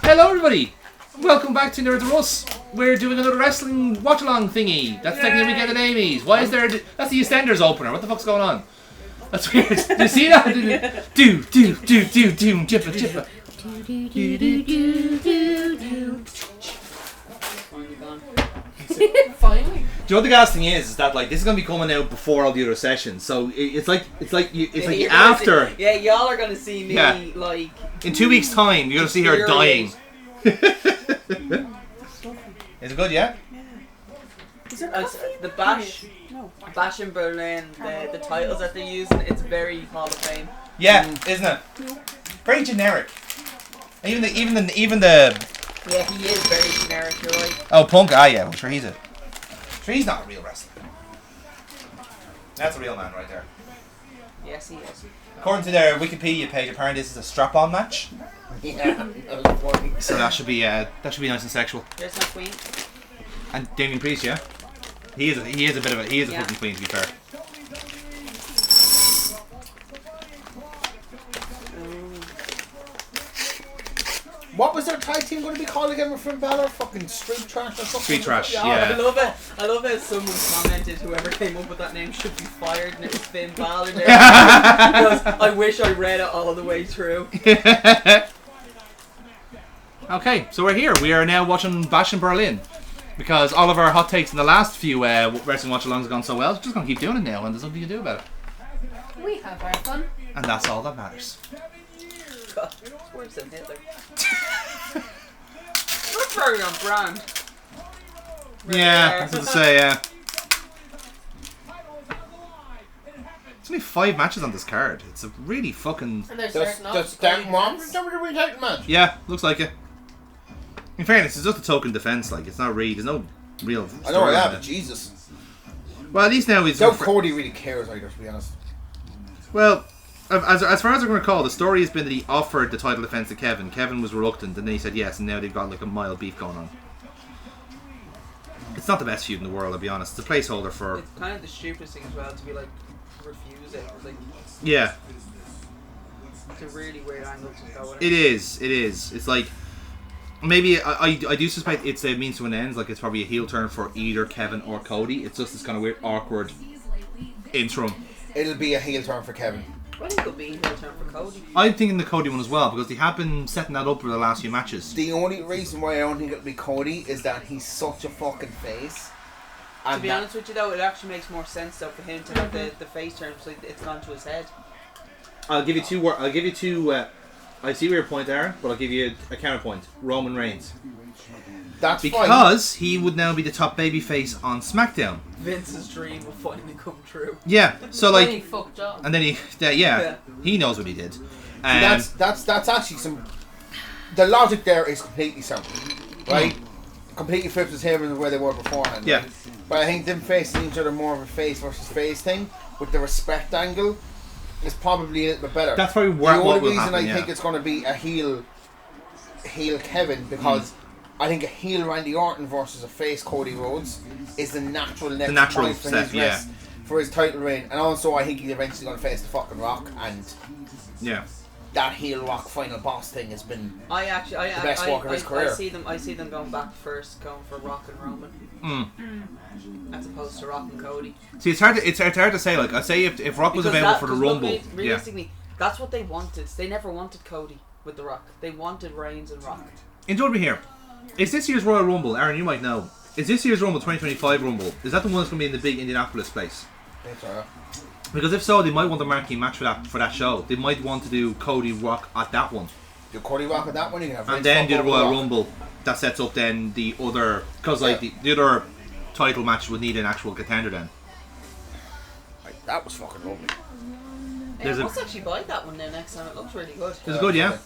Hello everybody! Welcome back to Nerds of Us. We're doing another wrestling watch-along thingy. That's technically Weekend at Amy's. Why is there... That's the EastEnders opener. What the fuck's going on? That's weird. Do you see that? Do, jippa, jippa. Finally. Do you know what the gas thing is that like this is gonna be coming out before all the other sessions, so it's like after. Yeah, y'all are gonna see me like in 2 weeks' time. You're gonna see her dying. Is it good? Yeah. Is there the bash? No. Bash in Berlin. The titles that they're using, it's very Hall of Fame. Yeah, isn't it? Very generic. Even the. Yeah, he is very generic. You're right. Oh, Punk. Ah, yeah. Well, sure he's he's not a real wrestler. That's a real man right there. Yes, he is. According to their Wikipedia page, apparently this is a strap-on match. Yeah, that was funny. So that should be nice and sexual. There's no queen. And Damien Priest, yeah, he is a fucking queen, to be fair. What was their tag team going to be called again with Finn Balor? Fucking Street Trash or something? Street Trash, yeah. I love it. I love how someone commented whoever came up with that name should be fired, and it was Finn Balor there. Because I wish I read it all the way through. Okay, so we're here. We are now watching Bash in Berlin. Because all of our hot takes in the last few wrestling watch-alongs have gone so well, we're just going to keep doing it now, and there's nothing you can do about it. We have our fun. And that's all that matters. God, it's worse than Hitler. That's very on brand. Yeah, that's what to say, yeah. There's only 5 matches on this card. It's a really fucking... And there's Does Dan want WWE title match? Yeah, looks like it. In fairness, it's just a token defense, like, it's not really... There's no real... I know, yeah, but Jesus. Well, at least now he's... No, Cody really cares either, to be honest. Well... As far as I can recall, the story has been that he offered the title defense to Kevin. Kevin was reluctant, and then he said yes, and now they've got like a mild beef going on. It's not the best feud in the world, I'll be honest. It's a placeholder for... It's kind of the stupidest thing as well to be like, refuse it. Like, yeah. It's a really weird angle to go with. It is. It's like... Maybe, I do suspect it's a means to an end. Like, it's probably a heel turn for either Kevin or Cody. It's just this kind of weird, awkward interim. It'll be a heel turn for Kevin. I think it'll be a heel turn for Cody. I'm thinking the Cody one as well, because they have been setting that up for the last few matches. The only reason why I don't think it'll be Cody is that he's such a fucking face. And to be honest with you though, it actually makes more sense though for him to have the face turn, so it's gone to his head. I'll give you two. I see where your point are, but I'll give you a counterpoint. Roman Reigns. That's because he would now be the top babyface on SmackDown. Vince's dream will finally come true. Yeah, so like, he fucked up. And then he knows what he did. That's actually some. The logic there is completely sound, right? Completely flips with him and where they were beforehand. Yeah, right? But I think them facing each other more of a face versus face thing with the respect angle is probably a little bit better. That's probably the only reason happen, I think it's going to be a heel Kevin because. I think a heel Randy Orton versus a face Cody Rhodes is the natural next point for his for his title reign, and also I think he's eventually going to face the fucking Rock, and that heel Rock final boss thing has been the best work of his career. I see them going back first, going for Rock and Roman, as opposed to Rock and Cody. See, it's hard to say. Like I say, if Rock was available for the Rumble, realistically, that's what they wanted. They never wanted Cody with the Rock. They wanted Reigns and Rock. Enjoy me here. Is this year's Royal Rumble, Aaron, you might know, is this year's Rumble 2025 Rumble, is that the one that's going to be in the big Indianapolis place? That's right. Because if so, they might want the marquee match for that show. They might want to do Cody Rock at that one. Do Cody Rock at that one? You can have and then do the Royal Rumble. That sets up then the other... Because like the other title match would need an actual contender then. Like, that was fucking lovely. I must actually buy that one now next time. It looks really good. It's good, yeah.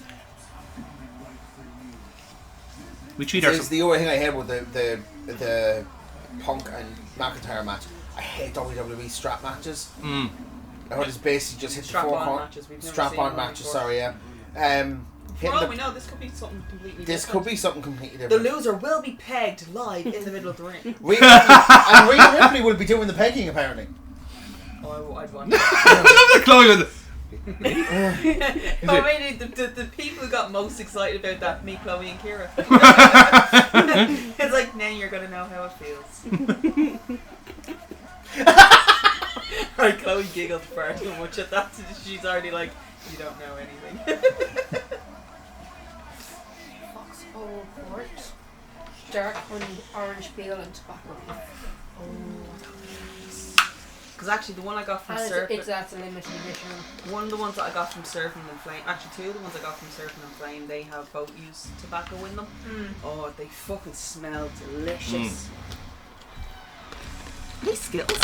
We treat ourselves. It's the only thing I hate about the Punk and McIntyre match. I hate WWE strap matches. I heard it's basically just hit the four matches. Strap-on matches, sorry, yeah. For all we know, this could be something completely different. This could be something completely different. The loser will be pegged live in the middle of the ring. And Rhea Ripley will be doing the pegging, apparently. Oh, I'd want I love the Chloe. Maybe the people who got most excited about that, me, Chloe, and Kira. It's like, now you're gonna know how it feels. Right, Chloe giggled far too much at that. She's already like, you don't know anything. Foxhole Court. Dark honey, orange peel, and tobacco leaf. Because actually, the one I got from Surfing. That's a limited edition. One of the ones that I got from Surfing and Flame. Actually, two of the ones I got from Surfing and Flame, they have both used tobacco in them. Oh, they fucking smell delicious. Are they Skittles?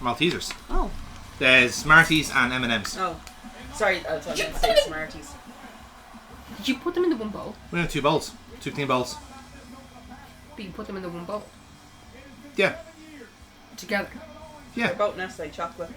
Maltesers. Oh. There's Smarties and M&M's. Oh. Sorry, I was going to say Smarties. Did you put them in the one bowl? We have 2 bowls. 2 clean bowls. But you put them in the one bowl? Yeah. Together? Yeah. They're both Nestle chocolate.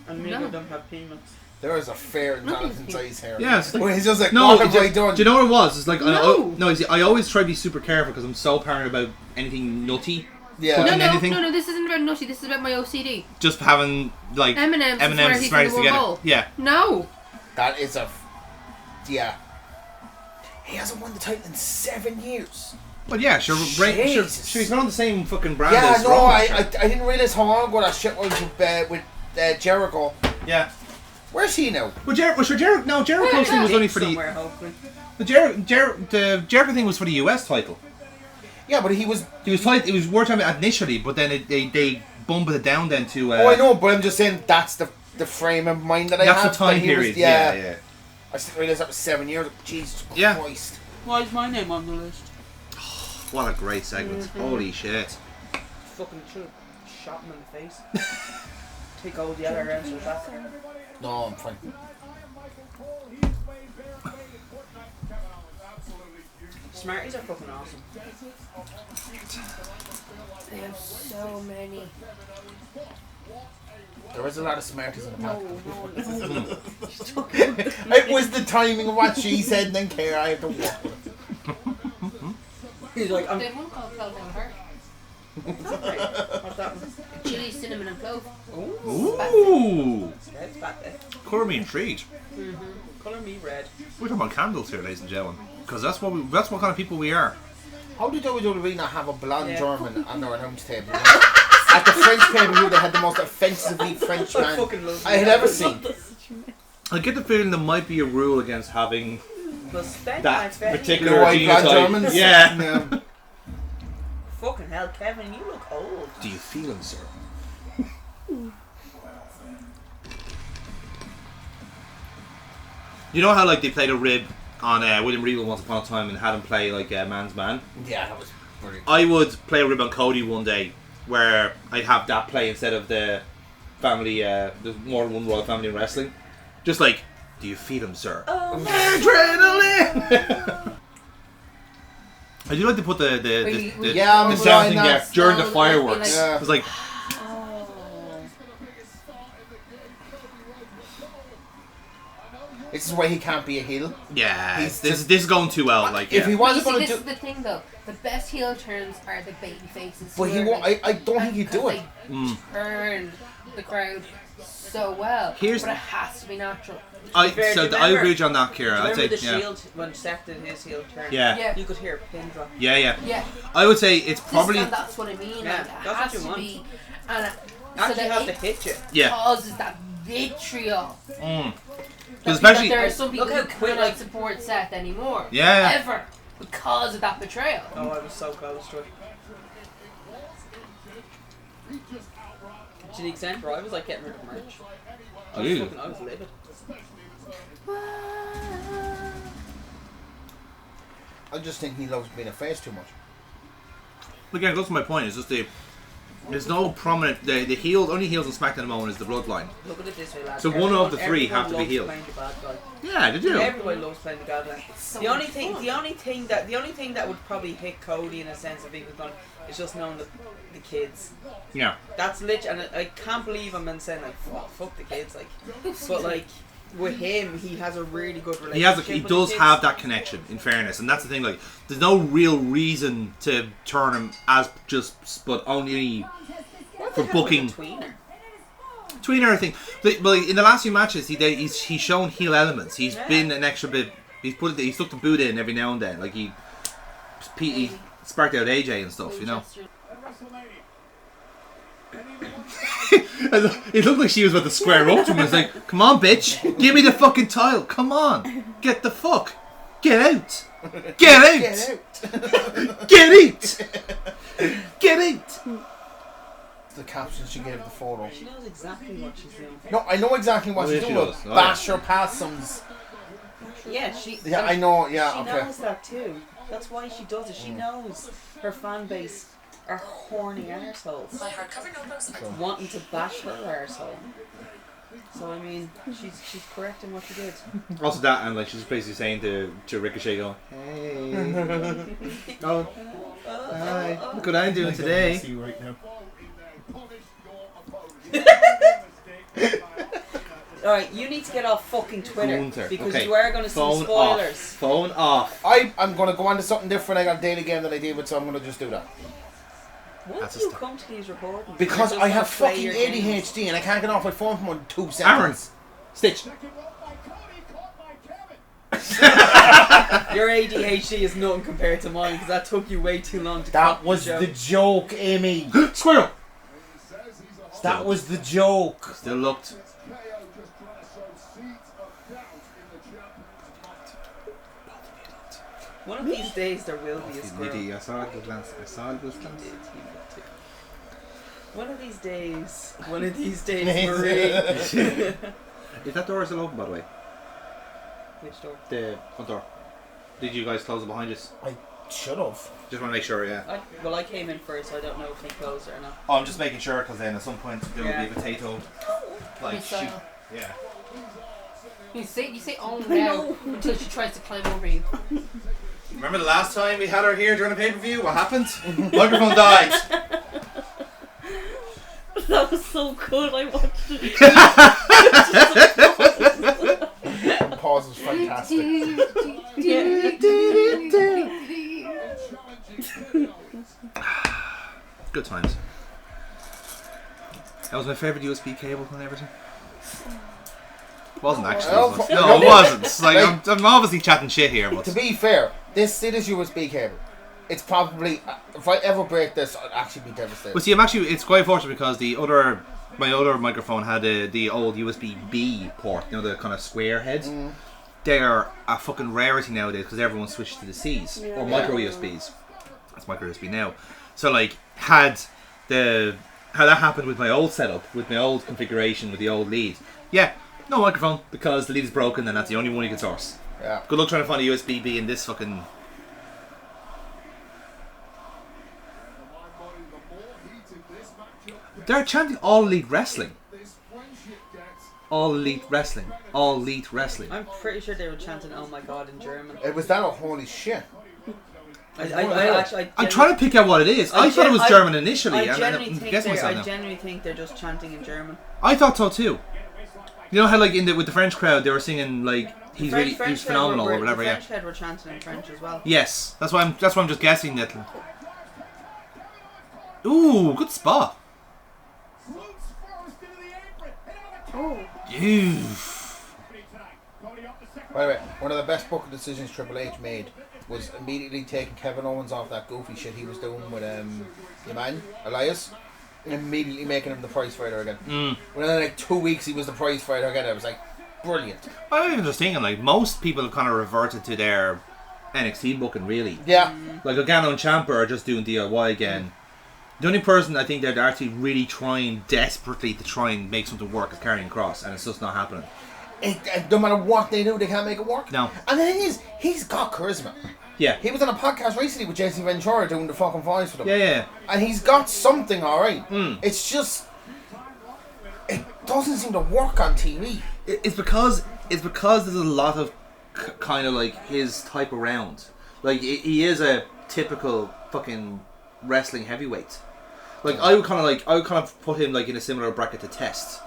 And neither of them have peanuts. There is a fair Jonathan's eyes here. Yeah. It's like, where he's just like, no, what have I done? Do you know what it was? It's like, No. I always try to be super careful because I'm so paranoid about anything nutty. Yeah. No, this isn't about nutty, this is about my OCD. Just having, like, M&M's and Smarties together. Bowl. Yeah. No. That is a... Yeah. He hasn't won the title in 7 years. Well, yeah, sure, he's not on the same fucking brand Yeah, as no, Roman. I didn't realise how long ago that shit was with Jericho. Yeah. Where's he now? Well, Jericho's thing was only for somewhere, hopefully. the Jericho thing was for the US title. Yeah, but he was World Champion initially, but then they bumped it down then to. I know, but I'm just saying that's the frame of mind that I have. That's the time period. Yeah. I didn't realise that was 7 years. Jesus Christ! Why is my name on the list? What a great segment! Holy shit! Fucking should have shot him in the face. Take all the other answers back. No, I'm fine. Smarties are fucking awesome. They have so many. There was a lot of Smarties in the pack. No. It was the timing of what she said and then Kara, I have to walk with it. He's like, They have one called Clove and Heart. what's that one? Chili, cinnamon, and clove. Ooh! Yeah, it's bad there. Colour me intrigued. Colour me red. We're talking about candles here, ladies and gentlemen, because that's what kind of people we are. How did WWE not have a blonde Yeah. German on their announce table? At the French pay-per-view, they had the most offensively French man I had ever seen. I get the feeling there might be a rule against having that The particular white blonde genotype. Germans? Yeah. Fucking hell, Kevin, you look old. Do you feel him, sir? You know how like they played a rib on William Regal once upon a time and had him play like Man's Man? Yeah, that was brilliant. I would play a rib on Cody one day where I'd have that play instead of the family, the more than one royal family in wrestling. Just like, do you feel him, sir? Oh, Adrenaline! I do like to put the sound thing there during the fireworks. Like, It's like, This is why he can't be a heel. yeah, He's this is going too well. Like, If he yeah. wasn't see, going to this do... is the thing though. The best heel turns are the baby faces. But he won't... I don't think he'd do it. They turn the crowd so well. Here's- but it has to be natural. I Do you agree with you on that, Kira. I'd Remember say, the yeah. Shield when Seth did his heel turn? Yeah. Yeah. You could hear a pin drop. Yeah. Yeah. I would say it's probably And that's what I mean. Yeah, like, it that's has what you to want. be. And Actually that have to it hit you. yeah. causes that vitriol. Because especially there are some people Look how who quick, cannot like- support Seth anymore. Yeah. Ever. Because of that betrayal. Oh, I was so close to it. To the extent where I was like getting rid of merch. I was livid. I just think he loves being a face too much. again, goes to my point. It's just there's no prominent only heels on SmackDown at the moment is the Bloodline. Look at it this way, lads. So one of the three have to be healed. Playing the bad guy. Yeah, did you? Everybody loves playing the bad guy. So The only much thing fun. that would probably hit Cody in a sense if he was gone is just knowing the kids. Yeah. That's lit, and I can't believe I'm saying like fuck the kids, like. But like with him, he has a really good relationship. He with does the have kids. that connection. In fairness, and that's the thing. Like, there's no real reason to turn him as but only What for the hell was booking. a tweener? tweener, I think. Well, in the last few matches, he's shown heel elements. He's been an extra bit. He stuck the boot in every now and then. Like he sparked out AJ and stuff, you know. It looked like she was about to square up to him. It was like, come on, bitch, give me the fucking title. Come on, get the fuck, get out, get out, get out, get out. The caption she gave the photo. She knows exactly what she's doing. No, I know exactly what she's doing. Bash her past some. Yeah, I know. Yeah, she okay. knows that too. That's why she does it. She knows her fan base are horny arseholes. Wanting to bash her arsehole. So I mean, she's correct in what she did. Also that, and like she's basically saying to Ricochet, going, hey, oh, hi, look what I'm doing today. See you right now. Alright, you need to get off fucking Twitter Gunther. because Okay. you are going to see spoilers. Phone off. I'm going to go on to something different. I got a daily game that I deal with, so I'm going to just do that. Why do you come to these recordings? Because You're I just have gonna play fucking your games. ADHD and I can't get off my phone for more than 2 Aaron, seconds. Stitch. Your ADHD is nothing compared to mine because that took you way too long to That cop was the the joke. joke, Amy. Squirrel. That was the joke. Still looked. One of these days there will be a squirrel. I saw it with glance. One of these days, Marie. Is that door still open, by the way? Which door? The front door. Did you guys close it behind us? I should have. Just want to make sure, yeah. I came in first, so I don't know if they closed it or not. Oh, I'm just making sure because then at some point there will be a potato. Like, shoot. Yeah. You say oh now until she tries to climb over you. Remember the last time we had her here during a pay-per-view? What happened? Microphone died. That was so good, I watched it. The pause was fantastic. Good times. That was my favourite USB cable and everything. Wasn't actually. No, it wasn't. Like, I'm obviously chatting shit here, but To be fair, this USB cable. It's probably, if I ever break this, I'd actually be devastated. well, see, it's quite fortunate because my other microphone had the old USB-B port, you know, the kind of square heads. They're a fucking rarity nowadays because everyone switched to the C's or micro USBs. That's micro USB now. So like, had that happened with my old setup, with my old configuration, with the old lead, no microphone because the lead is broken and that's the only one you can source. Yeah. Good luck trying to find a USB-B in this fucking. They're chanting All Elite Wrestling. All Elite Wrestling. All Elite Wrestling. I'm pretty sure they were chanting "Oh my God" in German. It was that or holy shit. I'm trying to pick out what it is. I thought it was German initially. I I genuinely think they're just chanting in German. I thought so too. You know how like with the French crowd they were singing like he's phenomenal or whatever. The French crowd were chanting in French as well. Yes, that's why I'm just guessing that. Ooh, good spot. Oh. You. By the way, one of the best booking decisions Triple H made was immediately taking Kevin Owens off that goofy shit he was doing with your man, Elias, and immediately making him the prize fighter again. Within like 2 weeks he was the prize fighter again. I was like, brilliant. I'm even just thinking like most people have kind of reverted to their NXT booking really. Yeah. Like Organo and Ciampa are just doing DIY again. The only person I think they're actually really trying desperately to try and make something work is Karrion Kross, and it's just not happening. No matter what they do, they can't make it work. No. And the thing is, he's got charisma. Yeah. He was on a podcast recently with Jesse Ventura doing the fucking voice for them. Yeah. And he's got something, alright. It's just, it doesn't seem to work on TV. It's because there's a lot of kind of like his type around. Like he is a typical fucking wrestling heavyweight. Like I would kind of put him like in a similar bracket to Test,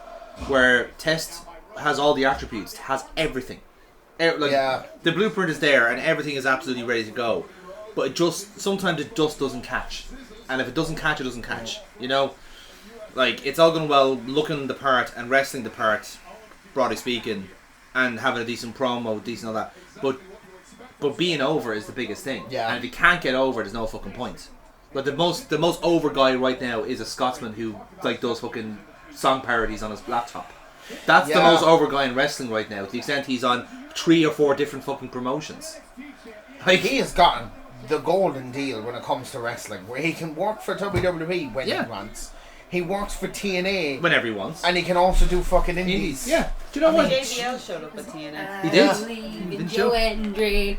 where Test has all the attributes, has everything. The blueprint is there and everything is absolutely ready to go, but sometimes it just doesn't catch, and if it doesn't catch, it doesn't catch. You know, like, it's all going well, looking the part and wrestling the part, broadly speaking, and having a decent promo, decent all that. But being over is the biggest thing. Yeah. And if you can't get over, there's no fucking point. But the most over guy right now is a Scotsman who like does fucking song parodies on his laptop. That's the most over guy in wrestling right now, to the extent he's on 3 or 4 different fucking promotions. Like, he has gotten the golden deal when it comes to wrestling, where he can work for WWE when he wants. He works for TNA whenever he wants. And he can also do fucking indies. Yeah. Do you know what? JBL showed up at TNA. He did? Didn't you?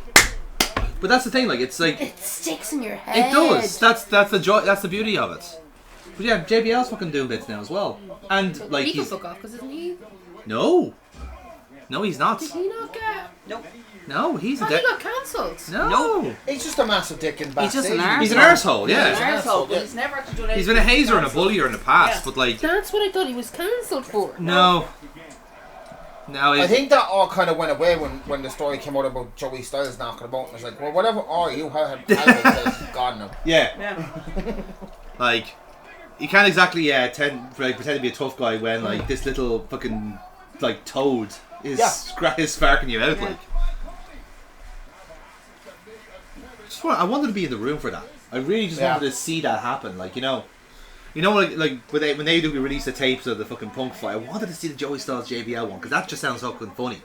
But that's the thing, like, it's like... It sticks in your head. It does. That's the joy. That's the beauty of it. But yeah, JBL's fucking doing bits now as well. And, like, he can fuck off, because isn't he? No. No, he's not. Did he not get... Nope. No, he's a he got cancelled. No. He's just a massive dick in backstage. He's an arsehole, yeah. He's an arsehole, but he's never actually done anything. He's been a hazer and a bullier in the past, but like... That's what I thought he was cancelled for. No. No, I think that all kind of went away when the story came out about Joey Styles knocking about. And it's like, well, whatever are you have gone now. Yeah. Like, you can't exactly pretend to be a tough guy when like this little fucking like toad is sparking you out like. I wanted to be in the room for that. I really just wanted to see that happen. Like, you know, like when they do release the tapes of the fucking Punk fight, I wanted to see the Joey Styles JBL one because that just sounds fucking funny.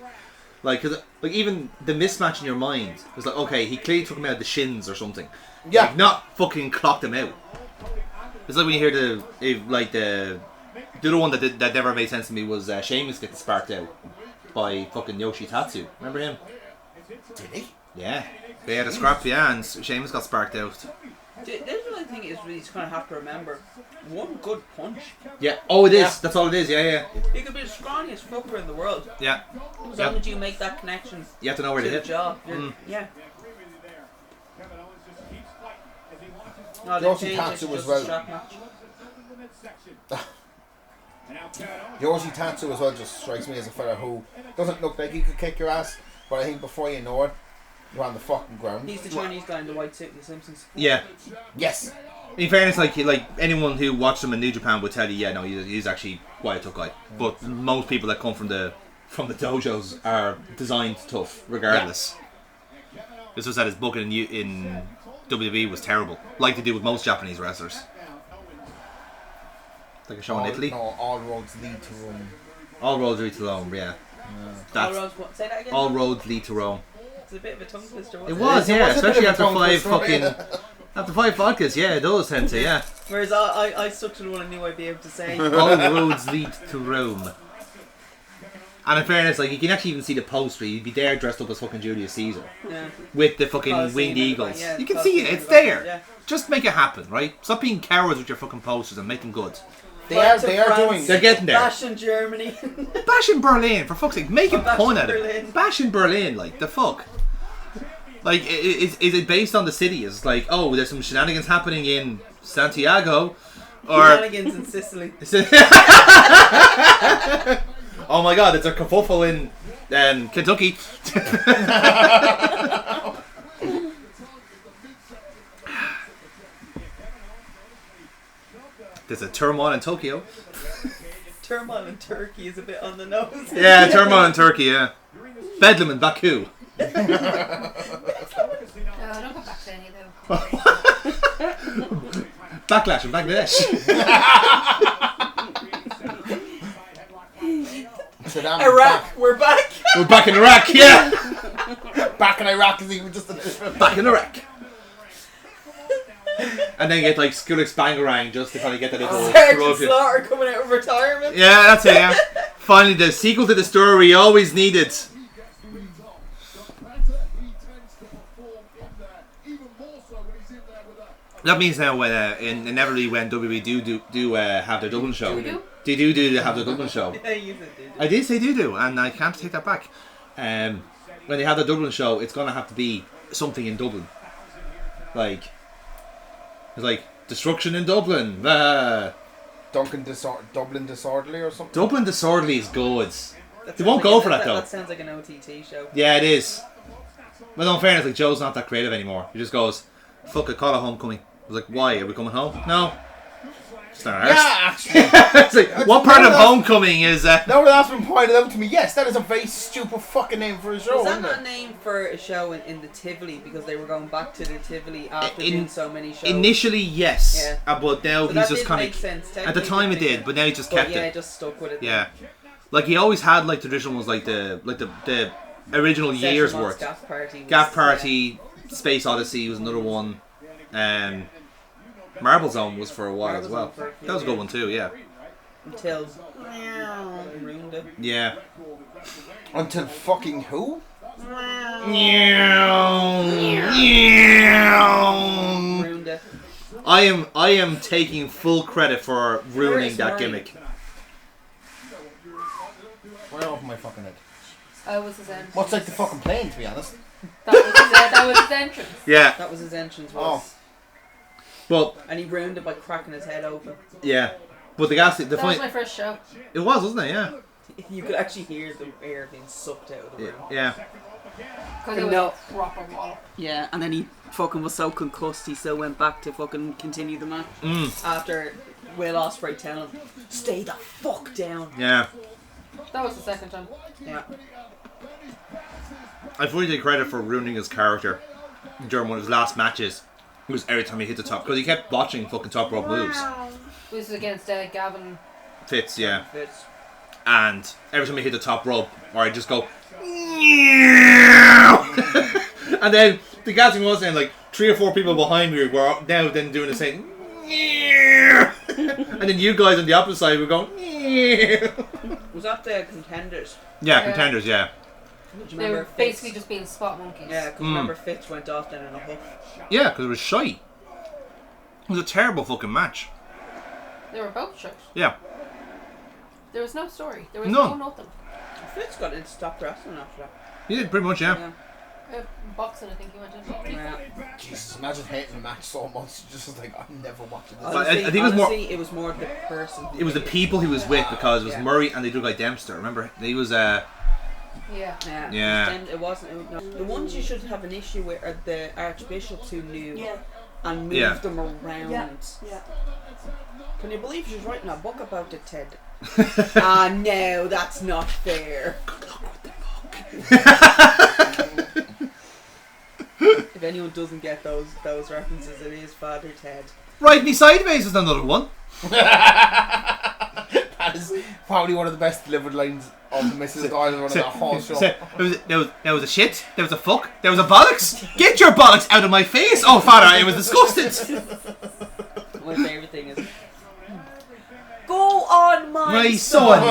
Like, cause like even the mismatch in your mind was like, okay, he clearly took him out of the shins or something. Yeah, like, not fucking clocked him out. It's like when you hear the other one that never made sense to me was Sheamus getting sparked out by fucking Yoshitatsu. Remember him? Did he? Yeah. They had a scrap, and Sheamus got sparked out. The other thing is really just kind of have to remember one good punch. Yeah. Oh, it is. That's all it is. Yeah. You could be the strongest fucker in the world. Yeah. As long as you make that connection. You have to know where to hit. Jaw. Yeah. No, Yoshitatsu as well. Yoshitatsu as well just strikes me as a fella who doesn't look like he could kick your ass, but I think before you know it, you're on the fucking ground. He's the Chinese guy in the white suit in The Simpsons. Yeah. Yes. In fairness, like anyone who watched him in New Japan would tell you, yeah, no, he's actually quite a tough guy. But most people that come from the dojos are designed tough, regardless. Yeah. This was that his booking in WWE was terrible, like they do with most Japanese wrestlers. Like a show in Italy. No, all roads lead to Rome. All roads lead to Rome. Yeah. All roads. What? Say that again. All roads lead to Rome. It's a bit of a tongue twister. It was, yeah, especially after 5 fucking. After 5 vodkas, yeah, it does tend to, yeah. Whereas I stuck to the one I knew I'd be able to say. All roads lead to Rome. And in fairness, like, you can actually even see the poster. You'd be there dressed up as fucking Julius Caesar. Yeah. With the fucking winged eagles. Yeah, you can see it, it's there. Yeah. Just make it happen, right? Stop being cowards with your fucking posters and make them good. They're doing. They're getting there. Bash in Germany. Bash in Berlin, for fuck's sake. Make a pun out of it. Bash in Berlin, like, the fuck? Like, is it based on the city? It's like, oh, there's some shenanigans happening in Santiago. Or shenanigans in Sicily. Oh my god, it's a kerfuffle in Kentucky. There's a turmoil in Tokyo. Turmoil in Turkey is a bit on the nose. Yeah, turmoil in Turkey, yeah. Bedlam in Baku. No, don't go back to any of them. Backlash in Bangladesh. Iraq, we're back. We're back in Iraq, yeah. Back in Iraq is even just back in Iraq. And then get like Skrillex Bangarang just to kind of get that little Sergeant Slaughter coming out of retirement. Yeah, that's it, yeah. Finally, the sequel to the story we always needed. That means now when inevitably when WWE do have their Dublin show, they do have their Dublin show. Yeah, you said I did say do, and I can't take that back. When they have the Dublin show, it's gonna have to be something in Dublin, like it's like destruction in Dublin. Dublin Disorderly or something. Dublin Disorderly is good. They won't go for that though. That sounds like an OTT show. Yeah, it is. But in fairness, like Joe's not that creative anymore. He just goes, "Fuck it, call it homecoming." I was like, "Why? Are we coming home?" No. It's not Yeah, ours. actually. It's like, what part of Homecoming is... Now that that's been pointed out to me, yes, that is a very stupid fucking name for a show, Was that isn't not it? a name for a show in the Tivoli because they were going back to the Tivoli after doing so many shows? Initially, yes. Yeah. But now So he's that just did kind make of... sense. At the time it did, but now he just kept yeah, it. just stuck with it. Yeah. Like he always had like traditional ones like the original year's worth. Gaff Party, Space Odyssey was another one. Marble Zone was for a while as well. That was a good one too, yeah. Until ruined it. Yeah. Until fucking who? Ruined it. I am taking full credit for ruining that gimmick. Right off my fucking head. I was his entrance. What's like the fucking plane, to be honest? That was his entrance. Yeah. That was his entrance. Oh. Well. And he ruined it by cracking his head open. Yeah. But the gas. That was my first show. It was, wasn't it? Yeah. You could actually hear the air being sucked out of the room. Yeah. Because it was a proper wallop. Yeah, and then he fucking was so concussed he still went back to fucking continue the match. After Will Ospreay telling him, stay the fuck down. Yeah. That was the second time. Yeah. I fully take credit for ruining his character during one of his last matches. It was every time he hit the top, because he kept botching fucking top rope moves. It was against Gavin Fitz, yeah. Fitz. And every time he hit the top rope, or I just go, and then the guys was saying like 3 or 4 people behind me were now then doing the same, and then you guys on the opposite side were going. Was that the Contenders? Yeah, Contenders, yeah. They were basically just being spot monkeys. Yeah, because remember Fitz went off then in a huff. Yeah, because it was shite. It was a terrible fucking match. They were both shite. Yeah. There was no story. There was None. no nothing. Fitz got into stop wrestling after that. He did pretty much, yeah. Boxing, I think he went into. Yeah. Jesus, imagine hating the match so much, just like, I'm never watching this. Honestly, I think it was more the person. It was the people he was with, because it was Murray and they do like Dempster. Remember, he was Yeah. Yeah. It wasn't. No. The ones you should have an issue with are the archbishops who knew and moved them around. Yeah. Can you believe she's writing a book about it, Ted? No, that's not fair. If anyone doesn't get those references, it is Father Ted. Ride Me Sideways is another one. That is probably one of the best delivered lines of the Mrs. Ireland one of that whole show. There was a shit, there was a fuck, there was a bollocks. Get your bollocks out of my face! Oh, Father, I was disgusted. My favourite thing is, go on, my son.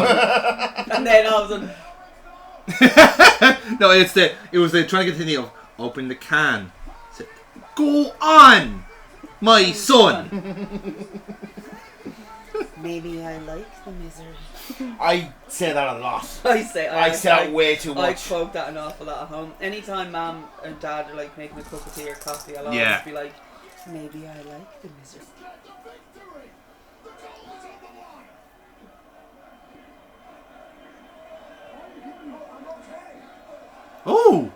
And then all of a sudden, No, it was the trying to get to the of open the can. Go on, my son. maybe I like the misery. I say that a lot. I say that way too I much. quote that an awful lot at home. Anytime Mum and Dad are like making a cup of tea or coffee, I'll always be like, maybe I like the misery. Oh.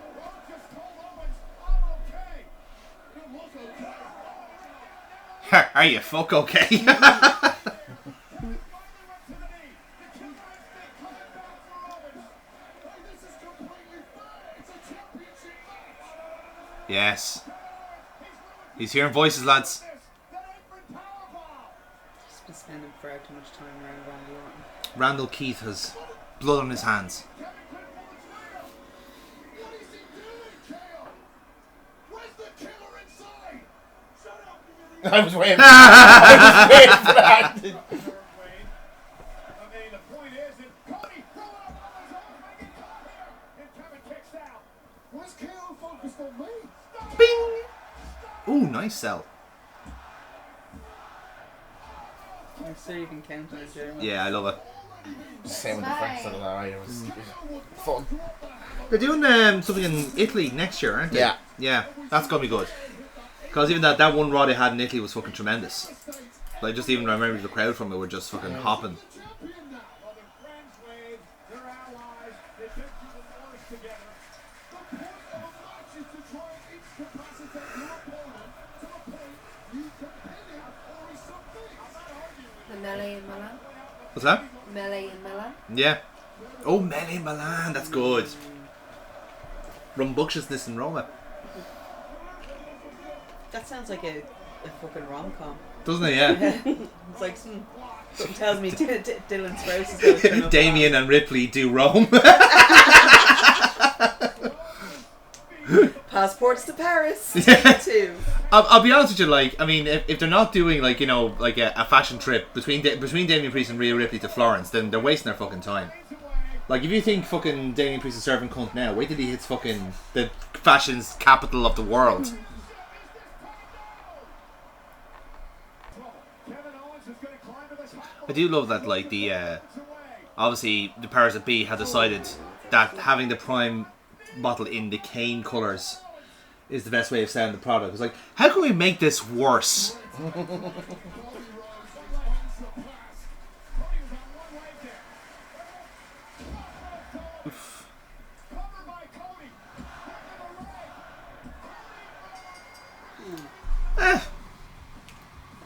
Are you fuck okay? Yes. He's hearing voices, lads. He's been spending far too much time around Randy Orton. Randall Keith has blood on his hands. I was waiting for that. Bing! Ooh, nice sell. I'm sure you can count on it, Jeremy. Yeah, I love it. Same with the French side of that, right? It was fun. They're doing something in Italy next year, aren't they? Yeah. Yeah, that's gonna be good. Because even that one Raw they had in Italy was fucking tremendous. Like, just even I remember the crowd from it were just fucking hopping. What's that? Melee in Milan. Yeah. Oh, Melee Milan, that's good. Rumbunctiousness in Roma. That sounds like a fucking rom-com. Doesn't it, yeah? It's like something tells me Dylan Sprouse is going to turn up. Damien and Ripley do Rome. Passports to Paris. Too. I'll be honest with you, like, I mean, if they're not doing, like, you know, like a fashion trip between Damien Priest and Rhea Ripley to Florence, then they're wasting their fucking time. Like, if you think fucking Damien Priest is serving cunt now, wait till he hits fucking the fashion's capital of the world. I do love that, like, the obviously the powers that be have decided that having the Prime bottle in the cane colours is the best way of selling the product. It's like, how can we make this worse?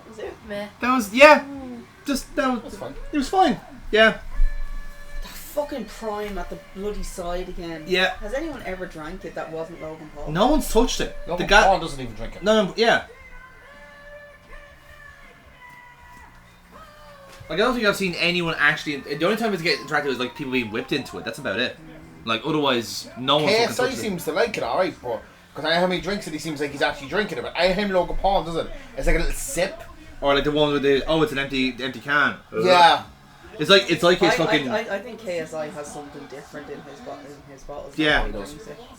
Was it? Meh. That was, yeah, just, that was fine. It was fine, yeah. That fucking Prime at the bloody side again. Yeah. Has anyone ever drank it that wasn't Logan Paul? No one's touched it. Logan the guy, Paul doesn't even drink it. no, yeah. Like, I don't think I've seen anyone actually. The only time it's get interacted is like people being whipped into it. That's about it. Like, otherwise, no one fucking KSI touches it. seems to like it, alright, but because I know how many drinks it, he seems like he's actually drinking it. But I him Logan Paul does it. It's like a little sip. Or like the one with the it's an empty can. Yeah. It's like his fucking. I think KSI has something different in his bottles. Yeah. He drinks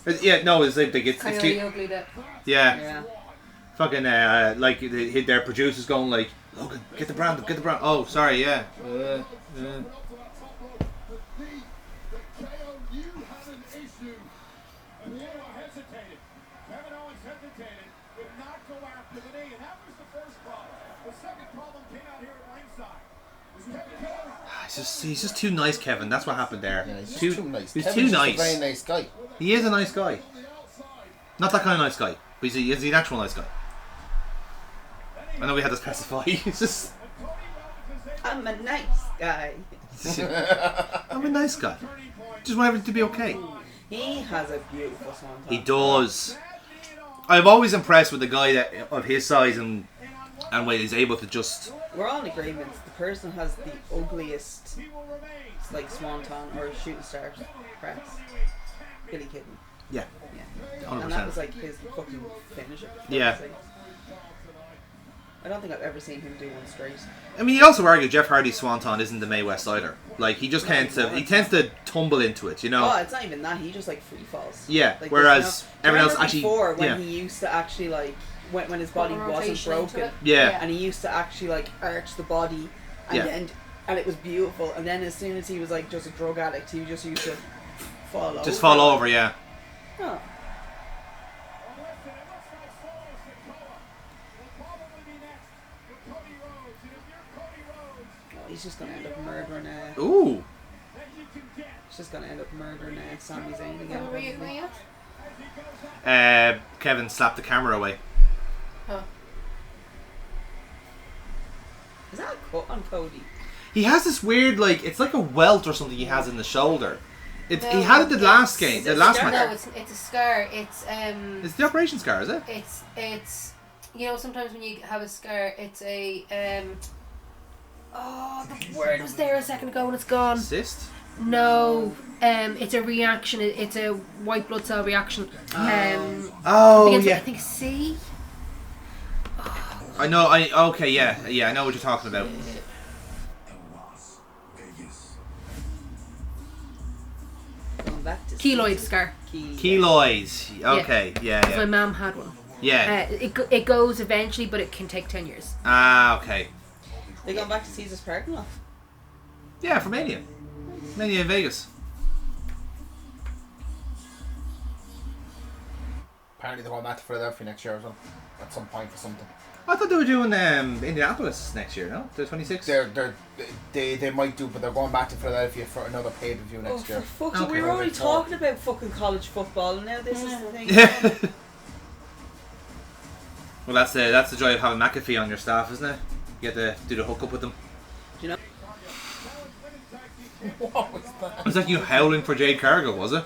it. Yeah, no, it's like it's Kind of cute. ugly that. Yeah. Yeah. Fucking like their producers going like, Logan, get the brand. Oh, sorry, yeah. He's just too nice, Kevin. That's what happened there. Yeah, he's too too nice. He's Kevin's too just nice. a very nice guy. He is a nice guy. Not that kind of nice guy, but he's an actual nice guy. I know we had to specify. It's just. I'm a nice guy. I'm a nice guy. Just want everything to be okay. He has a beautiful swan. He does. I'm always impressed with the guy that of his size and when he's able to just. We're all in agreement. The person has the ugliest, like swanton or shooting star press. Billy Kidman. Yeah. Yeah. 100%. And that was like his fucking finisher. Yeah. I don't think I've ever seen him do one straight. I mean, you'd also argue Jeff Hardy's swanton isn't the Mae West either. Like he just tends to tumble into it, you know. Oh, it's not even that. He just like free falls. Yeah. Like, Whereas everyone else remember actually. before when Yeah. he used to actually like when his body Put a wasn't rotation into broken. it. Yeah. And he used to actually like arch the body and Yeah. and it was beautiful. And then as soon as he was like just a drug addict, he just used to fall over. Just fall over, yeah. Oh. Oh, he's just gonna end up murdering Ooh. he's just gonna end up murdering Sami Zayn again. Where are you going at? Kevin slapped the camera away. Huh. Is that a cut on Cody? He has this weird, like, it's like a welt or something he has in the shoulder. It's No, he had it the last it's- game, the last scar. match. No, it's a scar. It's the operation scar, is it? It's you know, sometimes when you have a scar, it's a oh, the word was there a second ago and it's gone. Cyst? No, it's a reaction. It's a white blood cell reaction. Oh, Begins with, yeah. I think C. I know, okay, yeah, I know what you're talking about. Going back to Keloid scar. Keloids. Okay, yeah. My mum had one. Yeah. It goes eventually, but it can take 10 years. Ah, okay. They gone back to Caesar's parking lot. Yeah, for Mania. Mania in Vegas. Apparently they're going back to Philadelphia next year as well. At some point for something. I thought they were doing Indianapolis next year, no? The 26th? They might do, but they're going back to Philadelphia for another pay-per-view next year. Fuck you, Okay. we were already talking about fucking college football and now this is the thing. Yeah. Well, that's the joy of having McAfee on your staff, isn't it? You get to do the hookup with them. Do you know? What was that? It was like you howling for Jade Cargill, was it?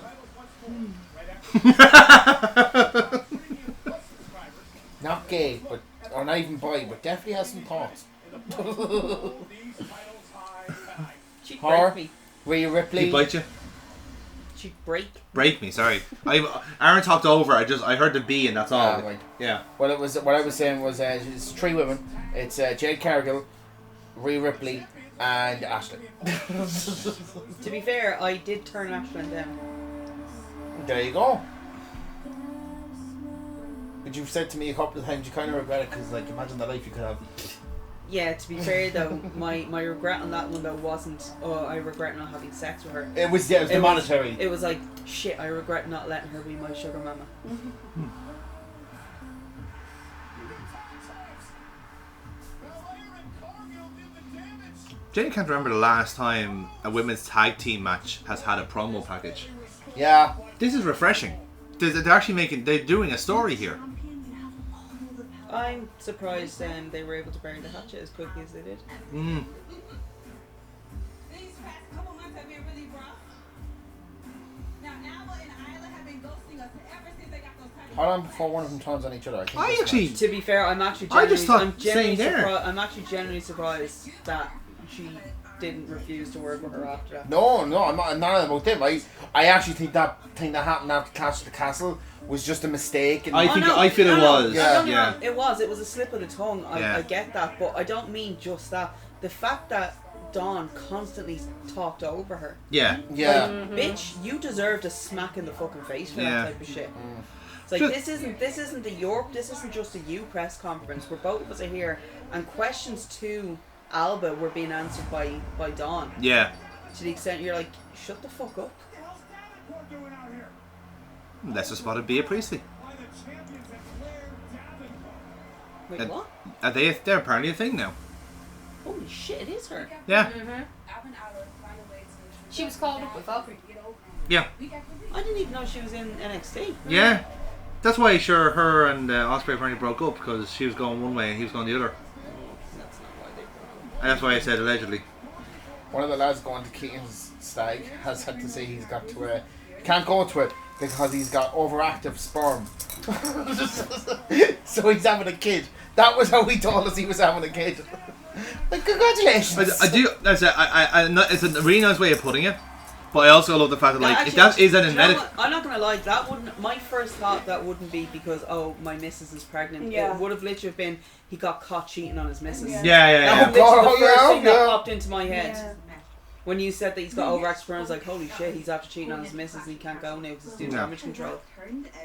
Not gay, but or not even bi, but definitely has some thoughts. She'd Her? break me. Rhea Ripley. He bite you? She'd break. Break me, sorry. Aaron talked over, I heard the B and that's all. Ah, right. Yeah. Well, it was what I was saying was it's 3 women. It's Jade Cargill, Rhea Ripley, and Ashley. To be fair, I did turn Ashlyn down. There you go. But you've said to me a couple of times you kind of regret it because, like, imagine the life you could have. Yeah, to be fair though, my regret on that one though wasn't, oh, I regret not having sex with her. It was the monetary. It was like, shit, I regret not letting her be my sugar mama. Jenny can't remember the last time a women's tag team match has had a promo package. Yeah. This is refreshing. They're actually they're doing a story here. I'm surprised they were able to bury the hatchet as quickly as they did. Mm. These past couple months have been really rough. Now, Alba and Isla have been ghosting us ever since they got those titles. How long before one of them turns on each other? I actually... To be fair, I'm actually I genuinely, just thought I'm genuinely staying there. surprised. I'm actually genuinely surprised that she didn't refuse to work with her after that. No, I'm not about them. I actually think that thing that happened after Clash of the Castle was just a mistake. And I feel it was. Yeah. Yeah. It was a slip of the tongue. Yeah. I get that, but I don't mean just that. The fact that Dawn constantly talked over her. Yeah. Yeah. Like, bitch, you deserved a smack in the fucking face for Yeah. that type of shit. It's like, this isn't the York, this isn't just a you press conference where both of us are here and questions to Alba were being answered by Dawn. Yeah. To the extent you're like, shut the fuck up. Let's just spot Bea Priestley. Like, what? They're apparently a thing now. Holy shit, it is her. Yeah. She was called up with Valkyrie. Yeah. I didn't even know she was in NXT. Yeah. That's why her and Ospreay apparently broke up, because she was going one way and he was going the other. That's not why they broke up. And that's why I said allegedly. One of the lads going to Keaton's stag has had to say he's got to can't go to it because he's got overactive sperm. So he's having a kid. That was how he told us he was having a kid. Like, congratulations. I do. It's a really nice way of putting it, but I also love the fact that Yeah, if that is an do you know medical. what? I'm not gonna lie. That wouldn't. My first thought that wouldn't be because my missus is pregnant. Yeah. It would have literally been he got caught cheating on his missus. Yeah. Yeah. That was literally the first Oh, thing that yeah. popped into my head. Yeah. When you said that he's got overactive sperm, I was like, holy shit, he's after cheating on his missus and he can't go now because he's doing Yeah. damage control.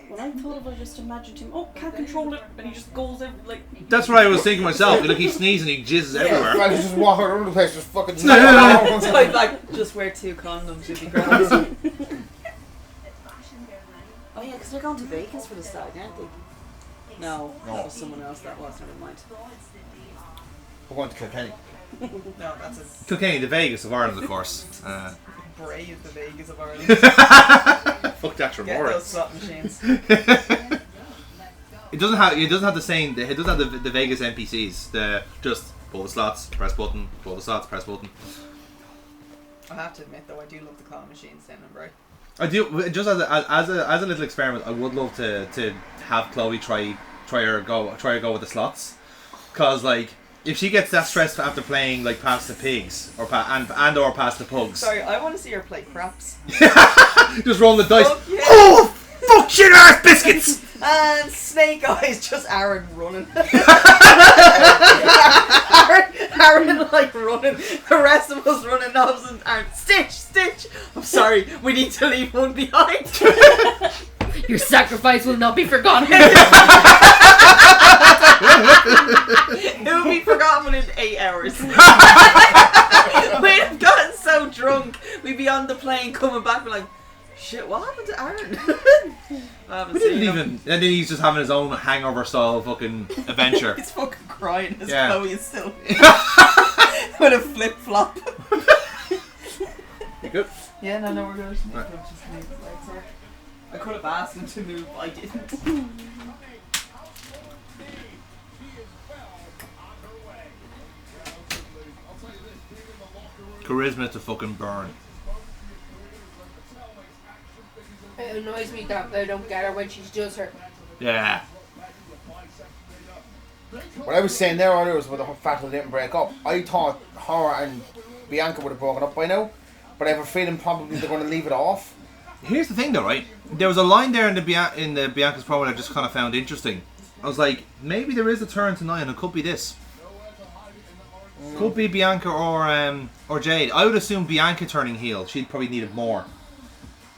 When I thought of it, I just imagined him, can't control it, and he just goes every, like... That's what I was thinking myself. Like, he sneezes and he jizzes everywhere. Well, he's just walking around the place, just fucking. So I'd like, just wear 2 condoms would be great. Oh yeah, because they're going to Vegas for the stag, aren't they? No, that was someone else. That was, never mind. We're going to Kilkenny. No, that's a Kilkenny, the Vegas of Ireland, of course. brave the Vegas of Ireland. Fuck that Get remorse. those slot machines. It doesn't have the same. It doesn't have the Vegas NPCs. The just pull the slots, press button, pull the slots, press button. I have to admit though, I do love the claw machines down in Bray. I do just as a little experiment. I would love to have Chloe try her go with the slots, cause like if she gets that stressed after playing like past the pigs or past the pugs. Sorry, I want to see her play craps. Just rolling the dice. Fuck yeah. Oh fuck shit ass biscuits. And Snake Eyes, just Aaron running. Aaron like running. The rest of us running knobs and Aaron, Stitch! I'm sorry, we need to leave one behind. Your sacrifice will not be forgotten. It will be forgotten in 8 hours. We'd have gotten so drunk, we'd be on the plane coming back, we're like, shit, what happened to Aaron? I haven't We seen didn't him. even. And then he's just having his own hangover style fucking adventure. He's fucking crying as Yeah. Chloe is still with a flip flop. You good? Yeah, no, we're good. Right. I could have asked him to move, I didn't. Charisma to fucking burn. It annoys me that they don't get her when she does her. Yeah. What I was saying there earlier was about the fact that they didn't break up. I thought her and Bianca would have broken up by now, but I have a feeling probably they're going to leave it off. Here's the thing though, right? There was a line there in the Bianca's promo that I just kind of found interesting. I was like, maybe there is a turn tonight and it could be this. Could be Bianca or Jade. I would assume Bianca turning heel. She'd probably need it more.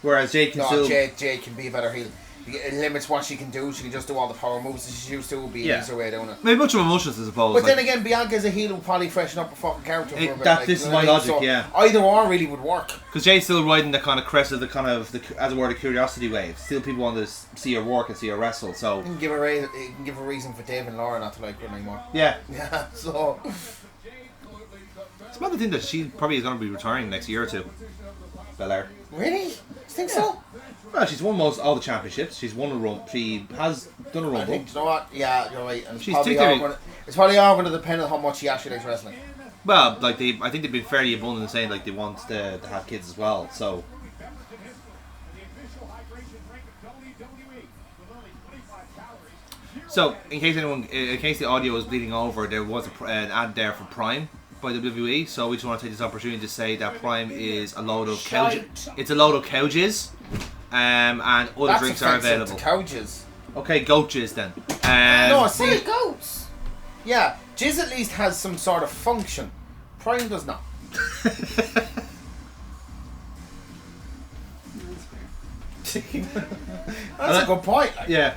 Whereas Jade can still... Jade can be a better heel. It limits what she can do. She can just do all the power moves that she used to. Would be an easier way doing it. Maybe much of emotions, I suppose. But then again, Bianca's a heel would probably freshen up a fucking character for a bit. This is my logic, so either or really would work. Because Jade's still riding the kind of crest of the kind of, as it were, the curiosity wave. Still people want to see her work and see her wrestle, so... You can give a reason for Dave and Laura not to like her anymore. Yeah. Yeah, so... It's not the thing that she probably is going to be retiring next year or two. Belair. Really? You think so? Well, she's won all the championships. She's won a rumble. She has done a rumble. I think, you know what? Yeah, you're right. And She's it's probably all going to depend on how much she actually likes wrestling. Well, like I think they've been fairly abundant in saying like they want to have kids as well. So. So, in case the audio is bleeding over, there was an ad there for Prime by WWE. So we just want to take this opportunity to say that Prime is a load of it's a load of cow jizz, and other drinks are available. Cow jizz. Okay, goat jizz then. No, see, What are goats? yeah, jizz at least has some sort of function. Prime does not. That's a good point. Yeah.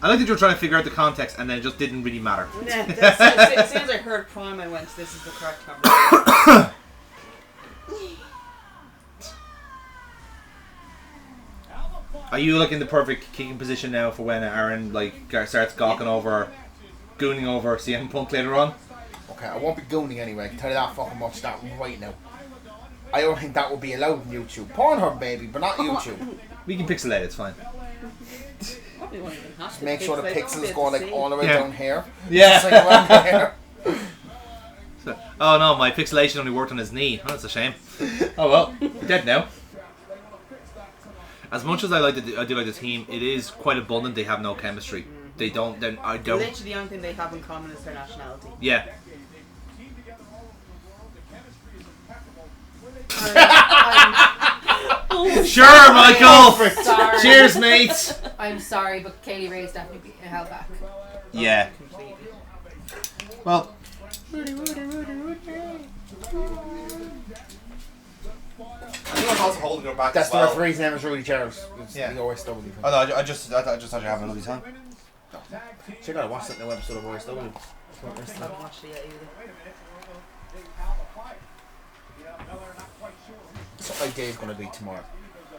I like that you were trying to figure out the context and then it just didn't really matter. Yeah, as soon as I heard Prime, I went, this is the correct conversation. Are you like in the perfect kicking position now for when Aaron starts gooning over CM Punk later on? Okay, I won't be gooning anyway. I can tell you that fucking much that right now. I don't think that would be allowed on YouTube. Pornhub maybe, but not YouTube. We can pixelate it, it's fine. Just make sure the pixels go like all the way down here. Yeah. Just like around here. So, oh no, my pixelation only worked on his knee. Oh, that's a shame. Oh well, dead now. As much as I do like the team, it is quite abundant. They have no chemistry. They don't. I don't. Literally, the only thing they have in common is their nationality. Yeah. Sure, Michael. Sorry. Cheers, mate. I'm sorry, but Kaylee Ray's definitely being held back. Yeah. Well. I think I'm also holding her back. That's as well. the referee's name is Rudy Charles. It's Yeah. the OSW. Oh no, I just thought you were having a lovely time. So you gotta watch that new episode of OSW. I haven't watched it yet either. So like Dave's gonna be tomorrow.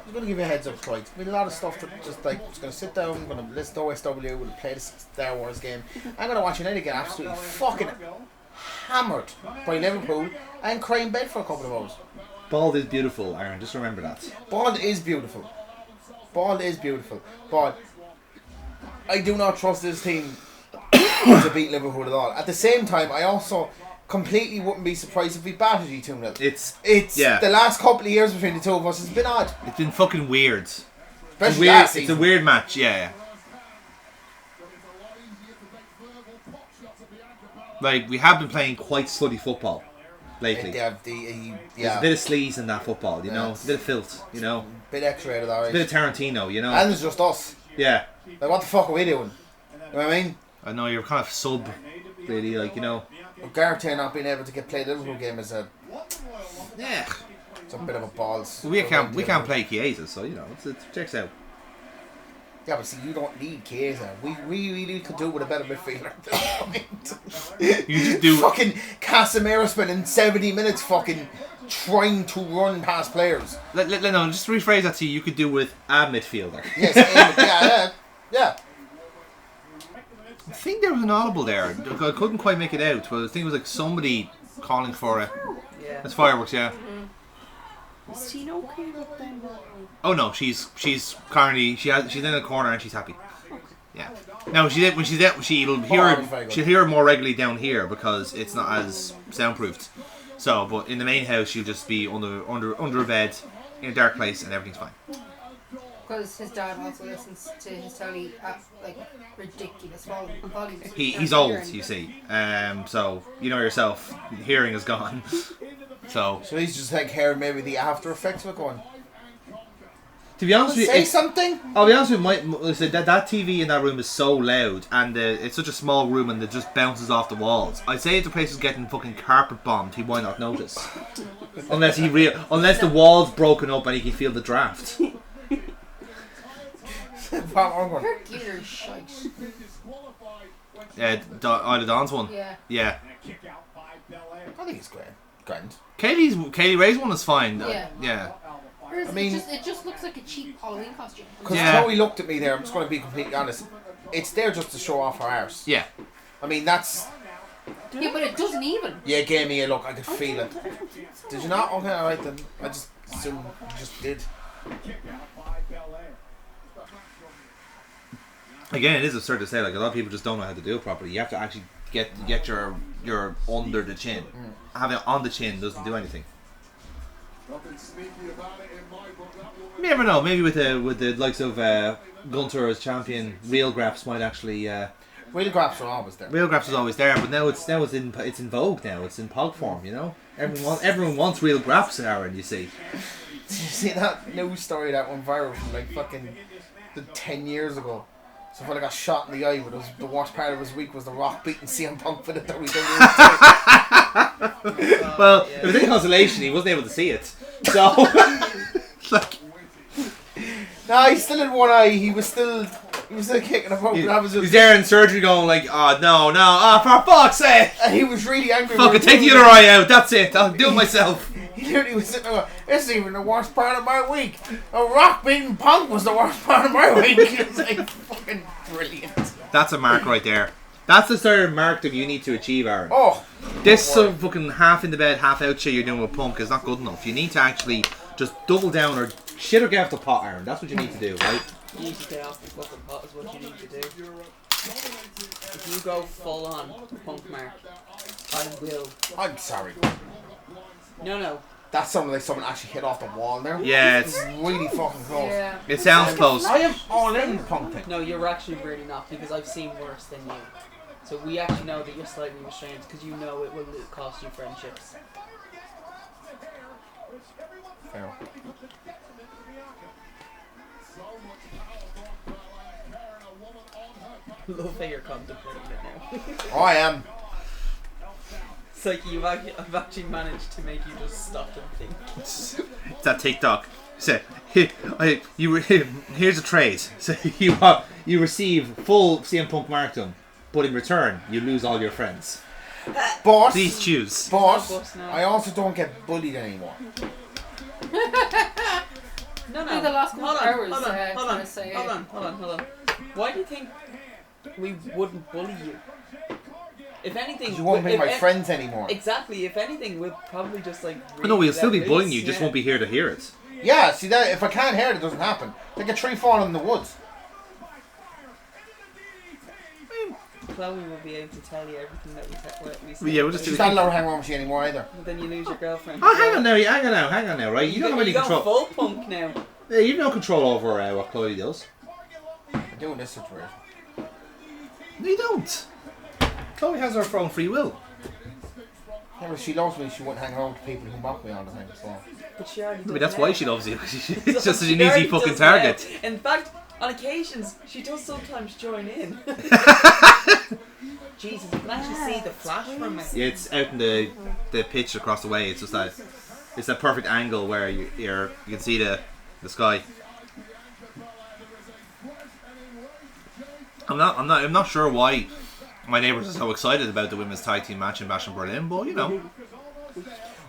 I'm gonna give you a heads up, right? We have a lot of stuff that just like just gonna sit down, gonna listen to OSW, gonna play the Star Wars game. I'm gonna watch United get absolutely fucking hammered by Liverpool and cry in bed for a couple of hours. Bald is beautiful, Aaron. Just remember that. Bald is beautiful. Bald is beautiful. But I do not trust this team to beat Liverpool at all. At the same time, I also completely wouldn't be surprised if we battered you 2-0. It's the last couple of years between the two of us has been odd. It's been fucking weird. Especially last It's season. a weird match, yeah. Like, we have been playing quite slutty football lately. There's There's a bit of sleaze in that football, you know? A bit of filth, you know? Bit X-rated, A alright. bit of Tarantino, you know? And it's just us. Yeah. Like, what the fuck are we doing? You know what I mean? I know, you're kind of sub, really, like, you know? Gareth not being able to get played the Liverpool game is a Yeah. it's a bit of a balls. We can't play Chiesa, so, you know, it checks out. Yeah, but see, you don't need Chiesa. We really could do with a better midfielder at this point. You just do... Fucking Casemiro spending 70 minutes fucking trying to run past players. No, just rephrase that to you. You could do with a midfielder. Yes, yeah. I think there was an audible there. I couldn't quite make it out, but I think it was like somebody calling for it. Yeah. It's fireworks, yeah. Is Tina okay with them? Oh no, she's currently she's in the corner and she's happy. Yeah. No, when she's there, she'll hear it more regularly down here because it's not as soundproofed. So, but in the main house, she'll just be under a bed in a dark place and everything's fine. Because his dad also listens to his telly at like ridiculous volumes. He's old, you see. So you know yourself, hearing is gone. So he's just like hearing maybe the after effects of it going. To be honest with you, say something. I'll be honest with you, that TV in that room is so loud, and it's such a small room, and it just bounces off the walls. I'd say if the place is getting fucking carpet bombed, he might not notice, unless the wall's broken up and he can feel the draft. Her gear is shite. Isla Dawn's one. Yeah. I think it's grand. Kaylee Ray's one is fine. Yeah. I mean, it just looks like a cheap Halloween costume. Because Chloe looked at me there, I'm just going to be completely honest. It's there just to show off her arse. Yeah. I mean, that's... Yeah, but it doesn't even. Yeah, it gave me a look. I could feel it. Did you not? Okay, alright then. I just assumed you just did. Again, it is absurd to say. Like, a lot of people just don't know how to do it properly. You have to actually get your under the chin. Having it on the chin doesn't do anything. You never know. Maybe with the likes of Gunther as champion, real graphs might actually. Real graphs are always there. Real graphs is always there, but now it's in vogue. Now it's in pog form. You know, everyone wants real graphs in Aaron. You see. Did you see that news story that went viral from like fucking 10 years ago? So fella got shot in the eye, but the worst part of his week was The Rock beating CM Punk for the WWE. Well, it was any consolation, he wasn't able to see it. So, like, no, he still had one eye. He was still kicking a Punk. He's there in surgery, going like, "Oh no, for fuck's sake!" And he was really angry. Fuck it, take the other eye out. That's it. I'll do it myself. He literally was sitting there going, "This is even the worst part of my week. A Rock beating Punk was the worst part of my week." It's like fucking brilliant. That's a mark right there. That's the sort of mark that you need to achieve, Aaron. Oh, this sort of fucking half in the bed, half out shit you're doing with Punk is not good enough. You need to actually just double down or shit or get off the pot, Aaron. That's what you need to do, right? You need to get off the fucking pot is what you need to do. If you go full on Punk mark, I will. I'm sorry. No. That's something like someone actually hit off the wall there. Yeah, it's really fucking close. Yeah. it sounds close. I am all in Punk thing. No, you're actually really not, because I've seen worse than you. So we actually know that you're slightly restrained because you know it will cost you friendships. Fair. Love how you're contemplating it now. Oh, I am. It's like I've actually managed to make you just stop and think. It's that TikTok. Say, here's a trade. So you receive full CM Punk markdom, but in return you lose all your friends. But Please choose. But I also don't get bullied anymore. No. In the last couple of hours, Hold on. Why do you think we wouldn't bully you? If anything, you won't be my friends anymore. Exactly. If anything, we'll probably just like. No, we'll still be bullying you. Just won't be here to hear it. Yeah, see that if I can't hear it, it doesn't happen. Like a tree falling in the woods. Chloe will be able to tell you everything that we say. Yeah, we'll just do She's not allowed to hang around with you anymore either. Then you lose your girlfriend. Oh, hang on now, right? You don't have any control. Full Punk now. Yeah, you've no control over what Chloe does. I'm doing this situation. No, you don't. Chloe has her own free will. Yeah, but she loves me. She wouldn't hang around with people who mock me all the time. So. But she already does. I mean, that's now. why she loves you. It's just an She already easy fucking does target. now. In fact, on occasions, she does sometimes join in. Jesus, you can actually see the flash from it. Yeah, it's out in the pitch across the way. It's just that it's that perfect angle where you can see the sky. I'm not sure why my neighbours are so excited about the women's tag team match in Bash in Berlin, but you know.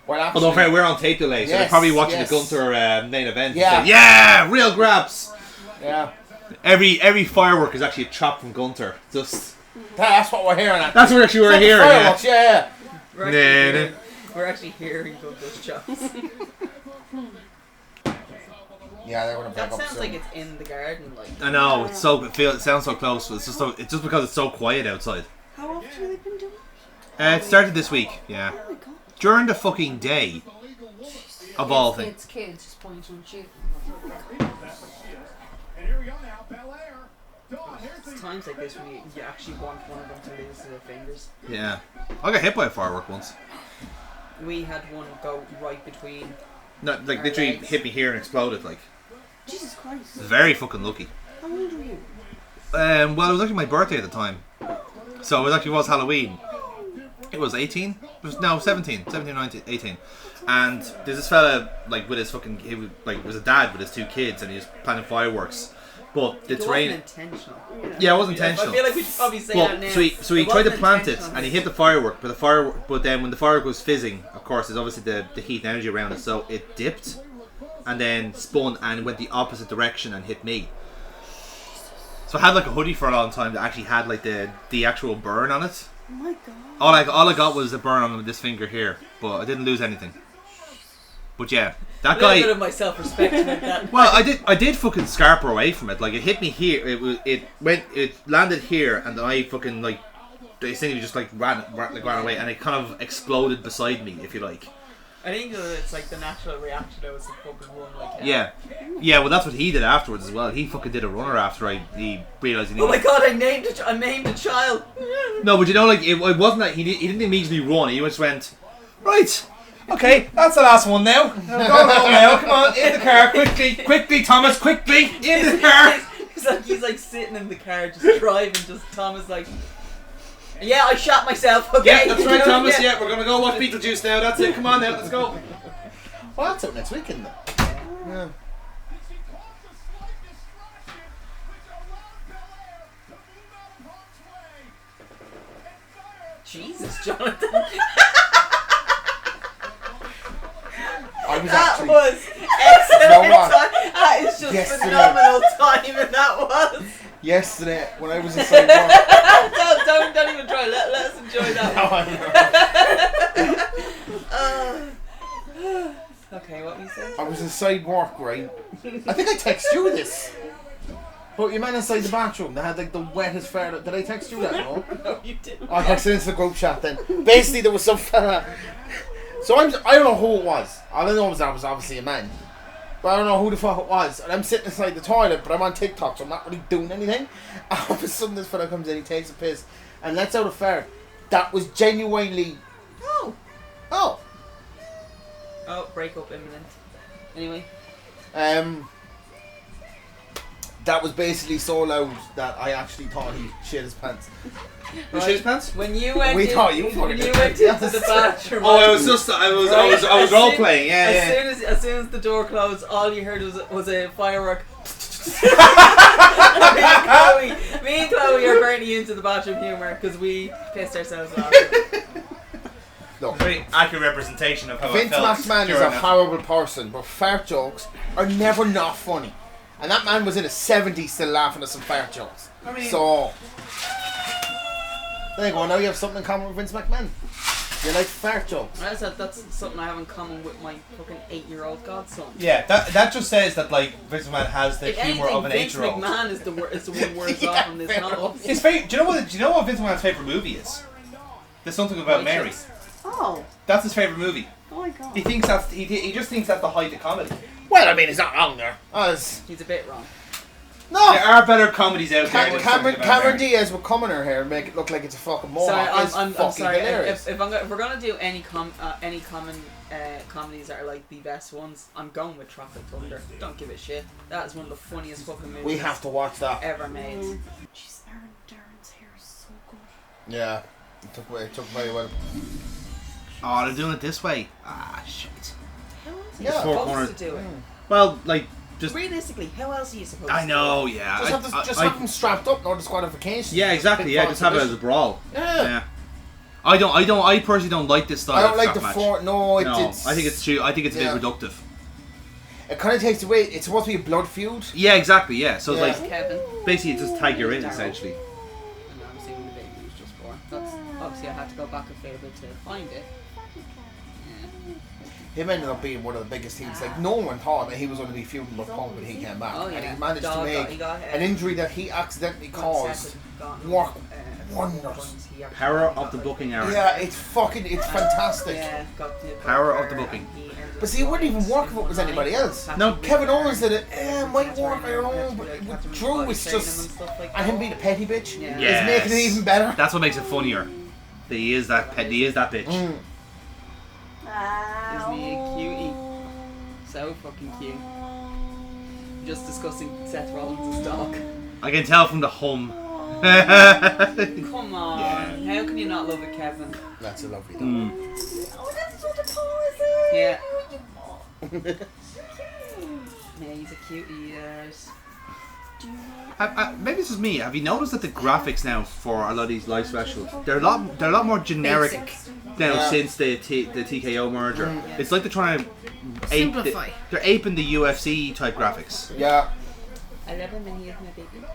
Well, actually, although we're on tape delay, so they're probably watching the Gunther main event. Yeah, and say, yeah, real grabs. Yeah. Every firework is actually a chop from Gunther. Just that's what we're hearing. Actually. That's what actually we're hearing. Fireworks, yeah. We're actually hearing Gunther's chops. Yeah, they're gonna break that up sounds soon. like it's in the garden, like. I know it sounds so close. But it's just because it's so quiet outside. How often have they been doing? It started this week. Yeah. Oh my god. During the fucking day. Of all things. It's kids just pointing and shooting. times like this when you actually want one of them to lose their fingers. Yeah. I got hit by a firework once. We had one go right between. No, like literally hit me here and exploded. Like. Jesus Christ. Very fucking lucky. How old were you? Well, it was actually my birthday at the time, so it actually was Halloween. It was 18. It was 17, 19, 18. And there's this fella like with his fucking it was a dad with his 2 kids, and he was planning fireworks. But the terrain. It wasn't intentional. Yeah, it was intentional. I feel like we should probably say that now. So he tried to plant it, and he hit the firework. But then when the firework was fizzing, of course, there's obviously the heat and energy around it, so it dipped, and then spun and went the opposite direction and hit me. So I had like a hoodie for a long time that actually had like the actual burn on it. Oh my god. All I got was a burn on this finger here, but I didn't lose anything. But yeah, that A guy. little bit of my self-respect with that. Well, I did fucking scarper away from it. Like it hit me here. It landed here, and then I fucking like essentially just like ran away, and it kind of exploded beside me, if you like. I think it's like the natural reaction was to fucking run like hell. Yeah. Well, that's what he did afterwards as well. He fucking did a runner after he realized he needed. Oh my god! I named a child. No, but you know, like it wasn't that he didn't immediately run. He just went right. Okay, that's the last one now. I'm going home now. Come on, in the car, quickly, Thomas, quickly, in the car. He's like sitting in the car, just driving. Just Thomas like, yeah, I shot myself. Okay, Yeah, that's right, Thomas. Yeah, we're gonna go watch Beetlejuice now. That's it. Come on now, let's go. Well, that's out next weekend then. Yeah. Jesus, Jonathan. That was excellent. You know what? That is just Yesterday. phenomenal timing. That was. Yesterday, when I was inside work. don't even try. Let us enjoy that. Okay, what were you saying? I was inside work, right? I think I texted you this. But your man inside the bathroom, they had like the wettest fart. Did I text you that? No? No, you didn't. I texted into the group chat then. Basically, there was some fella. So I don't know who it was. All I know was that was obviously a man. But I don't know who the fuck it was. And I'm sitting inside the toilet, but I'm on TikTok, so I'm not really doing anything. And all of a sudden, this fella comes in, he takes a piss, and lets out a fart. That was genuinely. Oh. Breakup imminent. Anyway. That was basically so loud that I actually thought he shit his pants. You shit his pants? When you went We in, thought you when fucking you did. went into the bathroom. Oh, I was role playing. Yeah. As soon as the door closed, all you heard was a firework. me and Chloe are currently into the bathroom humour because we pissed ourselves laughing. Look, Very accurate representation of how Vince I felt. McMahon is a horrible person, but fart jokes are never not funny. And that man was in his 70s still laughing at some fart jokes. I mean, so, there you go, now you have something in common with Vince McMahon. You like fart jokes. That's something I have in common with my fucking 8-year-old godson. Yeah, that just says that like Vince McMahon has the If humour anything, of an Vince 8-year-old. McMahon is the one worse off from this, not us. His favorite. Do you know what Vince McMahon's favorite movie is? There's something about Mary. Righteous. Oh. That's his favorite movie. Oh my god. He thinks that's he just thinks that's the height of comedy. Well, I mean, he's not wrong there. He's a bit wrong. No! There are better comedies out there. than something about Cameron Mary. Diaz would come in her hair and make it look like it's a fucking mohawk. Sorry, It's I'm fucking sorry. hilarious. If we're gonna do any common comedies that are like the best ones, I'm going with Tropic Thunder. Don't give a shit. That is one of the funniest fucking movies We have to watch that. ever made. Jeez, Darren's hair is so good. Yeah. It took very well. Oh, they're doing it this way. Ah, shit. How else are Yeah. you Four supposed corners. to do it? Well, like, just. Realistically, how else are you supposed I to know, yeah. Just have them strapped up, no disqualification. Yeah, exactly. Yeah, just have it as a brawl. Yeah. I personally don't like this style. I don't of like strap the match. four. No, No, it's. I think it's true. I think it's a Yeah. bit reductive. It kind of takes away. It's supposed to be a blood feud. Yeah, exactly. Yeah. So Yeah. it's like Kevin. basically just tag you're in essentially. And I'm assuming the baby was just born. That's obviously I had to go back a fair bit to find it. Him ended up being one of the biggest heels. Like no one thought that he was going to be feuding with Punk when he came back, Oh, yeah. and he managed Dog to got- make he got, an injury that he accidentally caused got- work wonders. Power of the booking, Aaron. Yeah, it's fantastic. Yeah, got the Power of the booking. But see, it wouldn't even work if it was anybody else. No. Kevin Owens did it. It might work, I don't know, but with Drew, it's just... And him being a petty bitch is making it even better. That's what makes it funnier. That he is that bitch. Isn't he a cutie? So fucking cute. Just discussing Seth Rollins' dog. I can tell from the hum. Come on, how can you not love it, Kevin? That's a lovely dog. Oh, that's what the paw is. Yeah. Yeah, he's a cutie. Maybe this is me. Have you noticed that the graphics now for a lot of these live specials, they're a lot more generic now since the TKO merger. It's like they're trying to Simplify. They're aping the UFC type graphics. Yeah. I love him and he is my baby.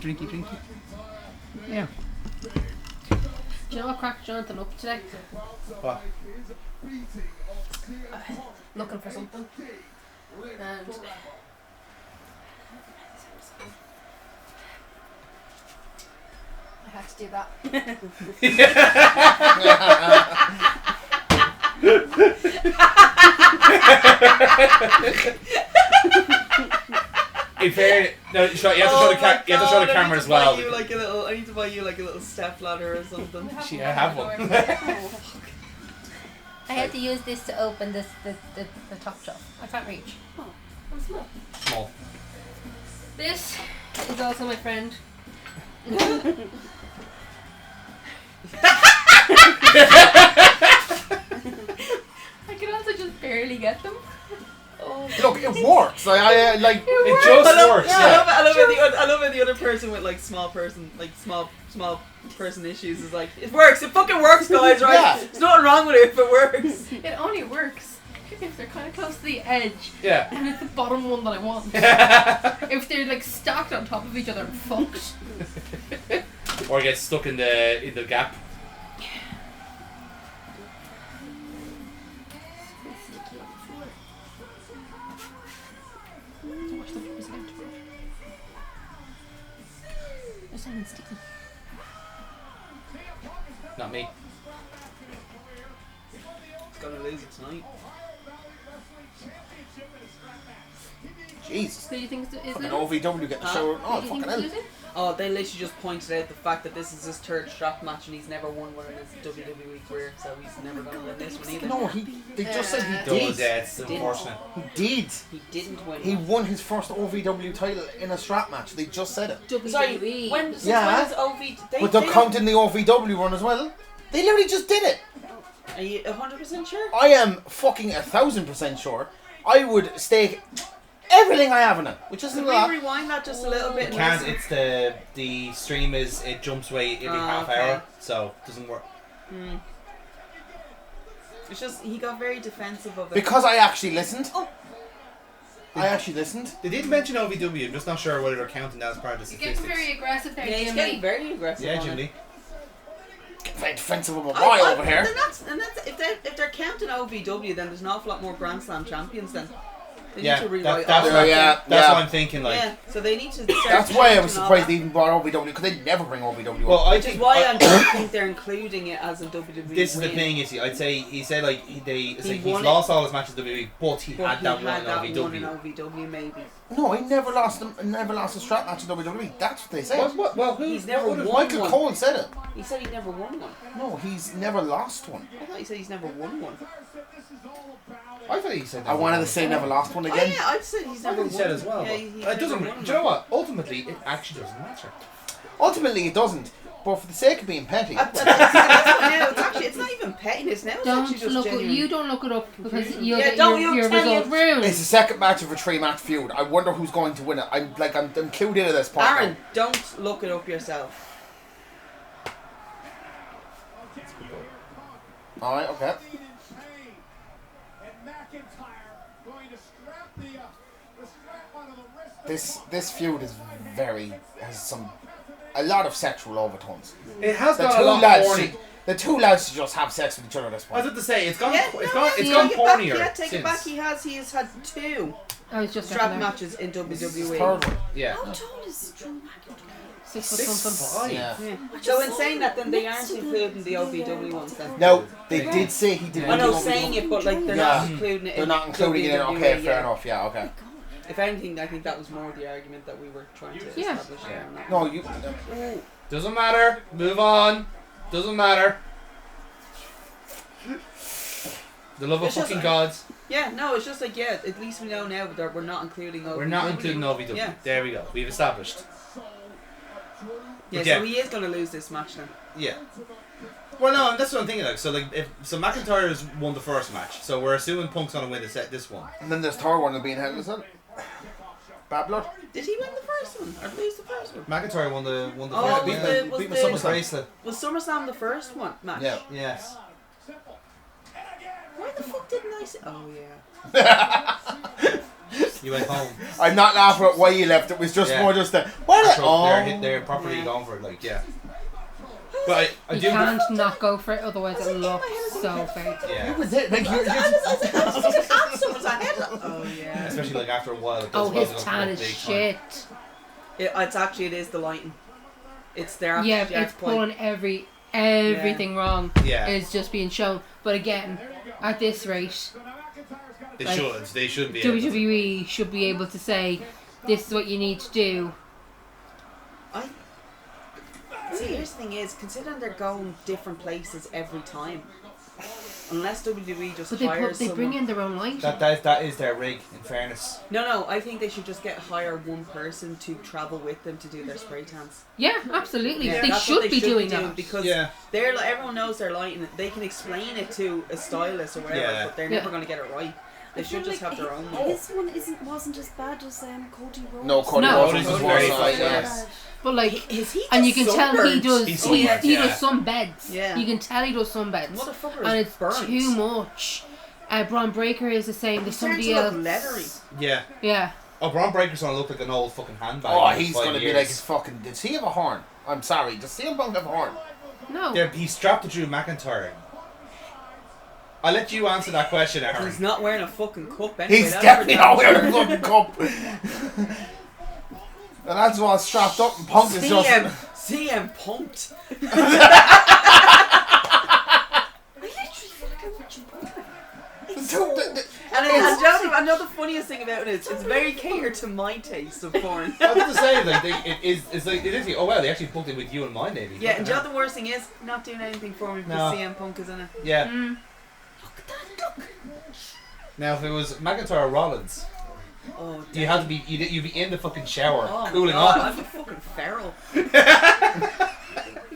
Drinky. Yeah. Do you know what cracked Jonathan up today? What? Looking for something. And I had to do that. In fair, no, you have to show the camera as well. I need to buy you like a little step ladder or something. I have one. I had to use this to open the top shelf. I can't reach. Oh, I'm small. Small. This is also my friend. I can also just barely get them. Look, it works. I like. It just works. Yeah. I love it. The other person with like small person issues is like, it works. It fucking works, guys. Right? Yeah. There's nothing wrong with it if it works. It only works if they're kind of close to the edge. Yeah. And it's the bottom one that I want. If they're like stacked on top of each other, I'm fucked. Or get stuck in the gap. There's something sticky. Not me. It's gonna lose it tonight. Jesus. Who do you think is Fucking losing? OVW getting the show. Oh, Who do you think fucking is hell. losing? Oh, they literally just pointed out the fact that this is his third strap match and he's never won one in his WWE career, so he's never gonna win this one either. No, they just said he Those, did. it's unfortunate. He did. He didn't win. He won his first OVW title in a strap match. They just said it. Sorry, WWE. when is OV? But they're counting the OVW run as well. They literally just did it. Are you 100% sure? I am fucking 1,000% sure. I would stake everything I have in it, which isn't a Can we lot. rewind that just a little bit? and Can't. listen? It's the stream it jumps away every half okay. hour, so it doesn't work. It's just he got very defensive of it. Because I actually listened. Oh. I actually listened. They did mention OVW. I'm just not sure whether they're counting that as part of the You're getting statistics. very aggressive there, yeah, he's Jim getting Lee. very aggressive. Yeah, on Jim it. Lee. Very defensive of my boy over here. And that's if they're counting OVW, then there's an awful lot more Grand Slam champions. Then they need Yeah, to rewrite that's all what, that. that's what I'm thinking. Like, Yeah, so they need to. That's why I was surprised they even brought OVW, because they never bring OVW well, up. I Which is think why I don't think they're including it as a WWE. this is the win. thing. Is I'd say he said like he's won it. lost all his matches in WWE, but he But had he that had one in that OVW. one in OVW maybe. No, he never lost a strap match in WWE. That's what they said. Well, He's never won Michael one. Cole said it. He said he never won one. No, he's never lost one. I thought he said he's never won one. I thought he said. I wanted to say never lost one Oh again. yeah, I'd say he's I never thought he won. said as well. Yeah, But he's it never doesn't. won Do you know what? Ultimately, it actually doesn't matter. Ultimately, it doesn't. But for the sake of being petty, That's what now, it's not even pettiness now. It's actually just genuine. You don't look it up because you'll Yeah, get don't your you tell result me- ruined. it's the second match of a 3-match feud. I wonder who's going to win it. I'm clued in at this point. Aaron, don't look it up yourself. All right, okay. This feud is has a lot of sexual overtones. It has The got two a lot lads, horny. the two lads just have sex with each other at this I was point. about to say it's gone. Yeah, It's no, gone. It's take gone it back. hornier. Yeah, take since. it back. He has had 2 I was just strap matches in This is the WWE. third one. Yeah. How tall is Drew McIntyre? 6'5". Yeah. So in saying that, then they aren't including the OVW ones then. No, they did say he did. I know saying it, but like they're not including it. They're not including it. WWE, Okay, fair enough. Yeah, okay. If anything, I think that was more the argument that we were trying to establish there. No, you. Doesn't matter. Move on. Doesn't matter. The love of It's just fucking like- gods. Yeah, no, it's just like, yeah, at least we know now that we're not including OVW. We're not including OVW. Yeah. There we go. We've established. Yeah, But yeah. so he is going to lose this match then. Yeah. Well, no, that's what I'm thinking. Like, so McIntyre's won the first match, so we're assuming Punk's gonna win this one. And then there's third one being held, isn't it? Bad blood. Did he win the first one or lose the first one? McIntyre won the Oh, first was one. the- Beat was with the- bracelet. Was SummerSlam the first one match? Yeah. Yes. Why the fuck didn't I say? Oh yeah. You went home. I'm not laughing at why you left. It was just Yeah. more just the what? They're properly Yeah. going for it, like But I You do. can't not go for it, otherwise it looks so fake. Yeah. was it? Like you're Oh yeah. Especially like after a while. It Oh, does his well, tan it is goes big shit. It is the lighting. It's their Yeah, actual it's pulling everything wrong. Yeah. Is just being shown. But again, at this rate, They like, should. They should be. able to. WWE should be able to say, this is what you need to do. See, here's the thing is, considering they're going different places every time, unless WWE just But hires they bring someone- in their own lighting. That is their rig. In fairness. No, I think they should just hire one person to travel with them to do their spray tans. Yeah, absolutely. Yeah, They that's should what be doing that. because Yeah. they're like, everyone knows their lighting. They can explain it to a stylist or whatever, Yeah. but they're Yeah. never going to get it right. They I feel should just like have their own. His one wasn't as bad as Cody Rhodes. No, Cody No. Rhodes was Cody one Rhodes side. was Yes. But like, Is he and you just can tell he sunburnt? does. He's He sunburnt, yeah. does some beds. Yeah. You can tell he does some beds. Motherfucker And is it's burnt. too much. Braun Breaker is the same. There's Starting somebody to look else. leathery. Yeah. Yeah. Oh, Braun Breaker's gonna look like an old fucking handbag. Oh, in he's 5 gonna be years. like his fucking. Does he have a horn? I'm sorry. Does CM Punk have a horn? No. He's strapped to Drew McIntyre. I'll let you answer that question, Aaron. He's not wearing a fucking cup anyway. He's that's definitely for not damn wearing a sure. fucking cup. And that's why it's strapped up and Punk is just. CM pumped. I literally feel like I'm watching porn. And I know the funniest thing about it is it's very catered to my taste of porn. I was gonna say like it's like it is. Oh well, they actually booked it with you and mine, maybe. Yeah, and you know the worst thing is not doing anything for me because CM Punk is in it. Yeah. Mm. Now, if it was McIntyre or Rollins, Oh, you had to be you'd be in the fucking shower, oh cooling God, off. I'm a fucking feral.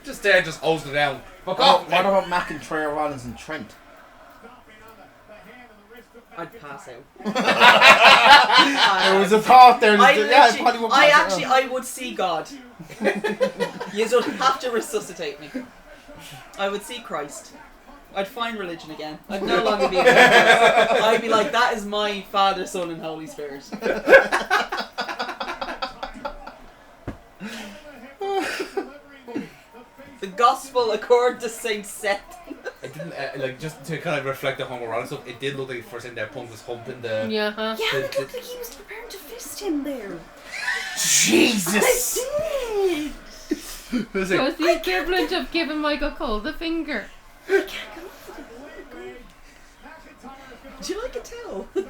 Just there, just hosing it down. Fuck Oh, off. what about McIntyre, Rollins, and Trent? I'd pass out. There was a thought there. I would see God. You would have to resuscitate me. I would see Christ. I'd find religion again. I'd no longer be. I'd be like, that is my Father, Son, and Holy Spirit. The Gospel according to Saint Seth. It didn't like just to kind of reflect the Homer Rollins stuff. It did look like the first time that Punk was humping the. Yeah. Yeah, and it looked like he was preparing to fist him there. Jesus! So it's the equivalent of giving Michael Cole the finger. Do you like a towel? Do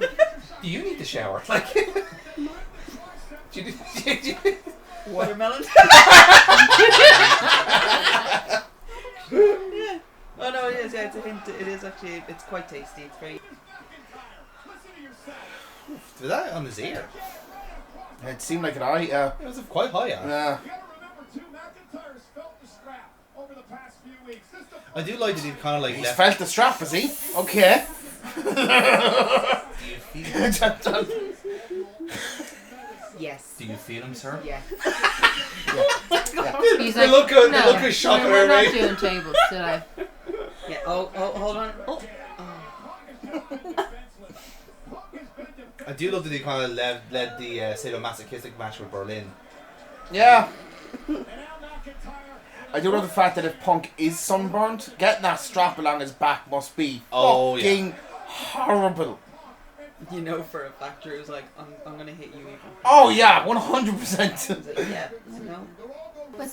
you need the shower? Like. do you, Watermelon? Yeah. Oh no, it is. Yeah, it's a hint. It is actually. It's quite tasty. It's very. was that on his ear? It seemed like an eye, yeah. It was quite high on. Yeah. I do like that he kind of like He's left. felt the strap, has he? Okay. Yes. Do you feel him, sir? Yeah. He's The look of- the no, look of shock on we're her not face." doing tables today. Yeah. Oh, hold on. Oh. I do love that he kind of led the sadomasochistic match with Berlin. Yeah. I do love the fact that if Punk is sunburnt, getting that strap along his back must be fucking horrible. You know for a fact, Drew's like, I'm gonna hit you even. Oh yeah, 100%. He's like, yeah, you know. But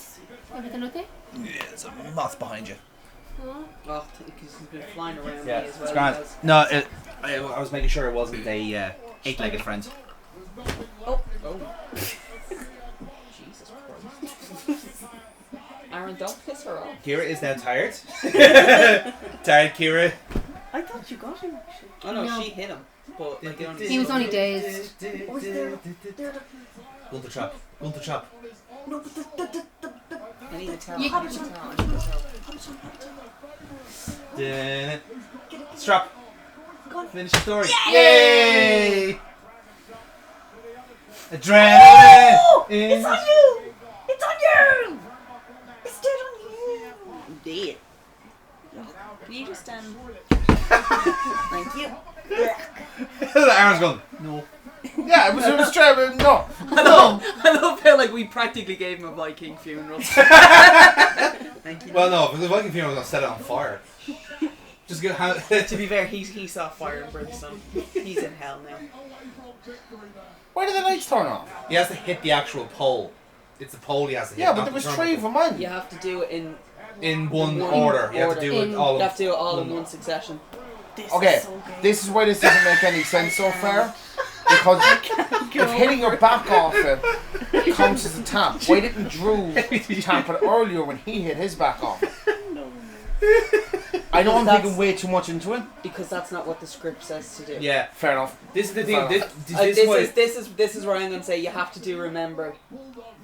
everything okay? Yeah, there's a moth behind you. Oh. Oh, because he's been flying around Yeah, me as well. it's grand. because- No, I was making sure it wasn't a eight-legged friend. Oh. Jesus Christ. Aaron, don't piss her off. Kira is now tired. Tired, Kira. I thought you got him actually. Oh no, No. she hit him. But like, He was only dazed. Or is there Gunther chop. Gunther chop. no, but the I need to tell. You- I need to tell. I need to tell. Strap. Go on. Finish the story. Yay! Adrenaline. Oh, it's on you! It's on you! It's dead on you! Dead. Can you just Thank you. Aaron's gone. No. Yeah, it was straight. No. I love how like we practically gave him a Viking funeral. Thank you. Well, no, because the Viking funeral was gonna set it on fire. Just go. To be fair, he saw fire and brimstone. He's in hell now. Why did the lights turn off? He has to hit the actual pole. It's the pole he has to hit. Yeah, but not there the was turnbuckle. 3 of them on. You have to do it In one One order. You have to order. do it In- all. you have to do it all in one succession. This Okay, is so gay. this is why this doesn't make any sense so far. Because if hitting your back off it counts as a tap, why didn't Drew tap it earlier when he hit his back off? I know I'm That's- thinking way too much into it. Because that's not what the script says to do. Yeah. Fair enough. This is the thing. This This is where I'm going to say you have to do. Remember,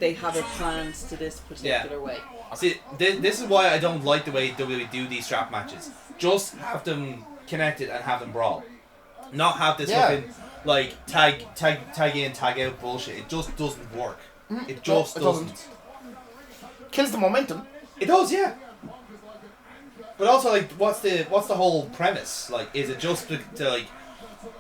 they have it planned to this particular way. See, this is why I don't like the way WWE do these strap matches. Just have them connected and have them brawl. Not have this Yeah. fucking like tag in, tag out bullshit. It just doesn't work. It just it doesn't. doesn't. Kills the momentum. It does, yeah. But also, like, what's the whole premise? Like, is it just to like,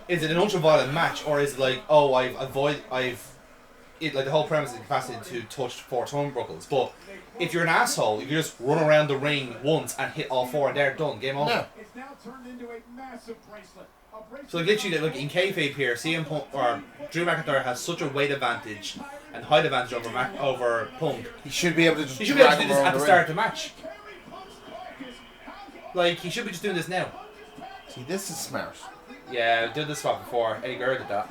is it an ultra-violent match, or is it like, oh, like the whole premise is capacity to touch 4 turnbuckles? But if you're an asshole, you can just run around the ring once and hit all 4 and they're done. Game over. Yeah. It's now turned into a massive bracelet. A bracelet So like, literally, like in kayfabe here, CM Punk or Drew McIntyre has such a weight advantage and height advantage over Punk. He should be able to just He should be able to drag do him this around at the the start of ring. the match. Like, he should be just doing this now. See, this is smart. Yeah, I did this spot before. Eddie Guerrero did that.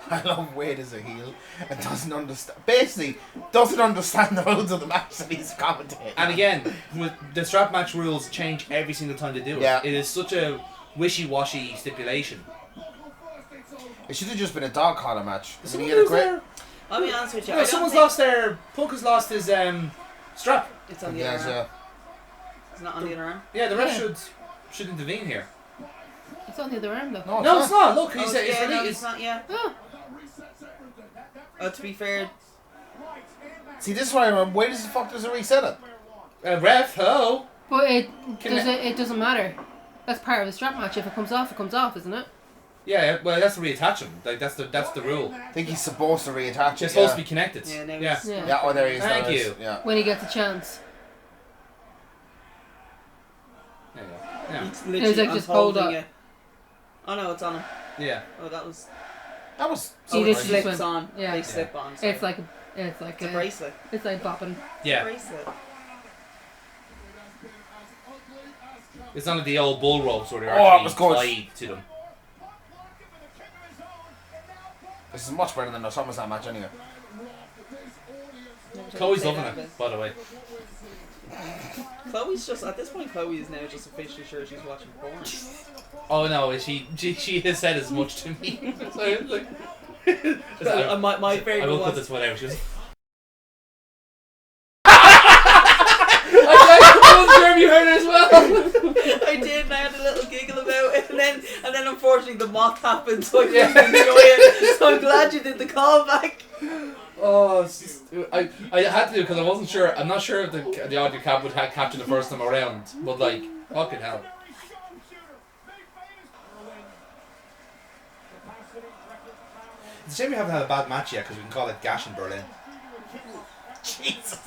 I love Wade as a heel and doesn't understand. Basically, doesn't understand the rules of the match that he's commentating. And again, with the strap match rules change every single time they do it. Yeah. It is such a wishy-washy stipulation. It should have just been a dog collar match. I mean, Someone he had a lose great. their- I'll be honest with you. No, I don't someone's think lost their. Punk has lost his strap. It's on the Yes, other arm. yeah. It's not on the other arm. Yeah, the ref Yeah. should intervene here. It's on the other arm though. No, No, it's not. Look, Oh, he's yeah, it's no, really. it's not yet. Oh, Oh, to be fair, See, this is why I remember. Why does the fuck does it reset it? Ref, hello. but Can it doesn't matter. That's part of the strap match. If it comes off, isn't it? Yeah, well, that's to reattach him. Like that's the rule. I think he's supposed to reattach They're it. supposed Yeah. to be connected. Yeah, no, Yeah. it's- Yeah. Yeah, oh, there he is. Thank there he is. you. Yeah. When he gets a chance. There you go. Yeah. it's It's literally like I'm just hold holding up. it. Oh no, it's on him. Yeah. Oh, that was. That was. He Oh, literally it just slips went- on. yeah. They slip on. sorry. It's like a bracelet. It's like bopping. Yeah. Bracelet. It's not like the old bull ropes where they're Oh, it actually was good. tied to them. This is much better than the SummerSlam match anyway. Chloe's Say loving that it, by the way. Chloe's just at this point. Chloe is now just officially sure she's watching porn. Oh no, she has said as much to me. So it's like, My I favorite will cut was this one out. She was. I wasn't sure if you heard it as well. I did, and I had a little giggle about it, and then unfortunately the moth happened, so I couldn't enjoy it. So I'm glad you did the callback. Oh, it's just, I had to do because I wasn't sure. I'm not sure if the audio cap would have captured the first time around, but like, fucking hell. It's a shame we haven't had a bad match yet because we can call it Gash in Berlin. Jesus.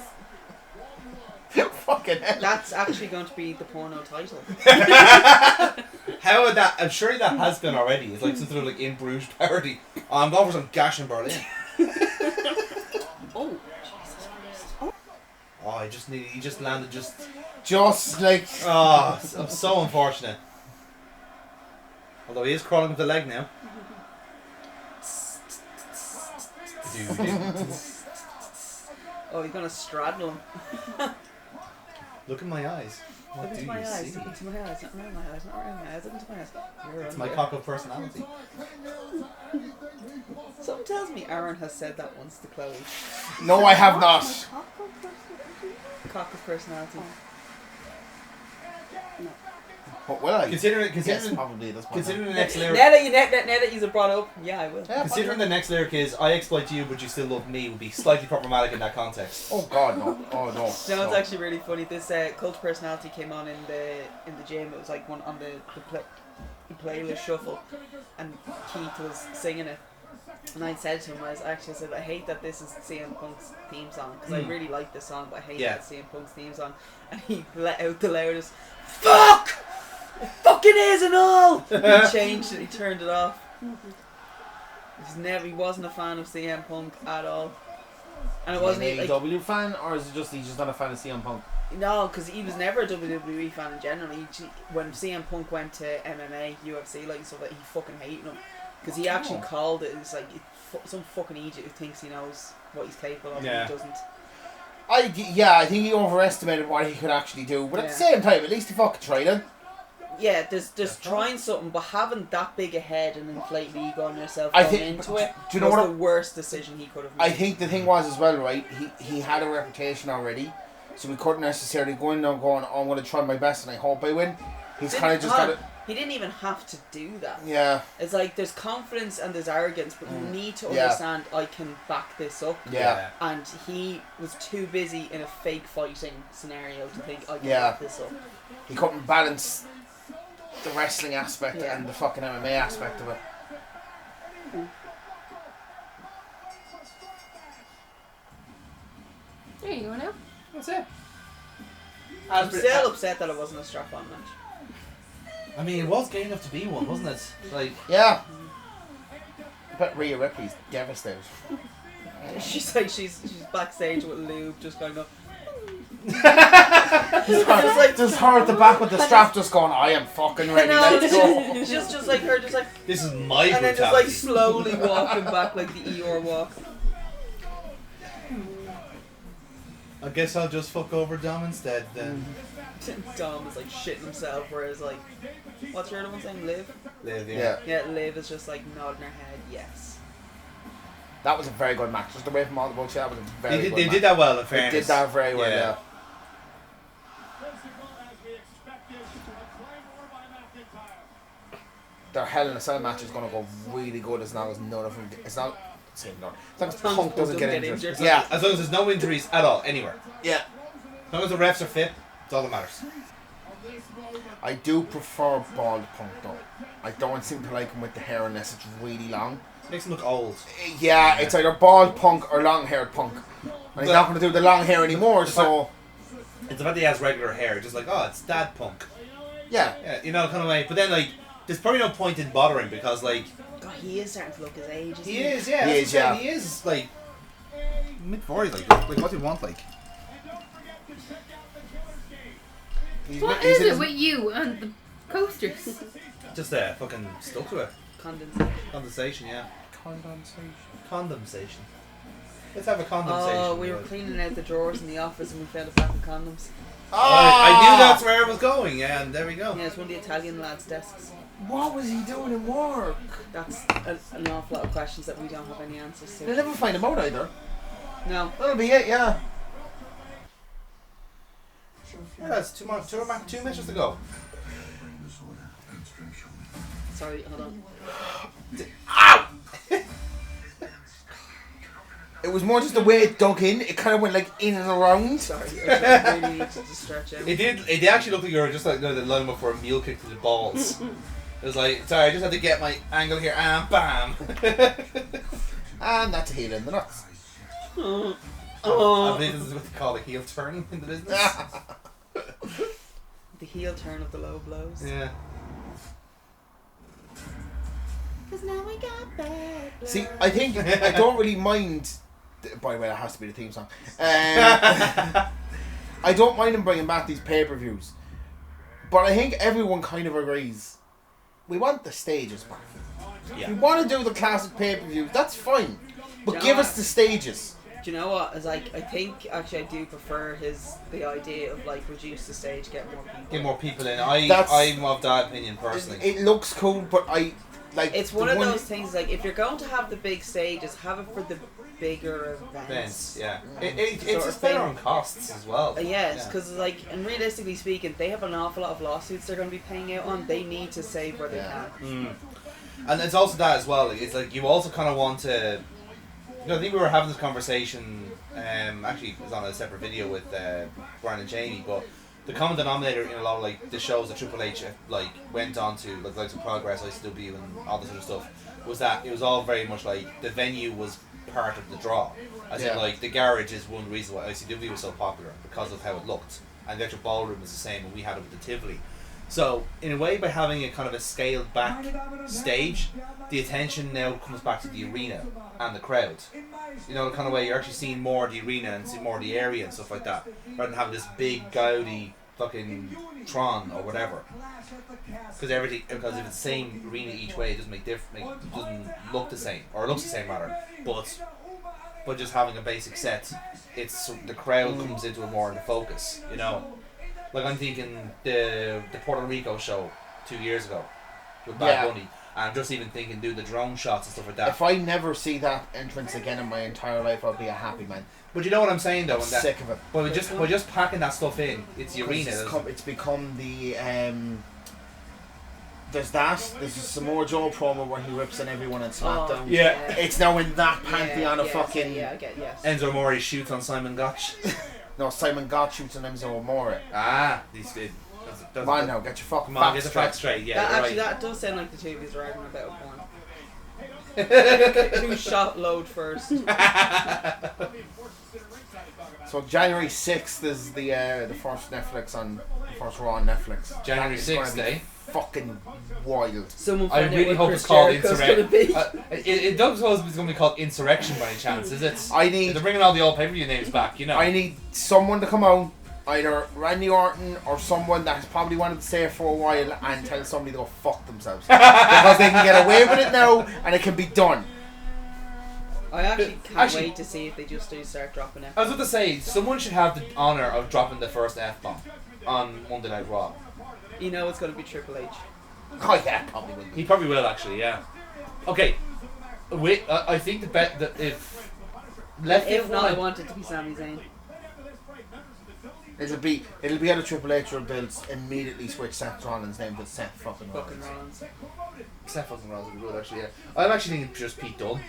Fucking hell. That's actually going to be the porno title. How would that? I'm sure that has been already. It's like some sort of like In Bruges parody. Oh, I'm going for some gash in Berlin. Oh. Oh, he just landed just. Just like. Oh, so unfortunate. Although he is crawling with the leg now. Oh, you're gonna straddle him. Look in my eyes. What Look do into my you eyes. see? Look into my eyes. Not around my eyes. Not around my eyes. Look into my eyes. It's my cock of personality. Someone tells me Aaron has said that once to Chloe. No, I have not. Cock of personality. But will I? Considering Yes, probably. That's considering the next lyric. Now that you brought up, yeah, I will. Yeah, Considering the next lyric is "I exploit you, but you still love me" would be slightly problematic in that context. Oh God, no! Oh no! You know, it's actually really funny. This cult of personality came on in the gym. It was like one on the playlist shuffle, and Keith was singing it. And I said to him, I said, I hate that this is CM Punk's theme song because I really like this song, but I hate that it's CM Punk's theme song. And he let out the loudest, "Fuck! It fucking is and all!" He changed it. He turned it off. He wasn't a fan of CM Punk at all. And it wasn't an like, AEW fan, or is it just he's just not a fan of CM Punk? no, because he was never a WWE fan in general. When CM Punk went to MMA, UFC, like so that he fucking hated him because he actually called it. It's like some fucking idiot who thinks he knows what he's capable of and he doesn't. I think he overestimated what he could actually do, but at the same time, at least he fucking tried it. Yeah, there's trying something, but having that big a head and inflated ego on yourself I going think- into it do you know was what the worst decision he could have made. I think the thing was as well, right? He had a reputation already, so we couldn't necessarily go in there going, "Oh, I'm going to try my best and I hope I win." He's kind of just got it. He didn't even have to do that. Yeah. It's like there's confidence and there's arrogance, but you need to understand I can back this up. Yeah. And he was too busy in a fake fighting scenario to think I can Yeah. back this up. He couldn't balance the wrestling aspect and the fucking MMA aspect of it. There you go now. That's it. I'm still upset that it wasn't a strap-on match. I mean, it was gay enough to be one, wasn't it? Like, Yeah. But Rhea Ripley's devastated. She's like she's backstage with lube, just going up. Just her at the back with the strap, just going, "I am fucking ready. Let's go." just like her, just like, this is my and then just brutality. like slowly walking back like the Eeyore walk. I guess I'll just fuck over Dom instead then. Dom is like shitting himself, whereas like, what's your other one saying? Liv? Liv, Yeah. Yeah, Liv is just like nodding her head, yes. That was a very good match. Just away from all the bullshit, that was a very good They match. did that well, in They fairness. did that very well, Yeah. yeah. Their Hell in a Cell match is going to go really good as long as none of them... It's not... Same none. As long as Punk doesn't get injured. Yeah. As long as there's no injuries at all, anywhere. Yeah. As long as the refs are fit, it's all that matters. I do prefer bald Punk though. I don't seem to like him with the hair unless it's really long. Makes him look old. Yeah, it's either bald Punk or long-haired Punk. And he's not going to do the long hair anymore, so... It's the fact that he has regular hair, just like, oh, it's Dad Punk. Yeah. Yeah, you know, kind of way. But then, like, there's probably no point in bothering because, like... God, he is starting to look his age, isn't he? He is, yeah. He That's is, what I'm yeah. saying, He is, like... mid-40s, like what do you want, like? What is it with you and the coasters? Just fucking stuck to it. Condensation, yeah. Condensation. Let's have a condensation. Oh, we were cleaning out the drawers in the office and we found a pack of condoms. I knew that's where it was going, yeah, and there we go. Yeah, it's one of the Italian lads' desks. What was he doing in work? That's an awful lot of questions that we don't have any answers to. They'll never find him out either. No. That'll be it, yeah. Yeah, that's 2 minutes to go. Sorry, hold on. Ow! It was more just the way it dug in. It kind of went like in and around. Sorry, I really need to stretch out. It did actually look like you were just like, the line up for a meal kick to the balls. It was like, sorry, I just had to get my angle here, and bam! And that's a heel in the nuts. Oh. I believe this is what they call a heel turn in the business. The heel turn of the low blows. Yeah. Cause now we got bad blows. See, I think I don't really mind. By the way, that has to be the theme song. I don't mind them bringing back these pay-per-views, but I think everyone kind of agrees we want the stages back. Yeah. We want to do the classic pay-per-views. That's fine, but Do you give know us the stages. Do you know what? It's like, I think actually I do prefer the idea of like reduce the stage, get more people. Get more people in. That's- I'm of that opinion personally. It looks cool, but I like. It's the one of those things like if you're going to have the big stages, have it for the bigger events. Events, yeah. Sort It's of just better thing. on costs as well. Yes, because like, and realistically speaking, they have an awful lot of lawsuits they're going to be paying out on. They need to save where they Yeah. can. And it's also that as well. It's like you also kind of want to. You know, I think we were having this conversation. Actually, it was on a separate video with Brian and Jamie. But the common denominator in a lot of like the shows that Triple H like went on to, like some Progress, ICW, and all this sort of stuff, was that it was all very much like the venue was part of the draw. As in, like the garage is one reason why ICW was so popular because of how it looked, and the actual ballroom was the same, and we had it with the Tivoli. So, in a way, by having a kind of a scaled back stage, the attention now comes back to the arena and the crowd. You know, the kind of way you're actually seeing more of the arena and seeing more of the area and stuff like that, rather than having this big, gaudy fucking Tron or whatever. Because if it's the same arena each way, it doesn't doesn't look the same, or it looks the same rather. But just having a basic set, it's the crowd comes into it more in the focus. You know. Like I'm thinking the Puerto Rico show 2 years ago with Bad Bunny, and I'm just even thinking do the drone shots and stuff like that. If I never see that entrance again in my entire life, I'll be a happy man. But you know what I'm saying though, I'm sick of it. But we're just packing that stuff in. It's the arena. It's become the there's the Samoa Joe promo where he rips on everyone in SmackDown. Yeah. It's now in that pantheon of fucking. Enzo Amore shoots on Simon Gotch. No, Simon Gotch shoots on Enzo Amore. Ah, these did. Come on now, get your fucking Come on, get the facts straight. Yeah, Actually, right. that does sound like the two of you are arguing about porn. Who shot load first? So January 6th is the first first Raw on Netflix. January That is gonna 6th, be eh? Fucking wild. Someone I find out really what hope Chris it's called Jericho's gonna be. Insurrection. It does suppose it's going to be called Insurrection by any chance, is it? They're bringing all the old pay-per-view names back, you know. I need someone to come out, either Randy Orton or someone that's probably wanted to stay here for a while and tell somebody to go fuck themselves. Because they can get away with it now and it can be done. I actually can't wait to see if they just do start dropping it. I was about to say, someone should have the honour of dropping the first F-bomb on Monday Night Raw. You know it's going to be Triple H. Oh yeah, probably will. He probably will actually, yeah. Okay, wait. I think the bet that if If not, I want it to be Sami Zayn. It'll be out of Triple H or Bills immediately switch Seth Rollins' name to Seth fucking Rollins. Seth fucking Rollins would be good actually. Yeah, I'm actually thinking just Pete Dunne.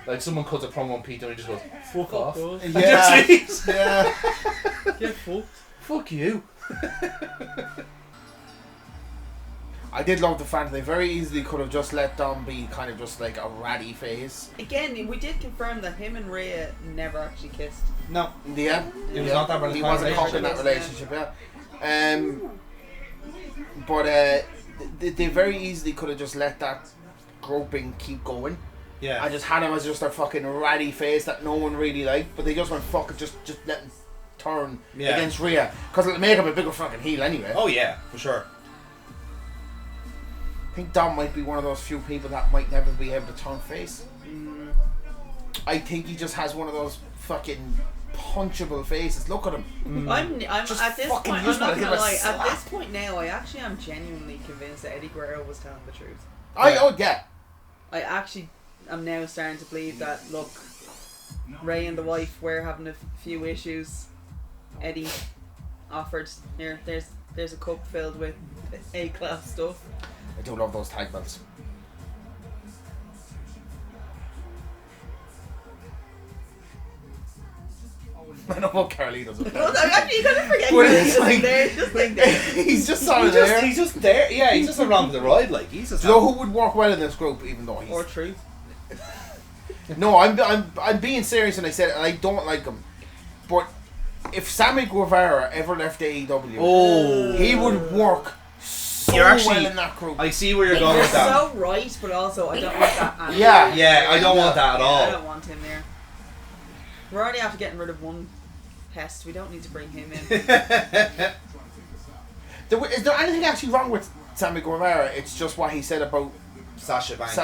Like someone cuts a promo on Pete Dunne and just goes fuck off. Yeah. Yeah. Get fucked. Fuck you. I did love the fact that they very easily could have just let Dom be kind of just like a ratty face. Again, we did confirm that him and Rhea never actually kissed. No. Yeah. It was not that He wasn't caught in that relationship, yeah. But they very easily could have just let that groping keep going. Yeah. I just had him as just a fucking ratty face that no one really liked, but they just went fuck it, just let him turn against Rhea because it'll make him a bigger fucking heel anyway. Oh yeah, for sure. I think Dom might be one of those few people that might never be able to turn face. I think he just has one of those fucking punchable faces. Look at him. I'm Just at this fucking point. use I'm not him, gonna give him a lie. At slap. this point now, I actually am genuinely convinced that Eddie Guerrero was telling the truth. Oh yeah. I actually am now starting to believe that. Look, Ray and the wife were having a few issues. Eddie offered here. There's a cup filled with A-class stuff. I do love those tag belts. I know what Carlito's about. Well, actually, you gotta forget But he's it's just like- there, just like there. He's just sort of there. He's just there. Yeah, he's just around the ride. Like he's just. Do you know who would work well in this group, even though he's... Or truth. No, I'm being serious when I said it, and I don't like him. But if Sammy Guevara ever left AEW, he would work so well in that group. I see where you're going with that. You're so right, but also I don't want that. Yeah, I don't want that at all. I don't want him there. We're already after getting rid of one pest. We don't need to bring him in. Is there anything actually wrong with Sammy Guevara? It's just what he said about Sasha Banks.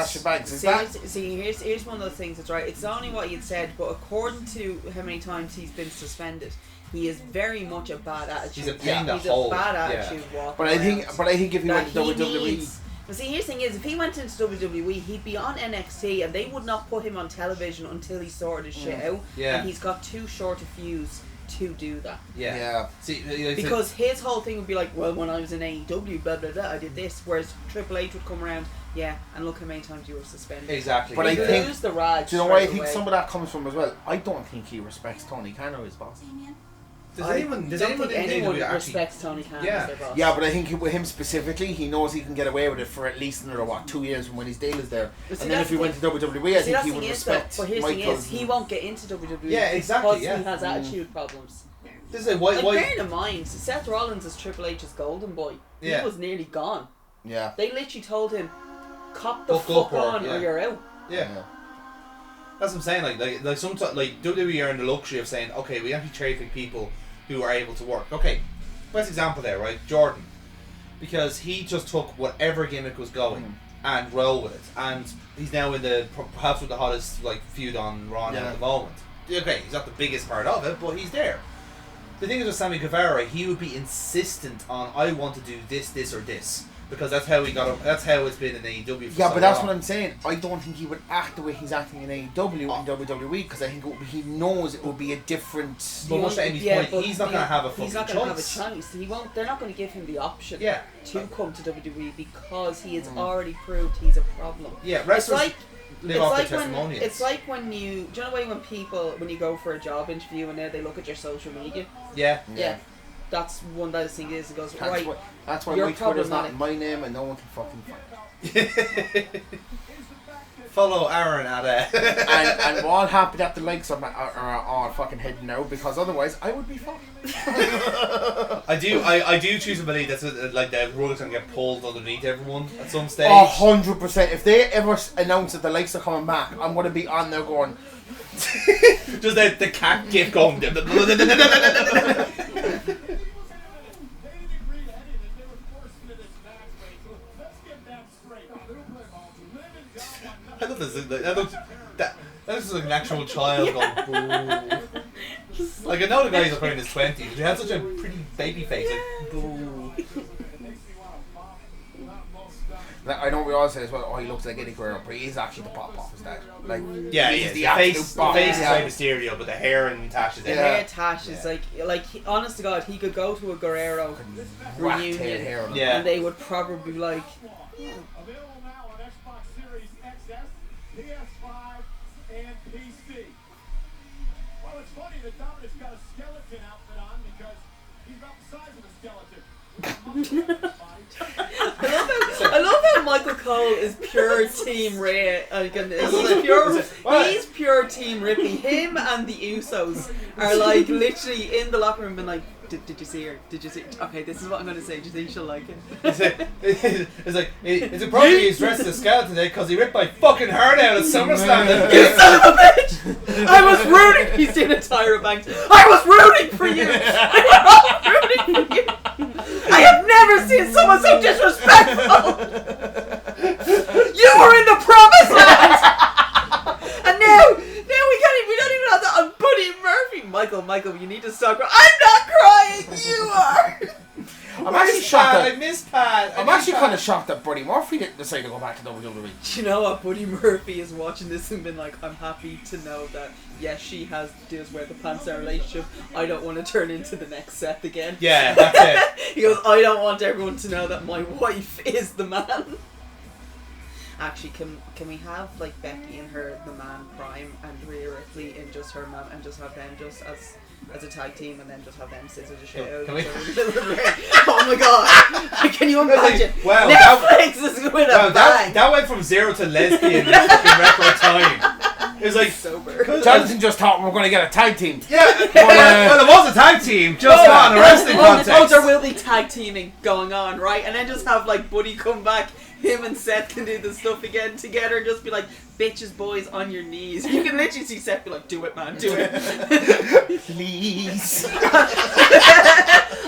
Here's one of those things that's right. It's only what he had said, but according to how many times he's been suspended, he is very much a bad attitude. He's a pain in the He's hole. a bad attitude. But I think if he went to WWE. But see, here's the thing is, if he went into WWE, he'd be on NXT, and they would not put him on television until he sorted his shit out. Yeah. And he's got too short a fuse to do that. Yeah. See, because his whole thing would be like, well, when I was in AEW, blah blah blah, I did this. Whereas Triple H would come around, and look how many times you were suspended. Exactly. But I think lose the rag. Do you know where I think some of that comes from as well? I don't think he respects Tony Khan or his boss. Does anyone respects Tony Khan as their boss? Yeah, but I think with him specifically, he knows he can get away with it for at least another 2 years from when his deal is there. And then if he went to WWE, I think he would respect. But here's the thing is, he won't get into WWE. Yeah, exactly. Because he has attitude problems. This is why. Bearing in mind, Seth Rollins is Triple H's golden boy. Yeah. He was nearly gone. Yeah. They literally told him, "Cop the fuck on, or you're out." Yeah. That's what I'm saying. Like sometimes, like WWE are in the luxury of saying, okay, we actually cherry pick people who are able to work. Okay, best example there, right? Jordan, because he just took whatever gimmick was going and rolled with it, and he's now in the perhaps with the hottest feud on Raw now at the moment. Okay, he's not the biggest part of it, but he's there. The thing is with Sammy Guevara, he would be insistent on, I want to do this, this, or this. Because that's how he got up. That's how it's been in AEW for but that's what I'm saying. I don't think he would act the way he's acting in AEW and WWE, because I think he knows it will be a different. But much to Amy's point, he's not going to have a fucking choice. He's not going to have a chance. He won't. They're not going to give him the option. To come to WWE because he has already proved he's a problem. Yeah, wrestlers live off their testimonials. It's like when do you know the way when you go for a job interview and they look at your social media? Yeah. That's one of those things is it goes that's why my Twitter's not my name and no one can fucking find it. Follow Aaron at and we're all happy that the likes are all fucking heading now, because otherwise I would be fucked. I do choose to believe that's like the rug's gonna get pulled underneath everyone at some stage. 100%. If they ever announce that the likes are coming back, I'm gonna be on there going just the cat gif going. I love this. That looks like an actual child going boo. Like I know the guy's probably in his 20s, but he had such a pretty baby face. Like, boo. I know we all say as well, he looks like Eddie Guerrero, but he's actually the pop off his dad. Like, he's the face is like Mysterio, but the hair and Tash is the hair Tash is like honest to God, he could go to a Guerrero reunion and they would probably be like Available now on Xbox Series XS, PS5, and PC. Well, it's funny that Dominic's got a skeleton outfit on because he's about the size of a skeleton. I love how Michael Cole is pure Team Rhea. He's pure Team Ripley. Him and the Usos are like literally in the locker room being like, did you see her? Did you see her? Okay, this is what I'm going to say. Do you think she'll like it? It's a problem he's dressed as a skeleton today because he ripped my fucking heart out at SummerSlam. You son of a bitch! I was rooting. He's doing a Tyra Banks. I was rooting for you. I was rooting for you. I have never seen someone so disrespectful. You were in the promised land, and now we don't even have that on Buddy Murphy. Michael, you need to stop. I'm not crying. You are. I'm actually shocked. I miss Pat. I'm actually kind of shocked that Buddy Murphy didn't decide to go back to WWE. Do you know what? Buddy Murphy is watching this and been like, I'm happy to know that yes, she does wear the pants in our relationship. I don't want to turn into the next Seth again. Yeah, that's it. He goes, I don't want everyone to know that my wife is the man. Actually, can we have like Becky and her the man prime and Rhea Ripley in just her man and just have them just as a tag team and then just have them scissor the shit out? Oh my god! Can you imagine? Like, wow, Netflix is going to bang. That went from 0 to lesbian in fucking record time. It was like Sober. Jonathan just thought we were going to get a tag team. Yeah, well, it was a tag team, just not in a wrestling context. Oh, there will be tag teaming going on, right? And then just have like Buddy come back. Him and Seth can do the stuff again together. Just be like, bitches, boys, on your knees. You can literally see Seth be like, do it, man, do it. Please.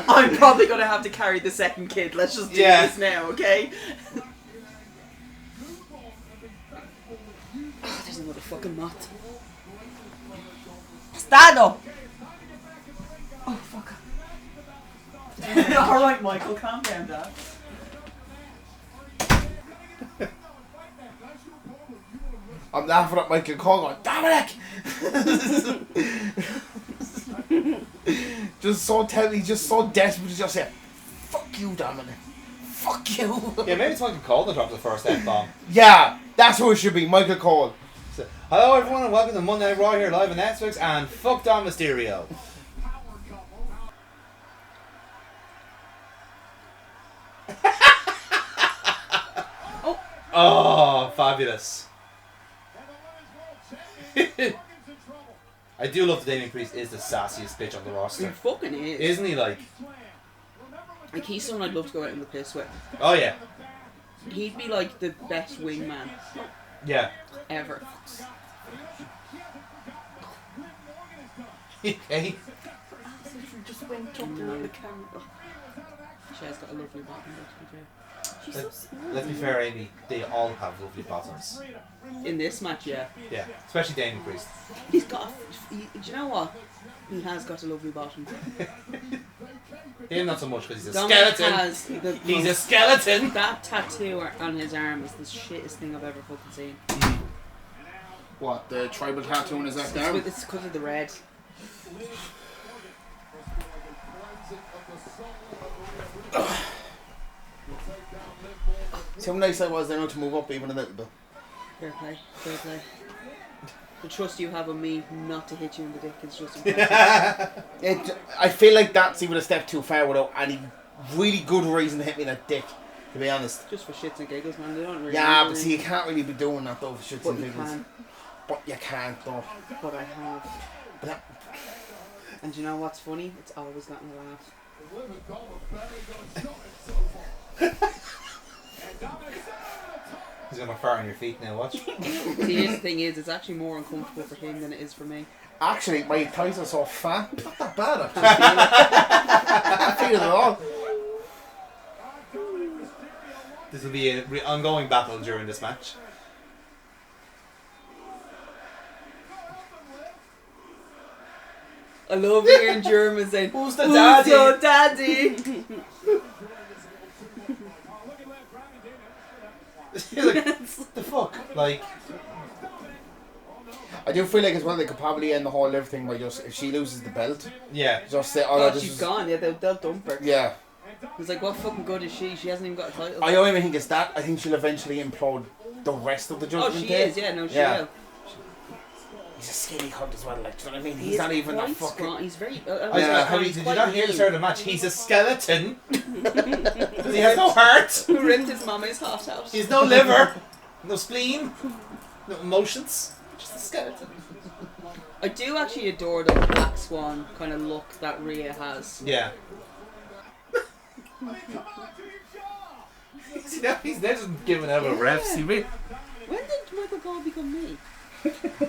I'm probably gonna have to carry the second kid. Let's just do this now, okay? Oh, there's another fucking moth. Stand up! Oh, fuck. Alright, Michael, calm down, Dad. I'm laughing at Michael Cole going, Dominic! Just so he's just so desperate to just say, fuck you, Dominic. Fuck you. Yeah, maybe it's Michael Cole that dropped the first F-bomb. Yeah, that's who it should be, Michael Cole. So, hello everyone and welcome to Monday Night Raw here live on Netflix and fuck Dom Mysterio. Oh, fabulous. I do love that Damien Priest is the sassiest bitch on the roster. He fucking is. Isn't he, like? Like, he's someone I'd love to go out in the piss with. Oh, yeah. He'd be like the best wingman Yeah. ever. Hey. Just went jumping on the camera. Oh. She has got a lovely bottom, to be fair. She's so small. Let's be fair, Amy. They all have lovely bottoms. In this match, yeah. Yeah, especially Damien Priest. He's got. Do you know what? He has got a lovely bottom. Him not so much because he's a Dominic skeleton. has the He's a skeleton. That tattoo on his arm is the shittest thing I've ever fucking seen. What, the tribal tattoo on his left arm? It's because of the red. See how nice I was there now to move up even a little bit. Fair play, fair play. The trust you have on me not to hit you in the dick is just impressive. I feel like that's even a step too far without any really good reason to hit me in the dick, to be honest. Just for shits and giggles, man. They don't really. Yeah, but see, you can't really be doing that though for shits But and you giggles. can. But you can't though. But I have. But that, And do you know what's funny? It's always gotten a laugh. He's gonna fart on your feet now, watch. See, the thing is, it's actually more uncomfortable for him than it is for me. actually, my thighs are so fat. Not that bad, actually. I can't feel it at all. This will be an ongoing battle during this match. I love hearing German saying, Who's the daddy? Who's your daddy? Like, what the fuck? Like, I do feel like as well they could probably end the whole everything by just, if she loses the belt, yeah. just say, oh, Oh, no, this she's is... gone. Yeah, they'll dump her. Yeah. It's like, what fucking good is she? She hasn't even got a title. I don't even think it's that. I think she'll eventually implode the rest of the Oh, Judgment she Day. is. Yeah, no, she Yeah. will. He's a skinny cunt as well, like, do you know what I mean? He's He's not even that quite fucking... strong. He's very. Did you not hear the start of the match? He's a skeleton. Because he has no heart. Who ripped his mommy's heart out? He's no liver. No spleen. No emotions. Just a skeleton. I do actually adore the Black Swan kind of look that Rhea has. Yeah. See, now he's just giving out a refs. He really... When did Michael Cole become me?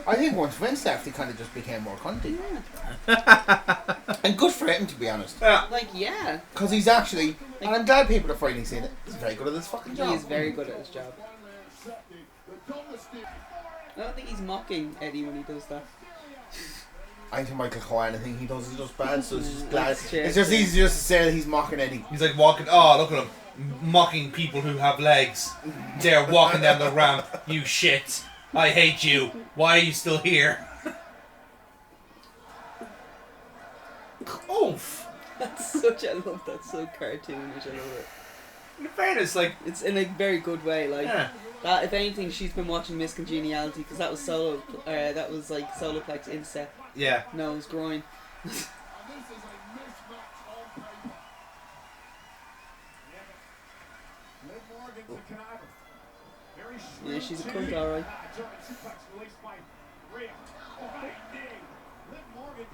I think once Vince left, he kind of just became more cunty. Yeah. And good for him, to be honest. Like, yeah. Because he's actually, and I'm glad people are finally seeing it, he's very good at this fucking job. He is very good at his job. I don't think he's mocking Eddie when he does that. I think Michael Cole, anything he does is just bad, so it's just glad. That's true, It's just easy just to say that he's mocking Eddie. He's like walking. Oh, look at him. Mocking people who have legs. They're walking down the ramp. You shit. I hate you. Why are you still here? Oof. That's such, I love that, so cartoonish, I love it. In fairness, like... It's in a very good way, like, Yeah. that, if anything, she's been watching Miss Congeniality, because that was solo, that was like Soloplex instep, Yeah. nose, groin. Yeah, she's a cunt, alright. Rhea. Oh, big knee. Liv Morgan.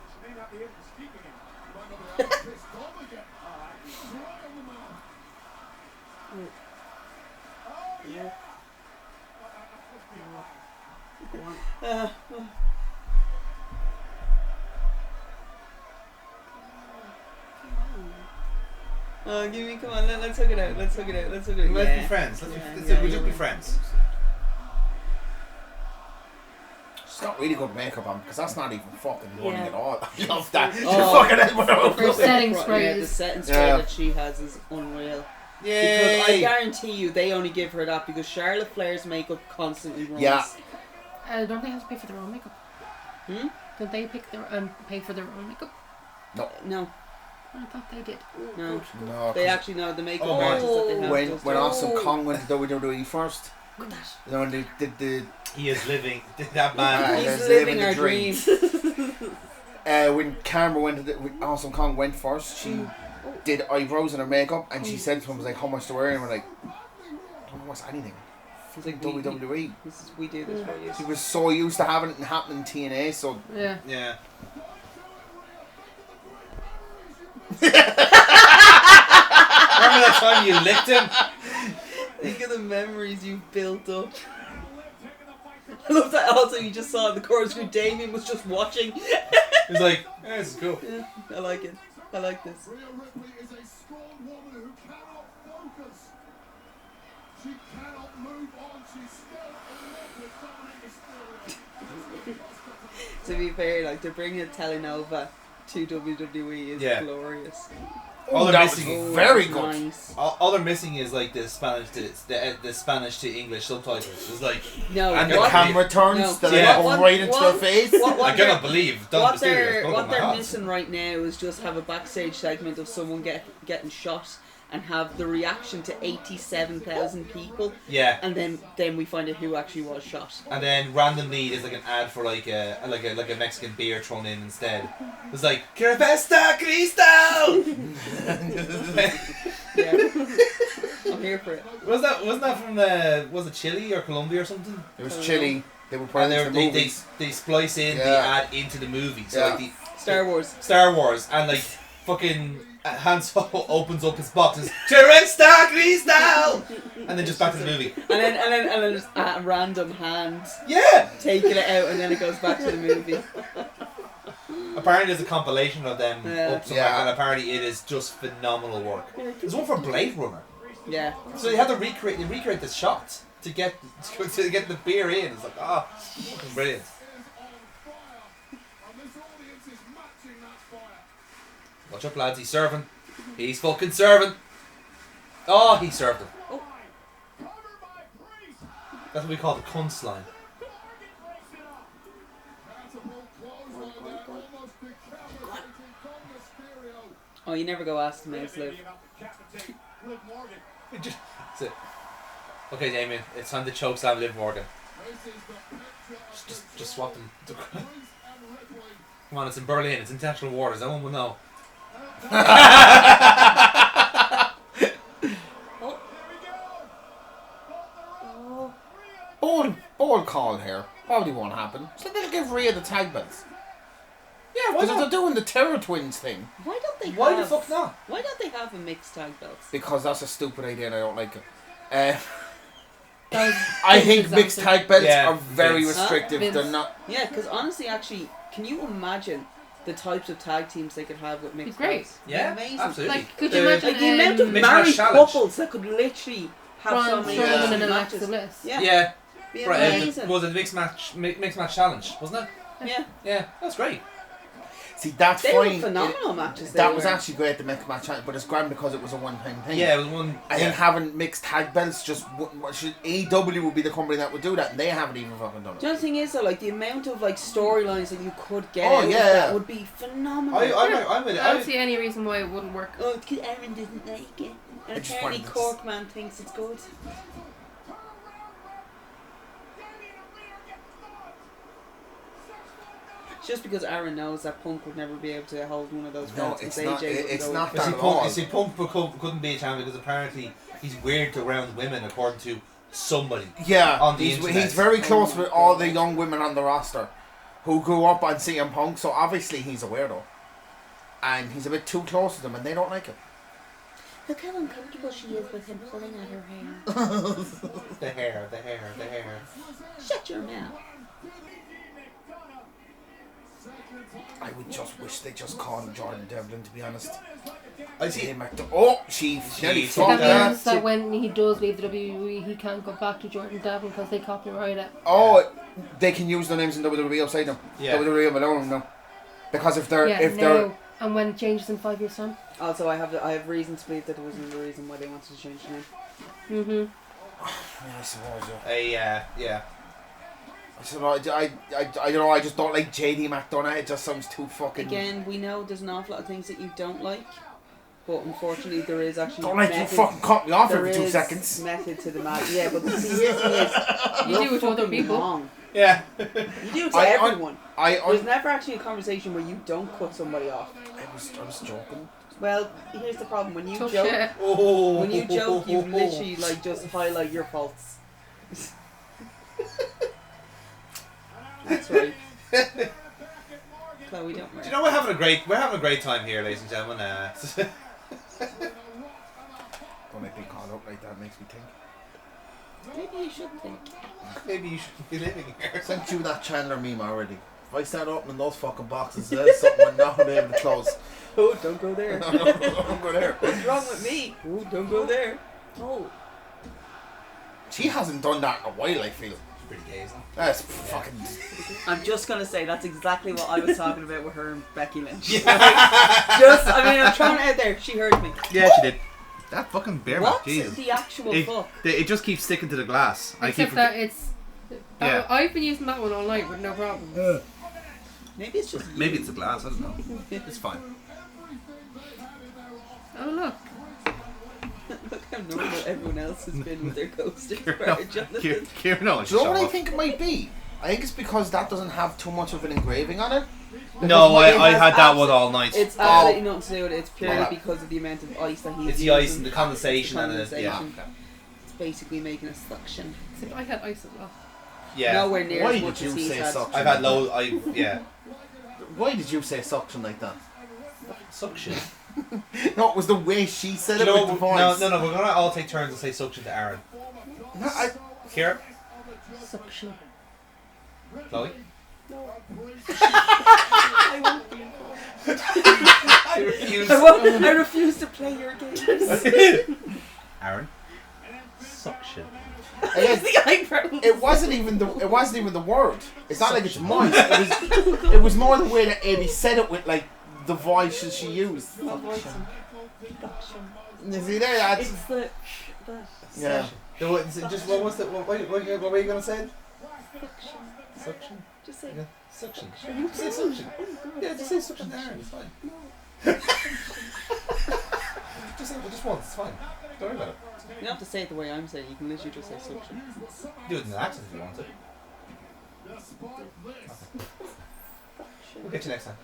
She may not be able to speak again. She might not be able to piss off again. All right. Right on the mouth. Oh, yeah. Oh, give me, come on, let's hook it out, let's hook it out, let's hook it out. Let's be friends. We'll just be friends. She's got really good makeup on because that's not even fucking running Yeah. at all. I love that. She Oh. fucking Edward over. Her setting spray Yeah, the is. setting spray Yeah. that she has is unreal. Yay! Because I guarantee you they only give her that because Charlotte Flair's makeup constantly runs. Yeah. Don't they have to pay for their own makeup? Hmm? Don't they pick their pay for their own makeup? No, I thought they did. no. No, They actually know the makeup Oh, artist that they have. when does when that. Awesome Kong went to WWE first, Look at that. you know, when they did the He is living that man. He's There's living living our the dream. dream. when Karma went to when Awesome Kong went first, she did eyebrows and her makeup, and she said to him, "Was like, how much to wear?" And we're like, "I don't know what's anything." He's Like like, WWE. we do this for you. She was so used to having it happen in TNA, so Yeah. Yeah. Remember that time you licked him? Think of the memories you've built up. I love that also you just saw in the chorus where Damien was just watching. He's like, yeah, this is cool. Yeah, I like it. I like this. Rhea Ripley is a strong woman who cannot focus. She cannot move on. She's still in love with Dominic Mysterio. To be fair, like to bring a telenovela to WWE is Yeah. glorious. All they're that was missing, very that's good. Nice. all they're missing is like the Spanish to the Spanish to English subtitles. It's like No, And The what, camera turns, No. that Yeah. I go right into her face. what I cannot believe Don what Mysterio they're broke what my they're heart. missing right now is just have a backstage segment of someone getting shot and have the reaction to 87,000 people, Yeah, and then we find out who actually was shot. and then randomly there's like an ad for like a Mexican beer thrown in instead. It's like Cerveza Cristal. Yeah, I'm here for it. Wasn't that from was it Chile or Colombia or something? It was Chile. They were putting And into the movies. they splice in the Yeah. ad into the movie. So Yeah. like the Star Wars. Star Wars and like fucking Han Solo opens up his box and says Cerveza Cristal, and then just back to the movie. And then just a random hand Yeah. taking it out, and then it goes back to the movie. Apparently there's a compilation of them Yeah. up somewhere, Yeah. and apparently it is just phenomenal work. There's one for Blade Runner, Yeah. so they had to recreate the shot to get the beer in. It's like fucking brilliant. And this audience is matching that fire. Watch up, lads. He's serving. He's fucking serving. Oh, he served him. Covered by Priest. That's what we call the cunts line. Morgan breaks it up. Catapult clothesline there, almost decapitating Dom Mysterio. Oh, you never go ask the mouse live. Maybe about to decapitate Liv Morgan. That's it. Okay, Damien, it's time to choke slam Liv Morgan. This is the picture of Just swap them. Priest and Ripley. Come on, it's in Berlin. It's international waters. No one will know. Ball call here. Probably won't happen. So they'll give Rhea the tag belts. Yeah, why Because they're not? doing the Terror Twins thing. Why don't they? Why the have, fuck not? Why don't they have a mixed tag belts? Because that's a stupid idea and I don't like it. That was I Vince's think mixed answer. tag belts Yeah, are very Vince. restrictive. Vince. They're not. Yeah, because honestly, actually, can you imagine the types of tag teams they could have with mixed Great. belts? Yeah, Amazing. absolutely. Like, could you The- imagine Like the amount of Mixed match married challenge. couples that could literally have so Braun many Strowman and matches. Alexa Bliss? Yeah, Yeah, be right. amazing. Was it mixed match challenge? Wasn't it? Yeah, Yeah, that's great. See, that's they were fine. phenomenal matches. That they was were. actually great, the mixed match, but it's grand because it was a one-time thing. Yeah, it was one. I think having mixed tag belts AEW would be the company that would do that, and they haven't even fucking done The it. other thing is though, like the amount of like storylines that you could get Oh, out of yeah. that would be phenomenal. I'm with it. I don't see any reason why it wouldn't work. Oh, because Aaron doesn't like it, I and just apparently wanted to- Corkman thinks it's good. It's just because Aaron knows that Punk would never be able to hold one of those No, belts. it's and not- AJ wouldn't it's go not with that it. at all. Punk couldn't be a champion because apparently he's weird around women, according to somebody. Yeah, On the he's internet. very close with all the young women on the roster who grew up on CM Punk, so obviously he's a weirdo. And he's a bit too close to them and they don't like it. Look how uncomfortable she is with him pulling at her hair. The hair. Shut your mouth. I would just wish they just called him Jordan Devlin, to be honest. I see. Oh, she nearly Jeez. fucked That means that. that when he does leave the WWE, he can't go back to Jordan Devlin because they copyright it. Oh, they can use their names in WWE outside them. Yeah. WWE alone, no. Because if they're Yeah, no. And when it changes in 5 years' time. Also, I have reason to believe that there wasn't a reason why they wanted to change the name. Mm-hmm. Yeah, I suppose, Yeah. I don't know, I just don't like JD McDonough. It just sounds too fucking... Again, we know there's an awful lot of things that you don't like, but unfortunately there is actually Don't like you method. fucking cut me off There every 2 is seconds. method to the madness. Yeah, but the thing is, You you're do it to other fucking people. wrong. Yeah. You do it to I- everyone. There's I never actually a conversation where you don't cut somebody off. was joking. Well, here's the problem: when you Tough joke, shit. Oh. when you joke, you literally like just highlight your faults. That's right. Chloe, don't worry. Do you know we're having a great time here, ladies and gentlemen. Don't make me caught up like that, makes me think. Maybe you should think. Maybe you shouldn't be living here. Sent you that Chandler meme already. If I start opening those fucking boxes, there's something I'm not going to be able to close. Oh, don't go there. Don't go there. What's wrong with me? Oh, don't go there. Oh. She hasn't done that in a while, I feel. Pretty gay, isn't it? That's fucking... I'm just gonna say that's exactly what I was talking about with her and Becky Lynch. I'm throwing it out there. She heard me. Yeah, she did. That fucking bear What's Jesus. the actual fuck? It just keeps sticking to the glass. Except that it's... Yeah. I've been using that one all night with no problem. Maybe it's just you. Maybe it's the glass, I don't know. It's fine. Oh, look. Look how normal everyone else has been with their coasters. Kieran, no, Do you know what I think it might be? I think it's because that doesn't have too much of an engraving on it. No, I has had that one all night. It's absolutely nothing to do with it. It's purely Well, because of the amount of ice that he's It's the using. ice and the condensation and it. Yeah. It's basically making a suction. Except I had ice as well. Yeah. Nowhere near Why as did much you as he's say had. suction? I've had loads. Yeah. Why did you say suction like that? Suction. No, it was the way she said You it know, with the voice. no. We're gonna all take turns and say suction to Aaron. No, Here, Suction. Chloe. I won't be involved. I refuse. I refuse to play your games. Aaron. Suction. Again, The eyebrows. it wasn't even the word. It's not like it's moist. It was more the way that Amy said it with like the voice she used. Suction. You see there? That's, It's the yeah. Just what was the what were you gonna say? suction. Suction. Just say Yeah. Suction. You say suction. Yeah, just say suction to Aaron. It's fine. just say it just once. It's fine. Don't worry about it. You don't have to say it the way I'm saying. You can literally just say suction. Do it in an accent if you want to. We'll get you next time.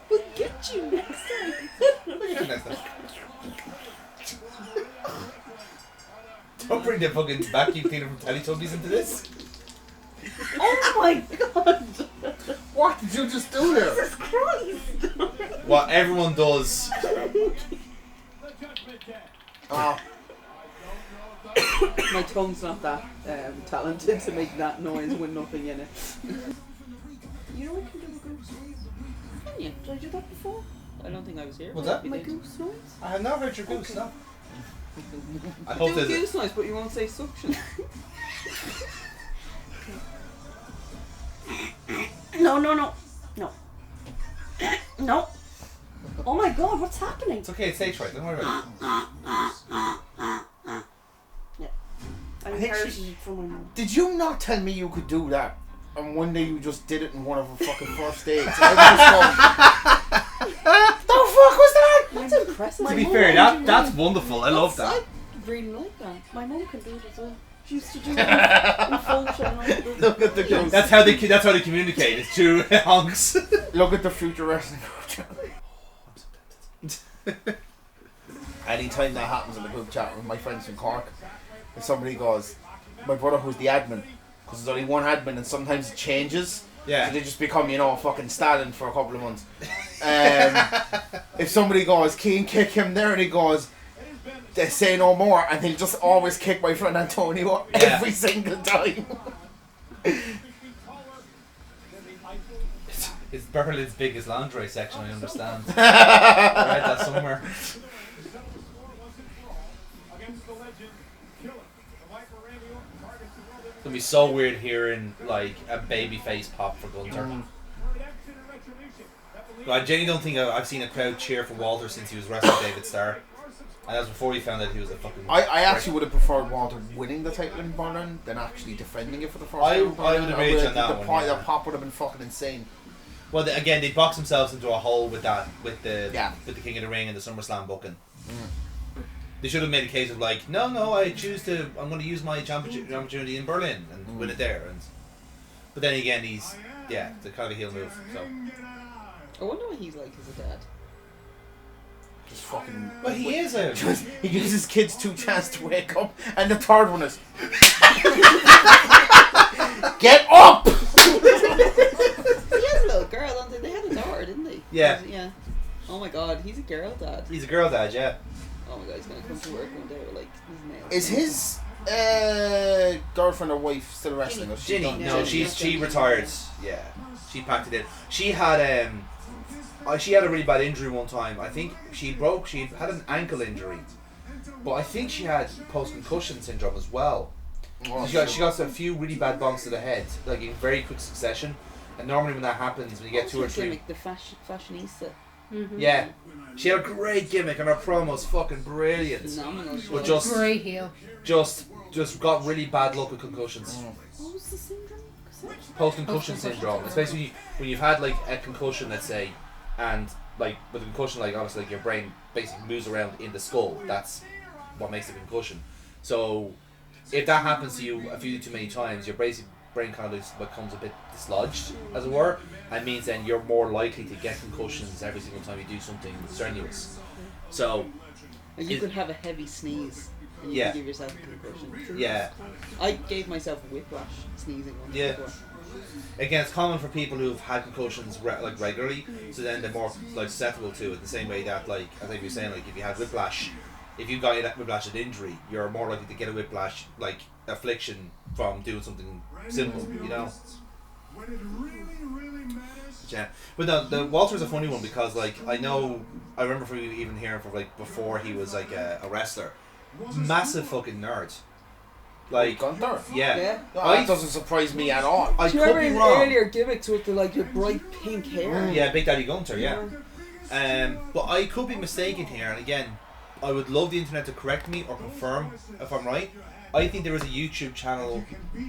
We'll get you next time. We'll get you next time. Don't bring the fucking vacuum cleaner from Teletubbies into this. Oh my god! What did you just do there? Jesus Christ! What everyone does. Oh, My tongue's not that talented to make that noise with nothing in it. You know I can do a goose noise? Can you? Did I do that before? I don't think I was here. What's that? My goose noise? I have not heard your goose, no. I Do hope a there's goose noise, but you won't say suction. No. No. Oh my god, what's happening? It's okay, it's stage fright, don't worry about it. I'm think inheriting from my mum. did you not tell me you could do that? And one day you just did it in one of her fucking first dates. I was just going, the fuck was that? That's impressive. To be fair, that's wonderful. I love that. I really like that. My mum can do it as well. She used to do it in function and all the Look at the goose. That's how they communicate. It's two honks. Look at the future wrestling coach. anytime that happens in the group chat with my friends from Cork, if somebody goes, my brother who's the admin, because there's only one admin and sometimes it changes. Yeah. So they just become, a fucking Stalin for a couple of months. If somebody goes, Keane, kick him there, and he goes, they say no more, and he'll just always kick my friend Antonio every single time. It's Berlin's biggest lingerie section, I understand. I read that somewhere. It's gonna be so weird hearing like a babyface pop for Gunther. I genuinely don't think I've seen a crowd cheer for Walter since he was wrestling David Starr. And that was before he found out he was a fucking... I actually would have preferred Walter winning the title in Berlin than actually defending it for the first time in Berlin. I would agree on that one. The pop would have been fucking insane. Well, again, they boxed themselves into a hole with that, with the King of the Ring and the SummerSlam booking. They should have made a case of like, no, I'm going to use my championship opportunity in Berlin and win it there. But then again, he's the kind of a heel move. So I wonder what he's like as a dad. Just fucking. Well, he is a. He gives his kids 2 chances to wake up, and the third one is. Get up! He has a little girl, don't they? They had a daughter, didn't they? Yeah. Yeah. Oh my god, he's a girl dad. He's a girl dad, yeah. Oh my god, he's gonna come to work one day with like his nails. Is his girlfriend or wife still wrestling? Ginny. No, she retired. Yeah. She packed it in. She had a really bad injury one time. I think she had an ankle injury. But I think she had post-concussion syndrome as well. Oh, she got a few really bad bumps to the head, like in very quick succession. And normally when that happens, when you get 2 or 3... Gimmick, the fashionista. Mm-hmm. Yeah. She had a great gimmick and her promo's fucking brilliant. Phenomenal. But just... Great heel. Just got really bad luck with concussions. What was the syndrome? Post-concussion syndrome. It's basically when you've had like a concussion, let's say, and like with a concussion, like obviously like your brain basically moves around in the skull. That's what makes a concussion. So if that happens to you a few too many times, your brain kind of becomes a bit dislodged, as it were, and means then you're more likely to get concussions every single time you do something strenuous. So and you could have a heavy sneeze. And you can give yourself a concussion. Yeah. I gave myself whiplash sneezing once before. Again, it's common for people who've had concussions regularly, so then they're more like susceptible to it. The same way that, like I think you were saying, like if you had whiplash, if you got a whiplash at injury, you're more likely to get a whiplash like affliction from doing something simple, you know. Yeah, but no, the Walter's a funny one because like I remember from even hearing from like before he was like a wrestler, massive fucking nerd. Like Gunther? Yeah. That doesn't surprise me at all. I Do you could remember be his wrong. earlier gimmicks with the like your bright pink hair? Yeah, Big Daddy Gunther, yeah. But I could be mistaken here, and again, I would love the internet to correct me or confirm if I'm right. I think there was a YouTube channel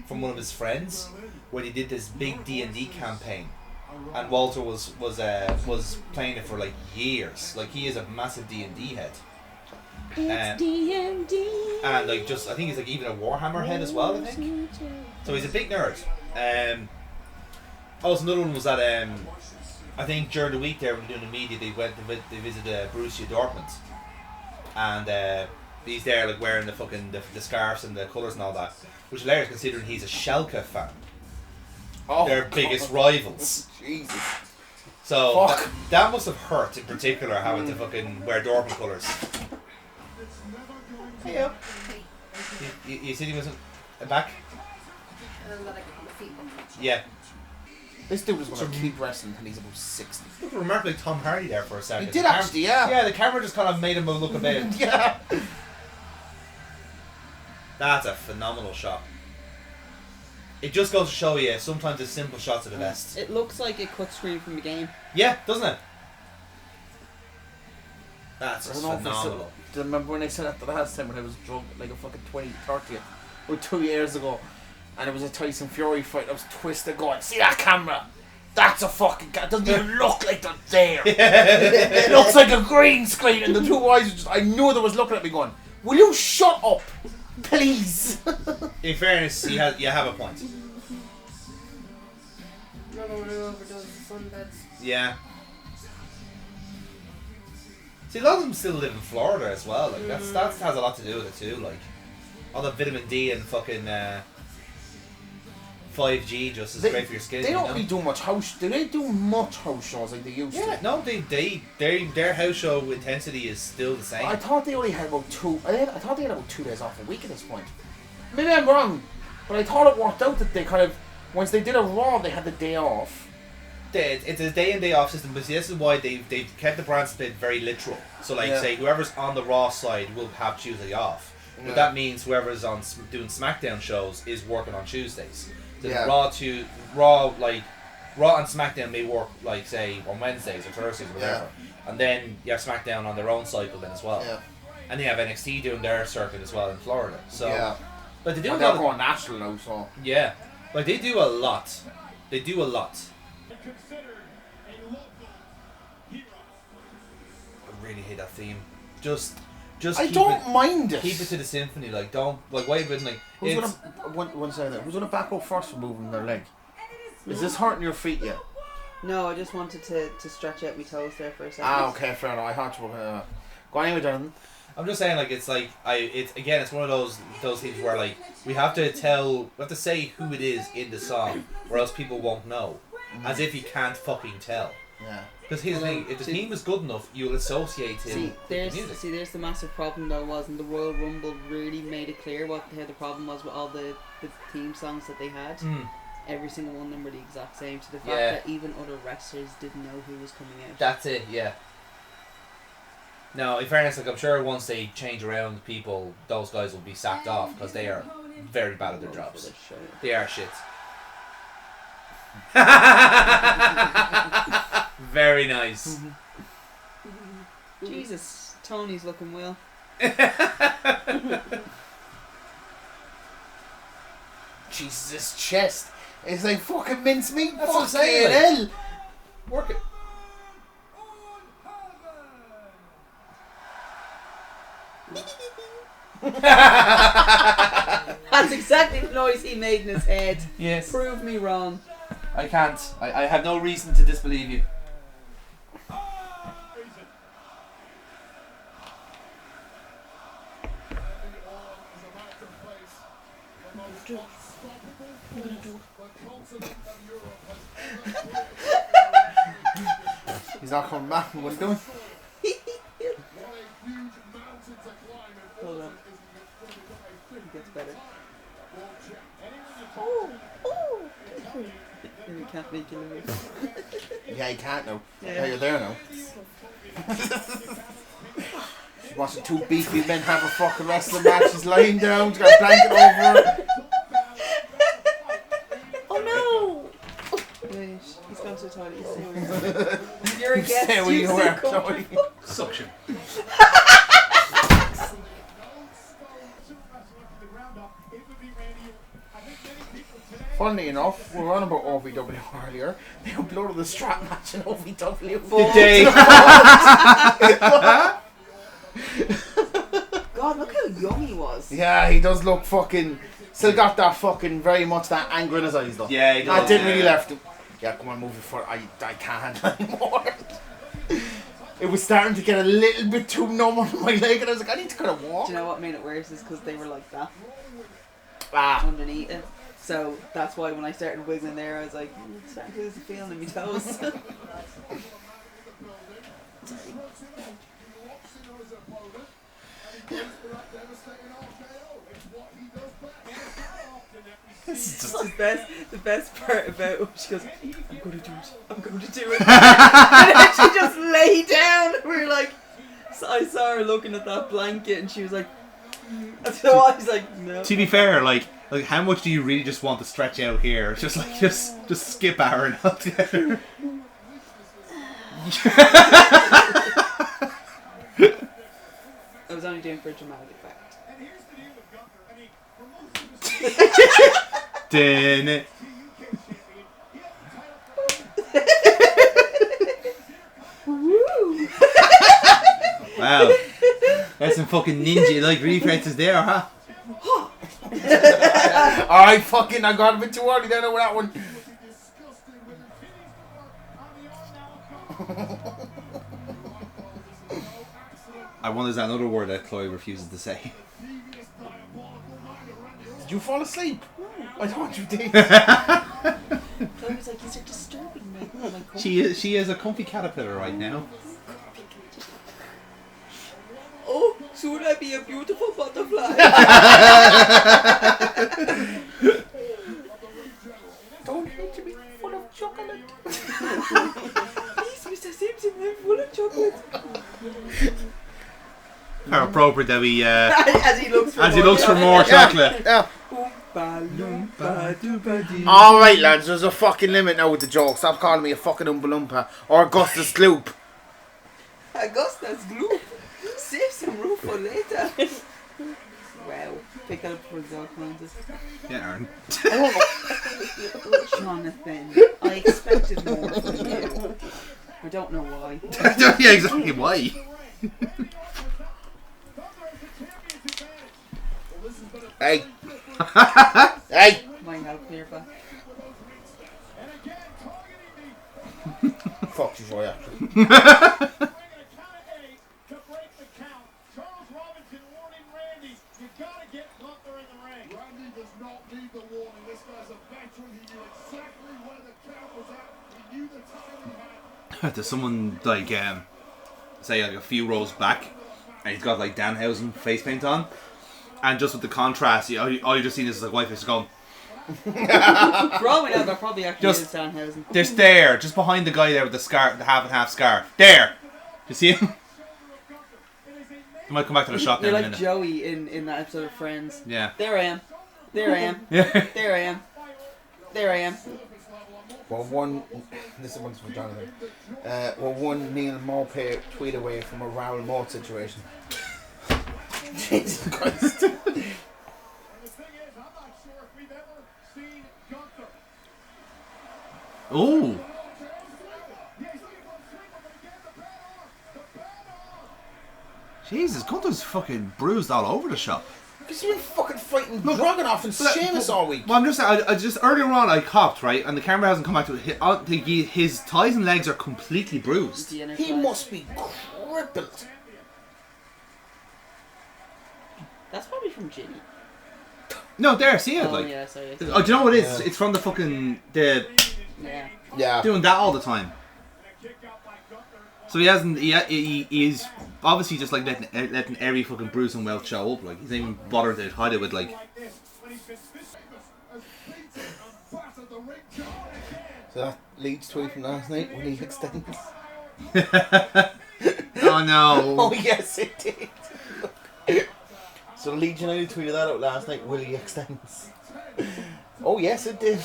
from one of his friends where they did this big D&D campaign, and Walter was playing it for like years. Like he is a massive D&D head. It's D&D. And like just I think he's like even a Warhammer head as well, I think. So he's a big nerd. Also another one was that I think during the week there when doing the media they visited Borussia Dortmund, and he's there like wearing the fucking the scarves and the colours and all that, which is hilarious considering he's a Schalke fan. Their biggest rivals. Jesus. So that must have hurt in particular having to fucking wear Dortmund colours. Hey up. You said he wasn't back? Yeah. This dude is going to keep wrestling until he's about 60. Look, remarkably Tom Hardy there for a second. He did actually, yeah. Yeah, the camera just kind of made him look a bit. Yeah. That's a phenomenal shot. It just goes to show you, sometimes the simple shots are the best. It looks like a cut screen from the game. Yeah, doesn't it? That's just phenomenal. Do you remember when I said that the last time when I was drunk, like a fucking 30th, or 2 years ago, and it was a Tyson Fury fight, I was twisted going, see that camera? That's a fucking it doesn't even look like they're there. It looks like a green screen, and the two eyes were just, I knew they was looking at me going, will you shut up? Please. In fairness, you have a point. Another one who overdoes the sunbeds. Yeah. See, a lot of them still live in Florida as well. Like that has a lot to do with it too. Like all the vitamin D and fucking 5G just is great for your skin. They you don't know? really do much house. Do they do much house shows like they used Yeah, to? no, their house show intensity is still the same. I thought they only had about 2. I thought they had about 2 days off a week at this point. Maybe I'm wrong, but I thought it worked out that they kind of once they did a Raw, they had the day off. It's a day in day off system, but this is why they've kept the brand split very literal. So like say whoever's on the Raw side will have Tuesday off, but that means whoever's on doing SmackDown shows is working on Tuesdays. So Raw and SmackDown may work like say on Wednesdays or Thursdays or whatever, and then you have SmackDown on their own cycle then as well, and they have NXT doing their circuit as well in Florida. So but they do a lot. They're going national now, so like they do a lot. They do a lot. I really hate that theme. Just I don't mind it. Keep it to the symphony. Like don't like why would like who's gonna one second there. Who's gonna back up first for moving their leg? Is this hurting your feet yet? No, I just wanted to stretch out my toes there for a second. Okay, fair enough. I thought you were go on anyway, Jonathan. I'm just saying, like it's one of those things where like we have to say who it is in the song, or else people won't know, as if you can't fucking tell. Yeah. Because here's the thing: if the theme is good enough, you'll associate him with the music. There's the massive problem though wasn't the Royal Rumble really made it clear what the problem was with all the theme songs that they had. Every single one of them were the exact same. To the fact that even other wrestlers didn't know who was coming out. That's it. Yeah. No, in fairness, like I'm sure once they change around people, those guys will be sacked off because they are very bad at their jobs. They are shit. Very nice. Jesus, Tony's looking well. Jesus, his chest is like fucking mincemeat. That's what I'm saying. Hell. Work it. That's exactly the noise he made in his head. Yes. Prove me wrong. I can't. I have no reason to disbelieve you. He's not coming back. What are you doing? Hold on. It gets better. You can't make it move. Yeah, he can't now. Yeah. Yeah, you're there now. She's watching 2 beefy men have a fucking wrestling match. She's lying down. She's got a blanket over her. Oh no! Wait, he's gone to the toilet. You're a guest. Stay where you were, Chloe. Suction. Funnily enough, we were on about OVW earlier. They uploaded the strap match in OVW. Did they? God, look how young he was. Yeah, he does look fucking. Still got that fucking very much that anger in his eyes though. Yeah, he does. That didn't really left him. Yeah, come on, move it for I can't anymore. It was starting to get a little bit too numb on my leg, and I was like, I need to kind of walk. Do you know what made it worse is because they were like that underneath it. So that's why when I started wiggling there, I was like, it's starting to lose the feeling in my toes. The best part about it, she goes, I'm going to do it. And then she just lay down. We were like, so I saw her looking at that blanket and she was like, so I was like, no. To be fair, like how much do you really just want to stretch out here? Just like just skip Aaron altogether. I was only doing for a dramatic effect. Didn't it? Woo! Wow. That's some fucking ninja like reflexes there, huh? Alright, fucking, I got a bit too early there with that one. I wonder is that another word that Chloe refuses to say. Did you fall asleep? I thought you did. Chloe was like, "These are disturbing me." Oh, my She is a comfy caterpillar right now. Oh, soon I be a beautiful butterfly. Don't hate to be full of chocolate. Please, Mr. Simpson, I'm full of chocolate. How appropriate that we As he looks for more chocolate. Yeah. Ba-loompa-dooba-dee. Alright lads, there's a fucking limit now with the jokes. Stop calling me a fucking Oompa Loompa or Augustus Gloop. Augustus Gloop. Save some room for later. Wow. Pick up for the Francis. Yeah, Aaron. Jonathan, I expected more from you. I don't know why. Yeah, exactly. Why? Hey. Hey. Might help clear back. Fuck you, boy, actually. Randy does not need the warning. This guy's a veteran. He knew exactly where the count was at. He knew the time he had. There's someone like say like a few rows back, and he's got like Danhausen face paint on, and just with the contrast, all you just seen is like white face going. For all we know, they're probably actually Just- is Danhausen. Just there, just behind the guy there with the scarf, the half and half scarf. There, you see him? He might come back to the shot You're now in a like minute. Joey in that episode of Friends. Yeah. There I am. There I am. Yeah. There I am. There I am. Well, this one's for Jonathan. One Neil Maupay tweet away from a Raoul Moat situation. Jesus Christ. And the thing is, I'm not sure if we've ever seen Gunther. Oh, Jesus, Gunther's fucking bruised all over the shop. Because you've been fucking fighting Dragunov and Sheamus all week. Well, I'm just saying, I just earlier on I copped, right, and the camera hasn't come back to it. His thighs and legs are completely bruised. He must be crippled. That's probably from Ginny. No, there, see it, Oh like. yeah, sorry. Oh, do you know what it is? Yeah. It's from the fucking the Yeah. Yeah. doing that all the time. So he hasn't. He is obviously just like letting every fucking bruise and welt show up. Like he's not even bothered to hide it with like. So that Leeds tweet from last night when he extends. Oh no! Oh yes, it did. So Leeds United tweeted that out last night. Willie extends. Oh yes, it did.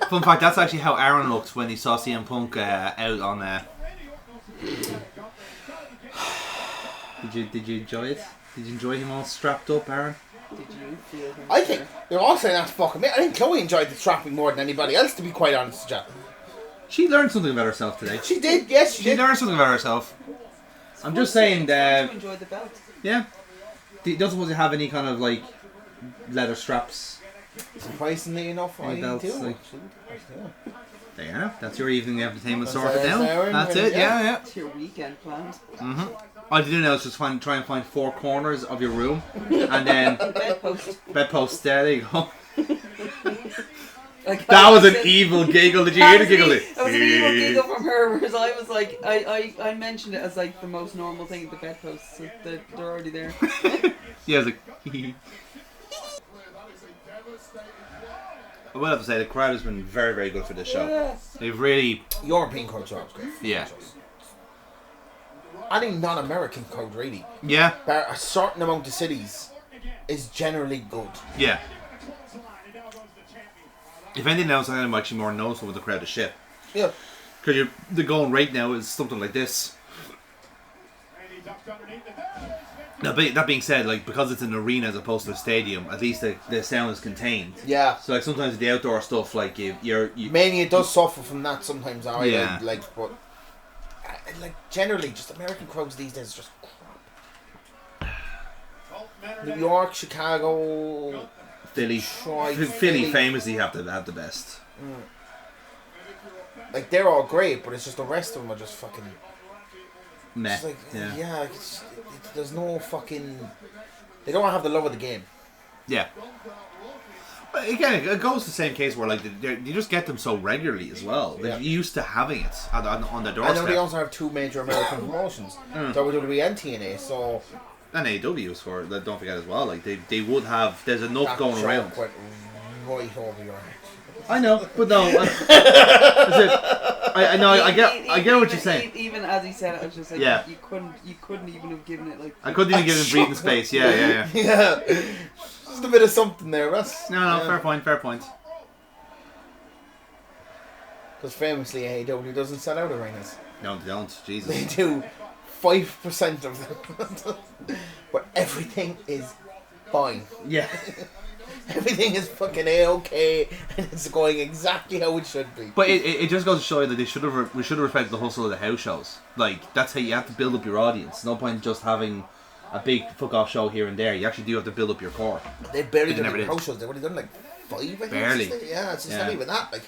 Fun fact: that's actually how Aaron looked when he saw CM Punk out on. Did you enjoy it? Did you enjoy him all strapped up, Aaron? Did you feel him? I think they're all saying that's fucking me. I think Chloe enjoyed the trapping more than anybody else, to be quite honest with you. She learned something about herself today. She did, yes, she She did. learned something about herself. I'm just saying You that. enjoyed the belt. Yeah. He doesn't supposed to have any kind of like leather straps. Surprisingly enough, I Any belts, do. like- Yeah. There you are. That's your evening entertainment That's sorted down. Aaron, That's it. yeah. Yeah, It's your weekend plans. yeah. All you do now is just try and find four corners of your room, and then Bedpost. bedposts. There you go. Like, That was an evil giggle. Did you hear the giggle? That was an evil giggle from her, whereas I was like, I mentioned it as like the most normal thing at the bedposts. So they're already there. Yeah, I was like. I will have to say the crowd has been very, very good for this show. They've really, European culture was good. yeah, Any non-American code, really. yeah, But a certain amount of cities is generally good. yeah. If anything else, I'm actually more noticeable with the crowd of shit. Yeah. Because the going rate now is something like this. Now, that being said, like because it's an arena as opposed to a stadium, at least the sound is contained. Yeah. So like sometimes the outdoor stuff, like you Mania does suffer from that sometimes. Yeah. But generally, just American crowds these days is just crap. New York, Chicago, Philly, Detroit, Philly famously have the best. like they're all great, but it's just the rest of them are just fucking. meh. It's like, Yeah. there's no fucking. They don't have the love of the game. Yeah. But again, it goes to the same case where like you just get them so regularly as well. Like, you're used to having it on the doorstep. And then they also have two major American promotions, WWE and TNA. So and AEW is for don't forget as well. Like they would have. There's enough that going around. went right over your head. I know, but no. I know. I get what you're saying. Even as he said it, I was just like, you couldn't even have given it like. I couldn't even give him breathing space. Yeah. Yeah. Just a bit of something there, Russ. No, fair point. Because famously, AEW doesn't sell out arenas. No, they don't. Jesus. They do 5% of them. But everything is fine. Yeah. Everything is fucking A-okay, and it's going exactly how it should be. But it just goes to show you that we should have respected the hustle of the house shows. Like, that's how you have to build up your audience. No point in just having a big fuck-off show here and there. You actually do have to build up your core. They barely done any house shows. They've only done like 5, I think. Barely. It's not even that. Like.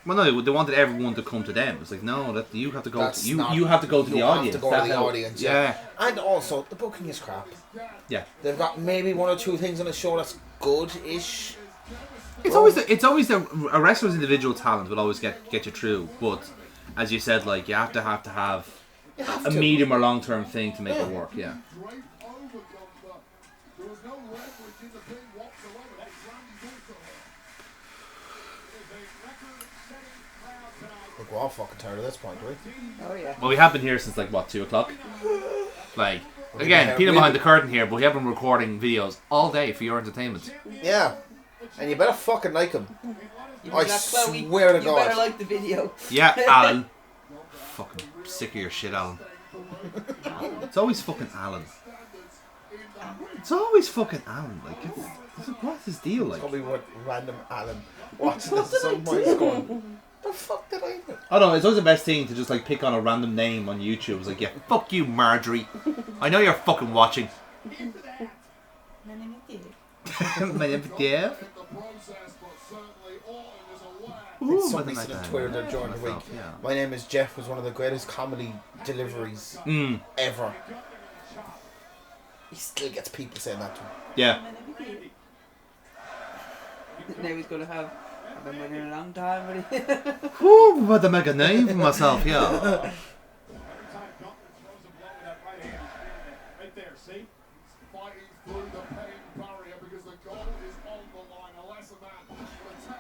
Well, no, they wanted everyone to come to them. It's like, no, that you have to go. You have to go to the audience. You have to go to the audience. Yeah. And also, the booking is crap. Yeah. They've got maybe 1 or 2 things on the show that's good-ish. It's always a wrestler's individual talent will always get you through. But as you said, like you have to have a medium or long term thing to make it work. Yeah. Look, we're all fucking tired at this point, right? Oh yeah. Well, we have been here since like what 2 o'clock. Like again, peanut behind the curtain here, but we have been recording videos all day for your entertainment. Yeah, and you better fucking like them. I Chloe, swear to God. You better like the video. Yeah, Alan. Fucking sick of your shit, Alan. It's always fucking Alan. It's always fucking Alan. Like, what's his deal? Like, Probably what random Alan watching this at some point is going, the fuck did I do? I don't know, it's always the best thing to just like pick on a random name on YouTube. It's like, yeah, fuck you, Marjorie. I know you're fucking watching. My name is Dave. Somebody said on Twitter there during the week, my name is Jeff was one of the greatest comedy deliveries ever. He still gets people saying that to him. Yeah. Now he's going to have I've been waiting a long time. Whew, I'm about to make a name for myself, yeah.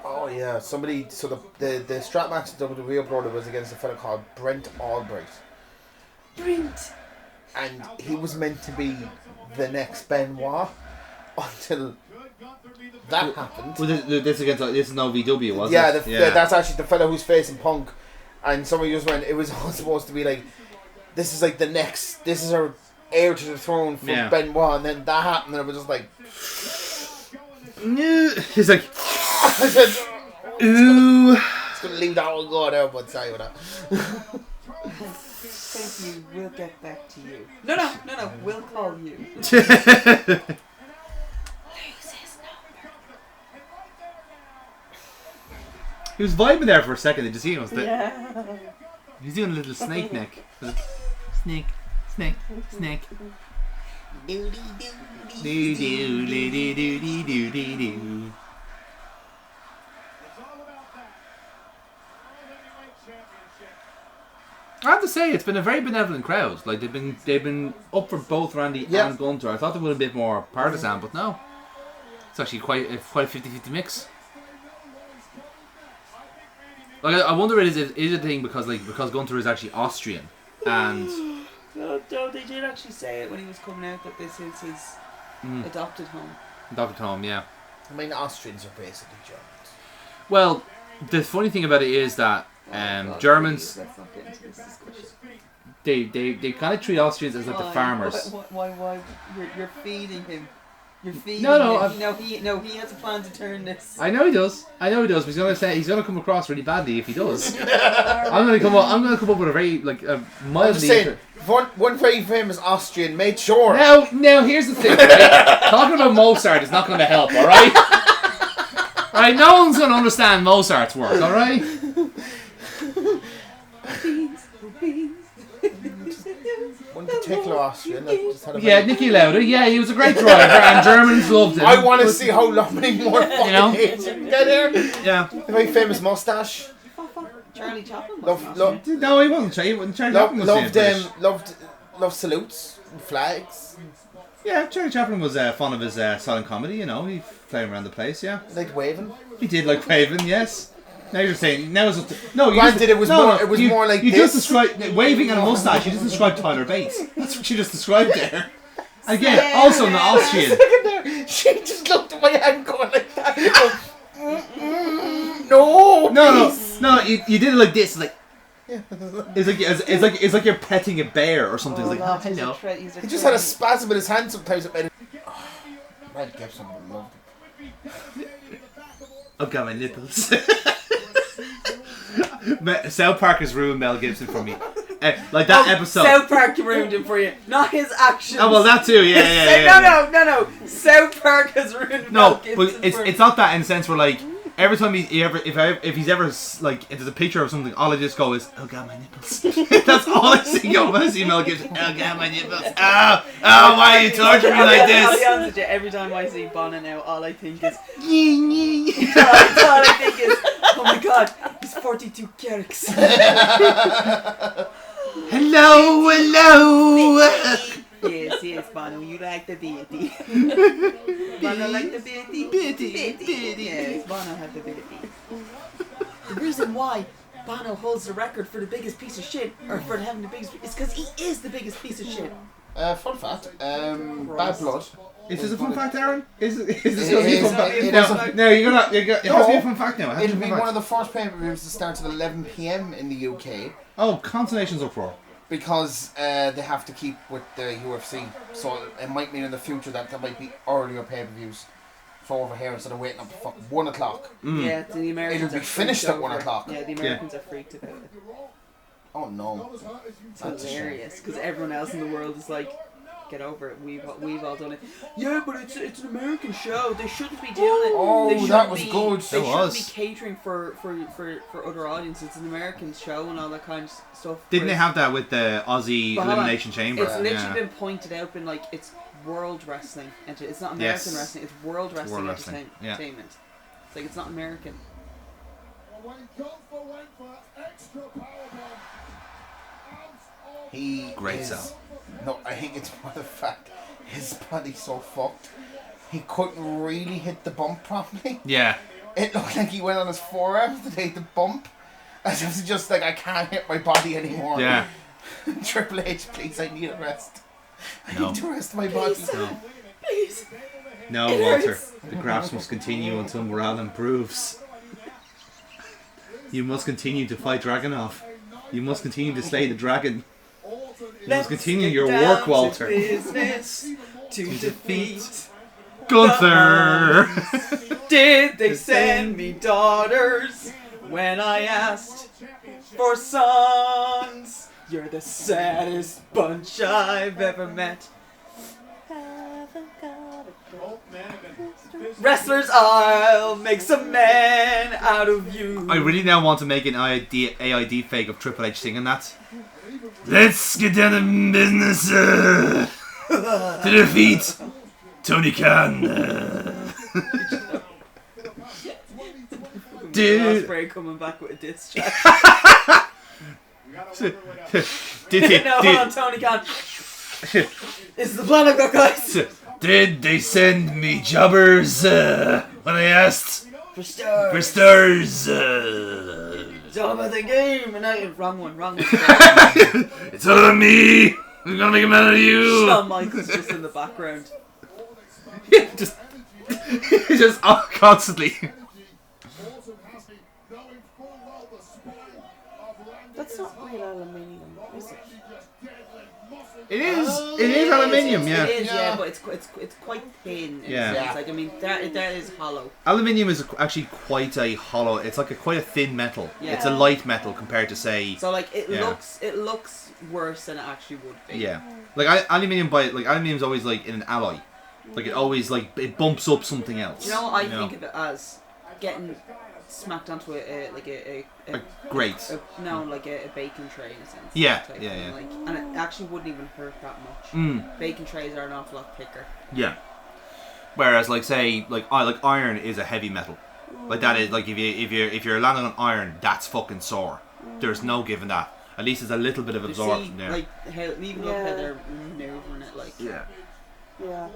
Oh yeah, somebody. So the strap match that WWE uploaded was against a fella called Brent Albright. Brent. And he was meant to be the next Benoit until that happened. Well, this is no VW, was yeah, it? That's actually the fella who's facing Punk. And somebody just went, it was all supposed to be like, this is like the next, this is our heir to the throne for Benoit. And then that happened and it was just like... He's like... I said, ooh. It's going to leave that one go there, but sorry with that. Thank you, we'll get back to you. No, we'll call you. He was vibing there for a second. Did you see him? Yeah. He's doing a little snake neck. Snake. Do do do do do do do do. I have to say, it's been a very benevolent crowd. Like they've been up for both Randy and Gunther. I thought they would have been a bit more partisan, but no, it's actually quite a 50-50 mix. Like I wonder, is it a thing because Gunther is actually Austrian and. No, they did actually say it when he was coming out that this is his adopted home. Adopted home, yeah. I mean, Austrians are basically Germans. Well, the funny thing about it is that Germans, they kind of treat Austrians as like the farmers. Why? You're feeding him. You're feeding him. He has a plan to turn this. I know he does. But he's gonna come across really badly if he does. I'm gonna come up with a very a mildly. I'm just saying, one very famous Austrian made sure. Now here's the thing. Right? Talking about Mozart is not going to help. All right. All right. No one's going to understand Mozart's work. All right. fellow Austrian that just had a Yeah, very- Niki Lauda. Yeah, he was a great driver, and Germans loved him. I want to see how long many more fucking know? hits you can get here. Yeah. A very famous mustache. Charlie Chaplin was Love, love, No, he wasn't. He wasn't. Charlie Chaplin was British. loved salutes, and flags. Yeah, Charlie Chaplin was fond of his silent comedy. You know, he played around the place. Yeah, Like waving. he did like waving. Yes. Now you're saying now it's no. Granted, it was more like you this. just described waving and a mustache. You just described Tyler Bates. That's what you just described there. Again, also not Austrian. She just looked at my hand going like that. No, No, please. no. You did it like this, like. It's like you're petting a bear or something. It's like, oh, hello. He just had a spasm in his hand sometimes. It made it. Mel Gibson loved it. I've got my nipples. South Park has ruined Mel Gibson for me. Like that episode. South Park ruined him for you, not his actions. Oh well, that too. Yeah. No. South Park has ruined No, Mel Gibson but for it's not that in the sense where like every time if he's ever like if there's a picture of something, all I just go is, oh god, my nipples. That's all I see. When I see Mel Gibson, oh god, my nipples. Oh, why are you torturing me like this? I'll be honest with you, every time I see Bono now, all I think is, oh my god, he's 42 carats. Hello. Yes, Bono, you like the baby. Bono like the baby. Yes, Bono had the baby. The reason why Bono holds the record for the biggest piece of shit, or for having the biggest, is because he is the biggest piece of shit. Fun fact. Bad Blood. Is this a fun fact, Aaron? Is this It going to be a is, fun fact? it No, is a- no, it has to be a fun fact now. It has to It'll be be a fun one of fact. the first pay-per-views to start at 11 p.m. in the UK Oh, consolations uproar. because they have to keep with the UFC. So it might mean in the future that there might be earlier pay-per-views for over here instead of waiting up to fucking 1 o'clock. Yeah, the Americans It'll be are finished freaked at 1 over it. o'clock. Yeah, the Americans are freaked about it. Oh no. It's hilarious because everyone else in the world is like, get over it. We've all done it. Yeah, but it's an American show. They shouldn't be doing it. Oh, they shouldn't that was be, good. They It shouldn't was. be catering for other audiences. It's an American show and all that kind of stuff. Didn't they have that with the Aussie But hold on. Elimination Chamber? It's literally Yeah. been pointed out, been like it's world wrestling. It's not American Yes. wrestling. It's world wrestling World wrestling, yeah. entertainment. It's like it's not American. When Gunther went for extra powerbomb. He Great is, sell. No, I think it's more the fact his body's so fucked. He couldn't really hit the bump properly. Yeah. It looked like he went on his forearm to take the bump. As if it's just like, I can't hit my body anymore. Yeah. Triple H, please, I need a rest. I No. need to rest my body. No. Please. No, It Walter. hurts. The graphs must continue until morale improves. You must continue to fight Dragunov. You must continue to slay the dragon. You must continue your work, Walter. Business to defeat Gunther! Did they send me daughters when I asked for sons? You're the saddest bunch I've ever met. Wrestlers, I'll make some men out of you. I really now want to make an AI deepfake of Triple H singing that. Let's get down to business to defeat Tony Khan. Dude. Ospreay coming back with a diss track. Hold on, Tony Khan. It's the plan I've got, guys. Did they send me jobbers when I asked For stars. for stars? It's all about the game. And wrong one. It's all on me. I'm gonna make a man out of you. Shawn Michaels just in the background. Yeah, just constantly. That's not real aluminium, is it? It is aluminium, yeah. It is, yeah, but it's quite thin. Yeah. It's like, I mean, that is hollow. Aluminium is actually quite a hollow. It's like quite a thin metal. Yeah. It's a light metal compared to say. So like it Yeah. looks worse than it actually would be. Yeah, like aluminium's always like in an alloy. Like it always like it bumps up something else. You know what I think of it as? Getting smacked onto a Great. like a bacon tray in a sense. Yeah, type yeah, thing, yeah. Like, and it actually wouldn't even hurt that much. Bacon trays are an awful lot thicker. Yeah. Whereas, like, say, like iron is a heavy metal. Like that is like if you're landing on iron, that's fucking sore. There's no giving that. At least there's a little bit of absorption there. Like how even look how they're maneuvering it, like Yeah. yeah.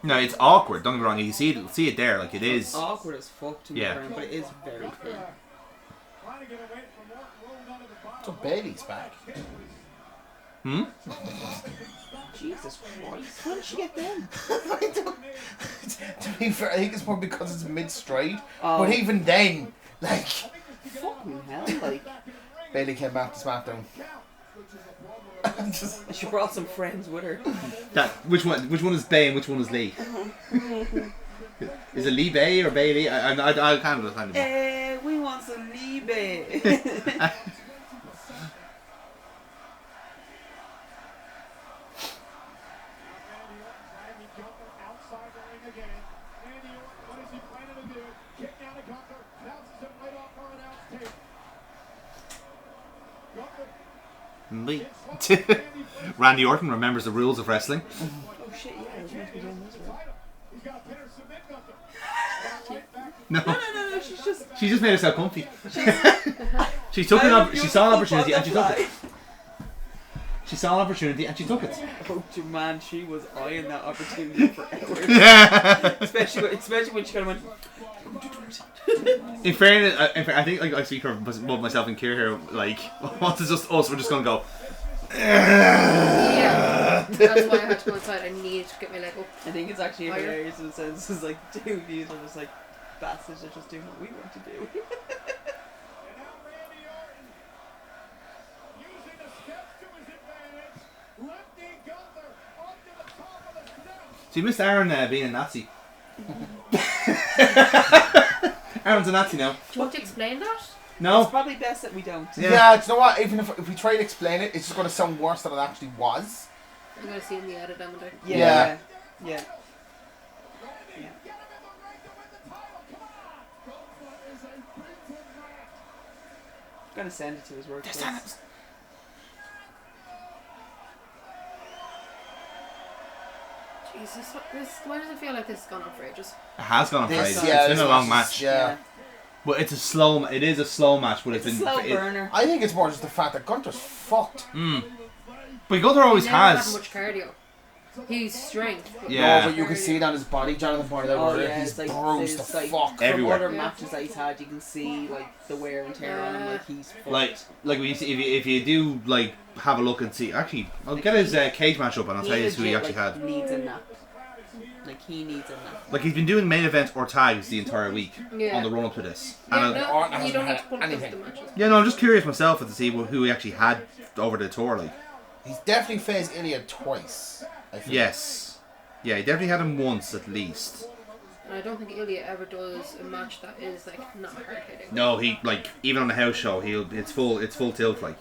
No, it's awkward. Don't get me wrong. You see it there. Like it is. It's awkward as fuck to move around, but it is very thin. So Bailey's back. Jesus Christ! When did she get them? To be fair, I think it's probably because it's mid-stride. Oh. But even then, like, Fucking hell! Like Bailey came back to SmackDown. she brought some friends with her. That which one is Bay and which one is Lee? Is it Lee Bay or Bailey? I can't understand it. We want some Liebe. Outside the ring again. Randy Orton, what is he planning to do? Kick down to Gunther. Bounces it right off our announce tape. Gunther. Randy Orton remembers the rules of wrestling. Oh shit! Yeah, I was meant to be doing this. Right? He's got to pin or submit Gunther. No. No. She just made herself comfy. She took she saw an opportunity and she took it. She saw an opportunity and she took it. Oh man, she was eyeing that opportunity for hours. especially when she kind of went. In fairness, I think like I speak for both myself and Kier here. Like once it's just us, we're just gonna go. Yeah, that's why I had to go inside. I needed to get my leg up. I think it's actually hilarious in the sense it's like two of you are just like bastards are just doing what we want to do. And now Randy Orton using the steps to his advantage. Lefty Gunther up to the top of the steps. So you missed Aaron being a Nazi. Aaron's a Nazi now. Do you want to explain that? No. It's probably best that we don't. Yeah, do you know what? Even if we try to explain it, it's just going to sound worse than it actually was. I'm going to see in the edit, am I? Yeah. Yeah. Gonna send it to his workplace. Jesus, why does it feel like this has gone on for ages? It has gone on for ages. Yeah, It's been a long match. Yeah. But it is a slow match, but It's a slow burner. I think it's more just the fact that Gunther's fucked. But Gunther always He never has. had much cardio. He's strength. But Yeah. No, but you can see it on his body. Jonathan pointed out earlier. He's it's like, bruised there's, to like, fuck. from Everywhere. other matches that he's had, you can see like the wear and tear on him. Like he's fucked. Like when you see, if you do like have a look and see. Actually, I'll get his cage match up and I'll tell you who he actually had. Needs a nap. Like he needs a nap. Like he's been doing main events or tags the entire week Yeah. on the run up to this. Yeah, And Orton no, you hasn't don't need had to pull up anything. the matches. yeah, no, I'm just curious myself to see who he actually had over the tour. Like, He's definitely faced Ilya twice. I think. yes, yeah, he definitely had him once at least. And I don't think Ilya ever does a match that is like not hard hitting. No, he like even on the house show, it's full tilt like.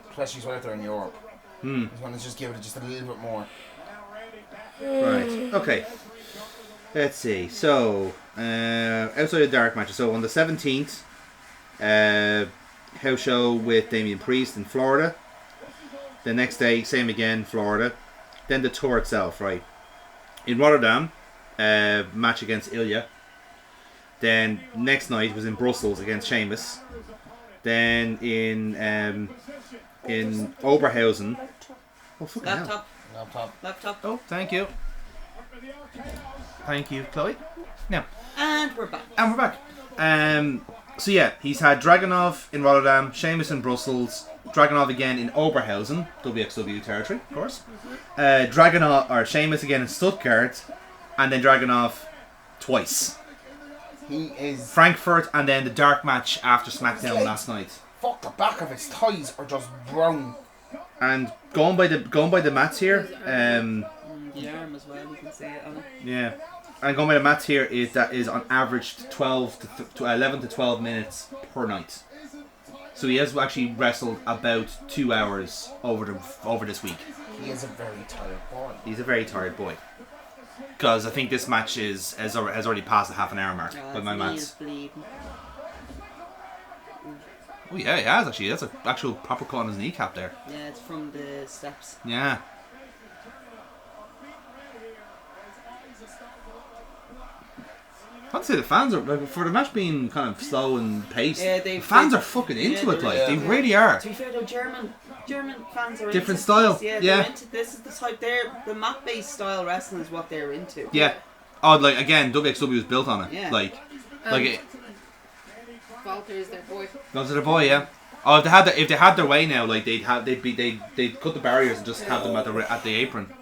Especially when they're in Europe. He's going to just give it just a little bit more. Right. Okay. Let's see. So, outside of dark matches. So on the 17th, house show with Damian Priest in Florida. The next day, same again, Florida. Then the tour itself, right? In Rotterdam, match against Ilya. Then next night was in Brussels against Sheamus. Then in Oberhausen. Oh fucking hell. Laptop. Oh, thank you. Thank you, Chloe. Now. And we're back. So yeah, he's had Dragunov in Rotterdam, Sheamus in Brussels, Dragunov again in Oberhausen, WXW territory, of course. Sheamus again in Stuttgart, and then Dragunov twice. He is. Frankfurt, and then the dark match after SmackDown last night. Fuck, the back of his thighs are just brown. And going by the mats here, The arm as well, you can see it on it. yeah. And going by the maths here is on average 11 to 12 minutes per night. So he has actually wrestled about 2 hours over this week. He is a very tired boy. He's a very tired boy. because I think this match has already passed the half an hour mark by my maths. Oh yeah, it has actually. That's an actual proper cut on his kneecap there. Yeah, it's from the steps. Yeah. I'd say the fans are, like, for the match being kind of slow and paced. Yeah, the fans are fucking into it, like they really are. To be fair though, German fans are different into style. This. Yeah, yeah. They're into this. Is the type the mat-based style wrestling is what they're into. Yeah. Oh, like again, WXW was built on it. Yeah. Like Walter is their boy. Gunther their boy, yeah. Oh, if they had their way now, like they'd cut the barriers and just have them at the apron.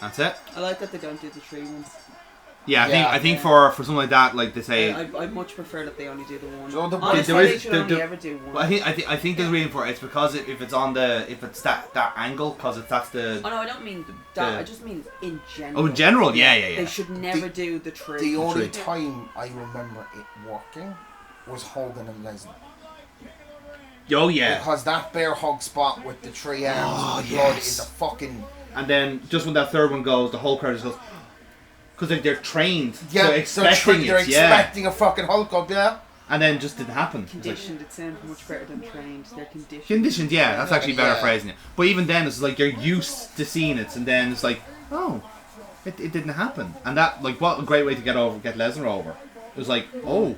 That's it. I like that they don't do the 3 ones. Yeah, I think for something like that, like they say, I much prefer that they only do the one. Honestly, they should only ever do one. Well, I think there's a reason for it. It's because if it's that angle, because that's the. Oh no, I don't mean that. I just mean in general. Oh, in general, yeah. They should never do the 3. The only time I remember it working was Hogan and Lesnar. Oh yeah. Because that bear hug spot with the 3 arms and the blood is a fucking. And then just when that third one goes, the whole crowd just goes. Because they're trained, yeah, so expecting they're expecting a fucking Hulk up, yeah. And then just didn't happen. Conditioned, it sounds much better than trained. They're conditioned. Conditioned, yeah, that's actually better phrasing it. But even then, it's like you're used to seeing it, and then it's like, oh, it didn't happen. And that, like, what a great way to get Lesnar over. It was like, oh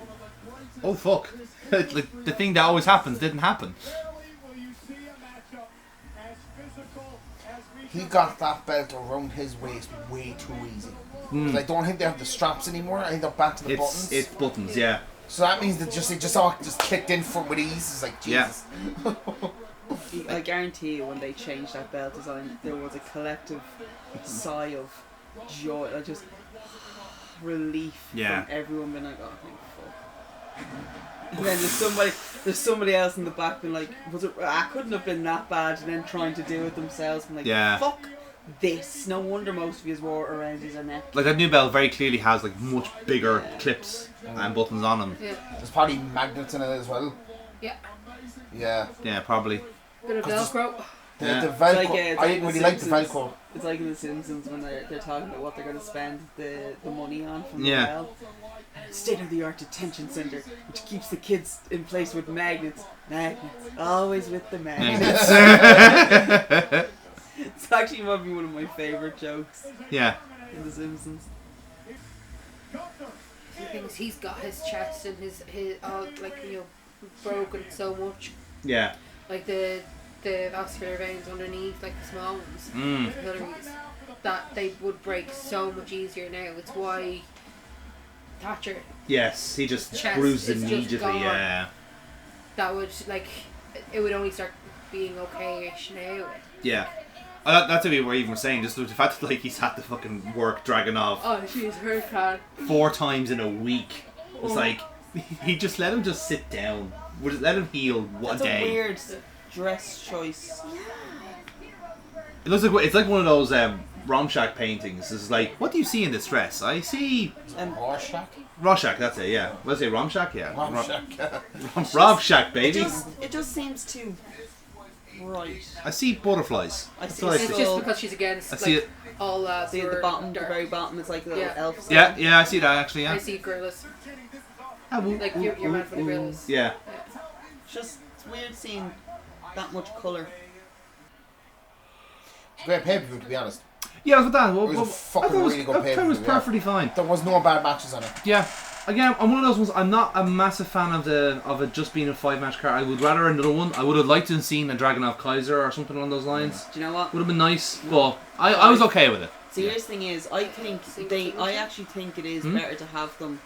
fuck, like the thing that always happens didn't happen. He got that belt around his waist way too easy. I don't think they have the straps anymore. I think they're back to the buttons. It's buttons, yeah. So that means that it just clicked in for with ease. It's like Jesus. Yeah. I guarantee you, when they changed that belt design, there was a collective sigh of joy, just relief from everyone being like, "Oh, thank fuck." And then there's somebody else in the back being like, I couldn't have been that bad, and then trying to do it themselves. I'm like, fuck this. No wonder most of his wore around his neck. Like that new belt very clearly has like much bigger clips and buttons on them. Yeah. There's probably magnets in it as well. Yeah. Yeah. Yeah, probably. Bit of Velcro. The Velcro. I didn't really like the Velcro. It's like in The Simpsons when they're talking about what they're going to spend the money on from the bell. State-of-the-art detention center, which keeps the kids in place with magnets. Always with the magnets. It's actually might be one of my favourite jokes. Yeah. In The Simpsons. He thinks he's got his chest and his all broken so much. Yeah. Like the vascular veins underneath, like the small ones, the capillaries, that they would break so much easier now. It's why Thatcher. Yes, he just bruised immediately. Yeah. That would it would only start being okay-ish now. Yeah. That's what we were even saying. Just the fact that he's had to fucking work Dragunov. Oh, jeez, her car. 4 times in a week. It's like he just let him just sit down. Would let him heal one day. That's a weird dress choice. It looks like it's like one of those Rorschach paintings. It's like, what do you see in this dress? I see Rorschach. Rorschach, that's it. Yeah. Let's say Rorschach. Yeah. Rorschach. Rorschach, baby. It just seems too right. I see butterflies. It's just because she's against all see the very bottom is like little elves. Yeah, I see that actually. Yeah. I see gorillas. Like you're mad for the gorillas. Yeah. It's weird seeing that much colour. Great pay-per-view, to be honest. Yeah, I was with that. It was a fucking really good pay-per-view. It was perfectly fine. There was no bad matches on it. Yeah. Again, I'm one of those ones. I'm not a massive fan of it just being a 5-match card. I would rather another one. I would have liked to have seen a Dragunov Kaiser or something along those lines. Do you know what? Would have been nice, but I was okay with it. Serious thing is, I actually think it is better to have them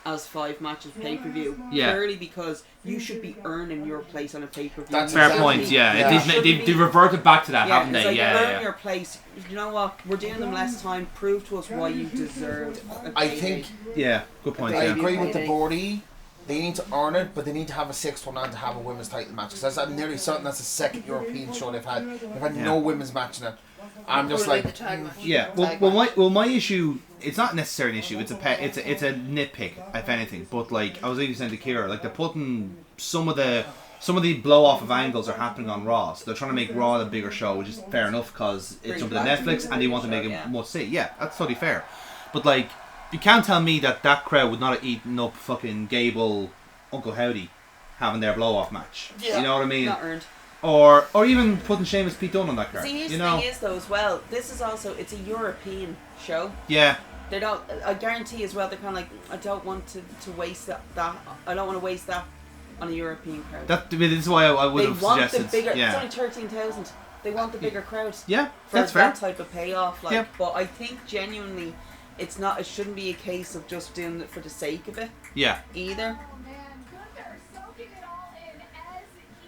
as 5 matches pay-per-view. Yeah. Purely because you should be earning your place on a pay-per-view. That's fair point, yeah. They reverted back to that, haven't they? Like earn your place. You know what? We're doing them less time. Prove to us why you deserve I think... Yeah, good point, I agree with the Bordy. They need to earn it, but they need to have a 6th one on to have a women's title match. Because that's nearly certain that's the second European show they've had. They've had no women's match in it. I'm just like... Yeah, well, my issue... It's not necessarily an issue. It's a nitpick, if anything. But like I was even saying to Kira, like they're putting some of the some of the blow off of angles are happening on Raw, so they're trying to make Raw a bigger show, which is fair enough because it's jumping to Netflix and they want to make it must see. Yeah, that's totally fair. But like, you can't tell me that crowd would not have eaten up fucking Gable, Uncle Howdy, having their blow off match. Yeah. You know what I mean? Not earned. Or even putting Sheamus Pete Dunne on that card. See, here's you the know? thing is though as well, this is also, it's a European show. Yeah. They don't, I guarantee as well, they're kind of like, I don't want to waste that, I don't want to waste that on a European crowd. This is why I would have suggested. They want the bigger, yeah. it's only 13,000. They want the bigger crowd. Yeah, for that's that fair. type of payoff. Like, Yep. But I think genuinely, it shouldn't be a case of just doing it for the sake of it. Yeah. Either.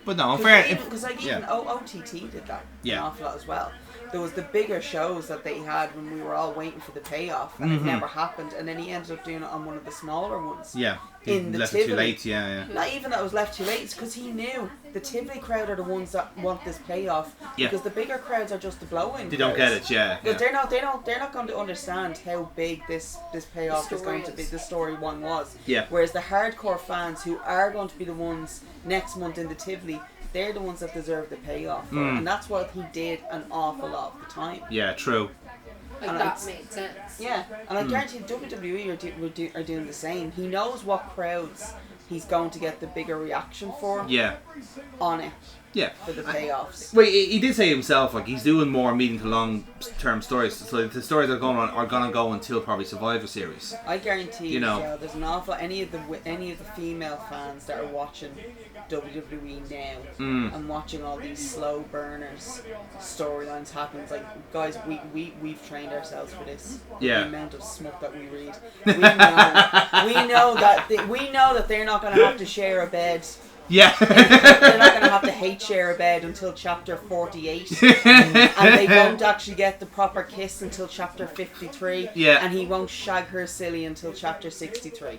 But no, fair. Because even OTT did that an awful lot as well. There was the bigger shows that they had when we were all waiting for the payoff, and it never happened. And then he ended up doing it on one of the smaller ones. Yeah, in the left Tivoli. it too late. Yeah. Not even that it was left too late. It's because he knew the Tivoli crowd are the ones that want this payoff. Yeah. Because the bigger crowds are just the blow-in. They don't get it. Yeah. Because they're not going to understand how big this payoff is going to be. The story one was. Yeah. Whereas the hardcore fans who are going to be the ones next month in the Tivoli, they're the ones that deserve the payoff for it. And that's what he did an awful lot of the time. Yeah, true. Like And that made sense. Yeah, and I guarantee WWE are doing the same. He knows what crowds he's going to get the bigger reaction for Yeah. on it Yeah. for the payoffs. Wait, he did say himself, like, he's doing more medium to long term stories. So the stories that are going on are going to go until probably Survivor Series. I guarantee You know. there's an awful any of the female fans that are watching WWE now and watching all these slow burners storylines happen. It's like, guys, we've trained ourselves for this. Yeah. The amount of smut that we read, we know that they're not going to have to share a bed. Yeah. They're not going to have to hate share a bed until chapter 48. And they won't actually get the proper kiss until chapter 53. Yeah. And he won't shag her silly until chapter 63.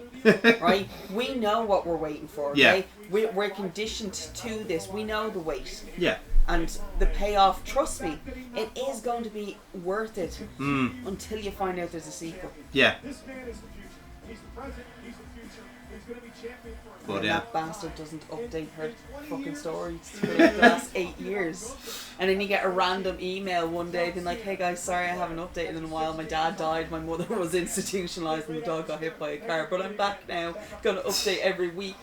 Right? We know what we're waiting for, okay? Yeah. We're conditioned to this. We know the wait. Yeah. And the payoff, trust me, it is going to be worth it until you find out there's a sequel. Yeah. This man is the future. He's the present. He's the future. He's going to be champion for But And that bastard doesn't update her fucking stories for like the last 8 years. And then you get a random email one day being like, hey guys, sorry I haven't updated in a while. My dad died, my mother was institutionalised, and the dog got hit by a car. But I'm back now, gonna update every week.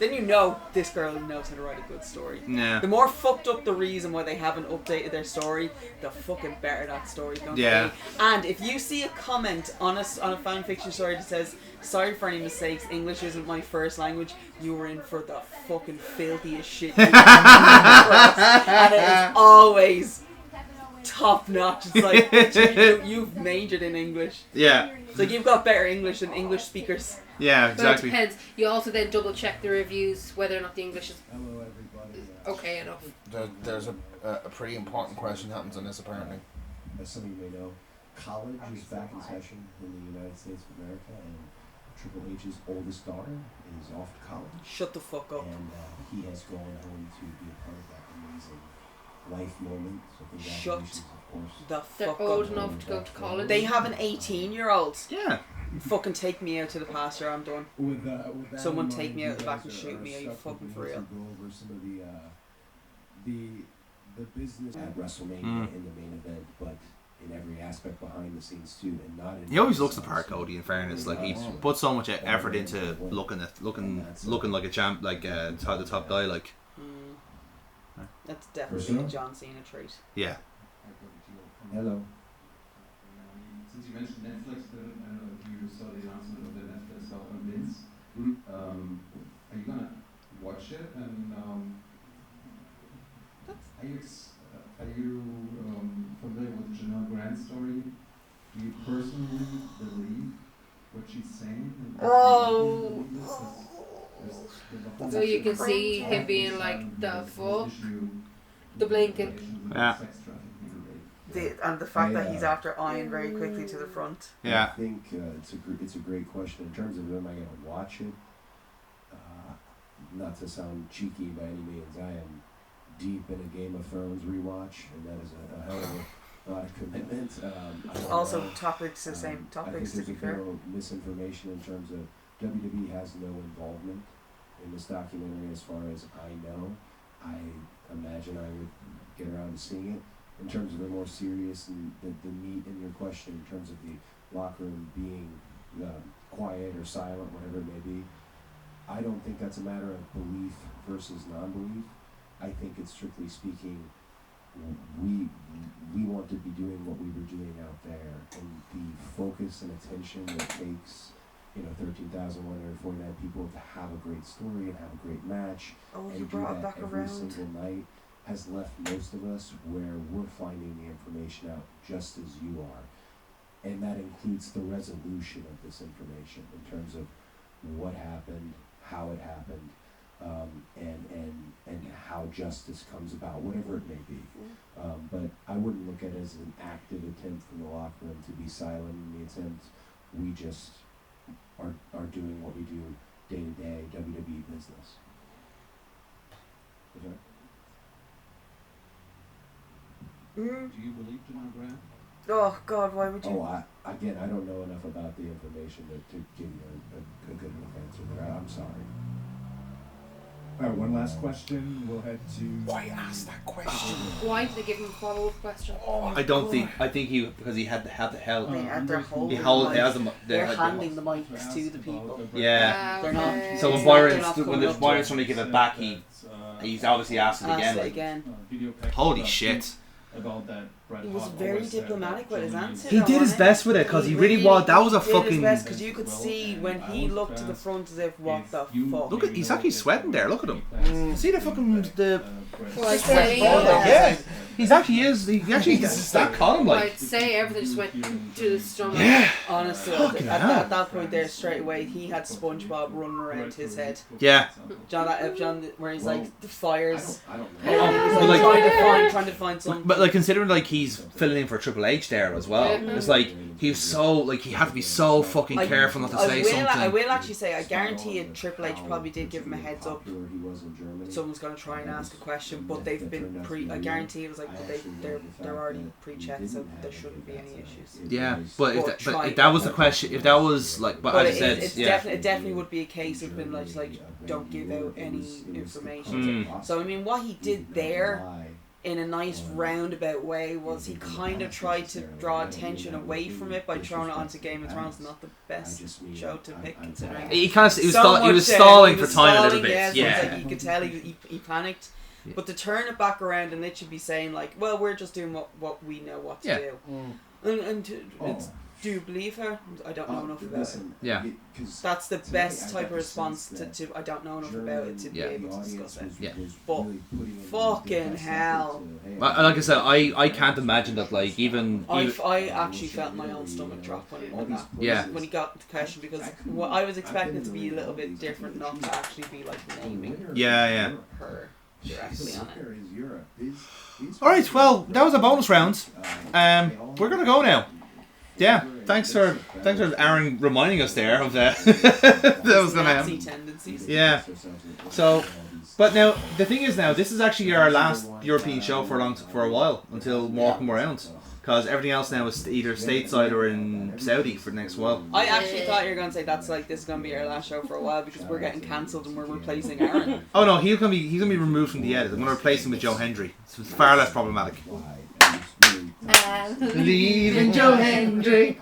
Then you know this girl knows how to write a good story. Yeah. The more fucked up the reason why they haven't updated their story, the fucking better that story's going to be. And if you see a comment on a fan fiction story that says, sorry for any mistakes, English isn't my first language, you were in for the fucking filthiest shit you've ever across. And it is always top notch. It's like, bitch, you've majored in English. Yeah. So you've got better English than English speakers. Yeah, But it exactly. depends. You also then double check the reviews whether or not the English is okay enough. There's a pretty important question happens on this apparently. As some of you may know, college is back in session in the United States of America, and Triple H's oldest daughter is off to college. Shut the fuck up. And he has gone home to be a part of that amazing life moment. So congratulations, of course. The They're fuck old up. enough to go to college. They have an 18-year-old. Yeah. Fucking take me out to the pasture, I'm done. With that Someone in take mind, me you out the back guys and shoot me, are you stuck fucking with for me real? to go over some of the business at WrestleMania in the main event, but in every aspect behind the scenes too, and not in He always looks the part, Cody. In fairness, like he puts so much effort into looking like a champ, like the top guy. Like, That's definitely a John Cena trait. yeah. Hello. Since you mentioned Netflix, I don't know if you saw the announcement of the Netflix stuff on Vince. Are you gonna watch it? And are you familiar with Janelle Grant's story? Do you personally believe what she's saying? Oh. So you can see him being like, the fuck? The blinking. Yeah. And the fact that he's after eyeing very quickly to the front. Yeah. I think it's a great question in terms of am I going to watch it. Not to sound cheeky by any means, I am deep in a Game of Thrones rewatch, and that is a hell of a lot of commitment. Also, topics the same topics, I think to be there's a fair. little misinformation in terms of WWE has no involvement in this documentary, as far as I know. I imagine I would get around to seeing it. In terms of the more serious and the meat in your question, in terms of the locker room being quiet or silent, whatever it may be, I don't think that's a matter of belief versus non-belief. I think it's strictly speaking, we want to be doing what we were doing out there, and the focus and attention that it takes, 13,149 people to have a great story and have a great match, and do that every single night, has left most of us where we're finding the information out just as you are. And that includes the resolution of this information in terms of what happened, how it happened, and how justice comes about, whatever it may be. But I wouldn't look at it as an active attempt from the locker room to be silent in the attempt. We just are doing what we do day to day, WWE business. Okay. Do you believe Jamal Graham? Oh God, why would you? Oh, I don't know enough about the information to give you a good enough answer there. I'm sorry. Alright, one last question. We'll head to... Why ask that question? Why did they give him a follow-up question? I don't think. I think because he had to have the hell. They had their whole. They're handing the mics to the people. Yeah. They're not. So when Byron's trying to give it back, he's obviously asked it again. Holy shit. About that. He was very diplomatic with his answer. He did his best with it because he really was. That was a fucking. Because you could see when he looked to the front as if, what the fuck? Look at, he's actually sweating there. Look at him. See the fucking Yeah. He's actually is. He actually that caught him like. I'd say everything just went to the stomach. Yeah. Honestly, at that point there, straight away, he had SpongeBob running around his head. Yeah. John, where he's like the fires. I don't know. But like, trying to find something. But like considering like he's filling in for Triple H there as well. It's like he was so like he had to be so fucking careful not to say something. I will actually say I guarantee you Triple H probably did give him a heads up. Someone's going to try and ask a question, but they've been I guarantee it was like they're already pre-checked, so there shouldn't be any issues. Yeah, but if that was the question, if that was like, but as I said, it definitely would be a case of been like don't give out any information. So I mean, what he did there, in a nice roundabout way, was he kind of tried to draw attention away from it by throwing it onto Game of Thrones. Not the best show to pick, considering he was stalling for time a little bit. Yeah, like you could tell he panicked. Yeah. But to turn it back around and literally be saying like, well, we're just doing what we know what to do. And do you believe her? I don't know enough about it. Yeah. That's the best type of response to I don't know enough about it to be able to discuss it. Yeah. But fucking hell. Like I said, I can't imagine that like even I actually felt my own stomach drop when he did that. Yeah. When he got the question, because I was expecting it to be a little bit different, not to actually be like naming her. Yeah. Her directly on it. Alright, well, that was a bonus round. We're gonna go now. Yeah, thanks for Aaron reminding us there of that. That was gonna happen. Yeah. So, but now the thing is, now this is actually our last European show for a while until more come around, because everything else now is either stateside or in Saudi for the next while. I actually thought you were going to say this is going to be our last show for a while because we're getting cancelled and we're replacing Aaron. Oh no, he's gonna be removed from the edit. I'm gonna replace him with Joe Hendry. So it's far less problematic. Leaving Joe Hendry.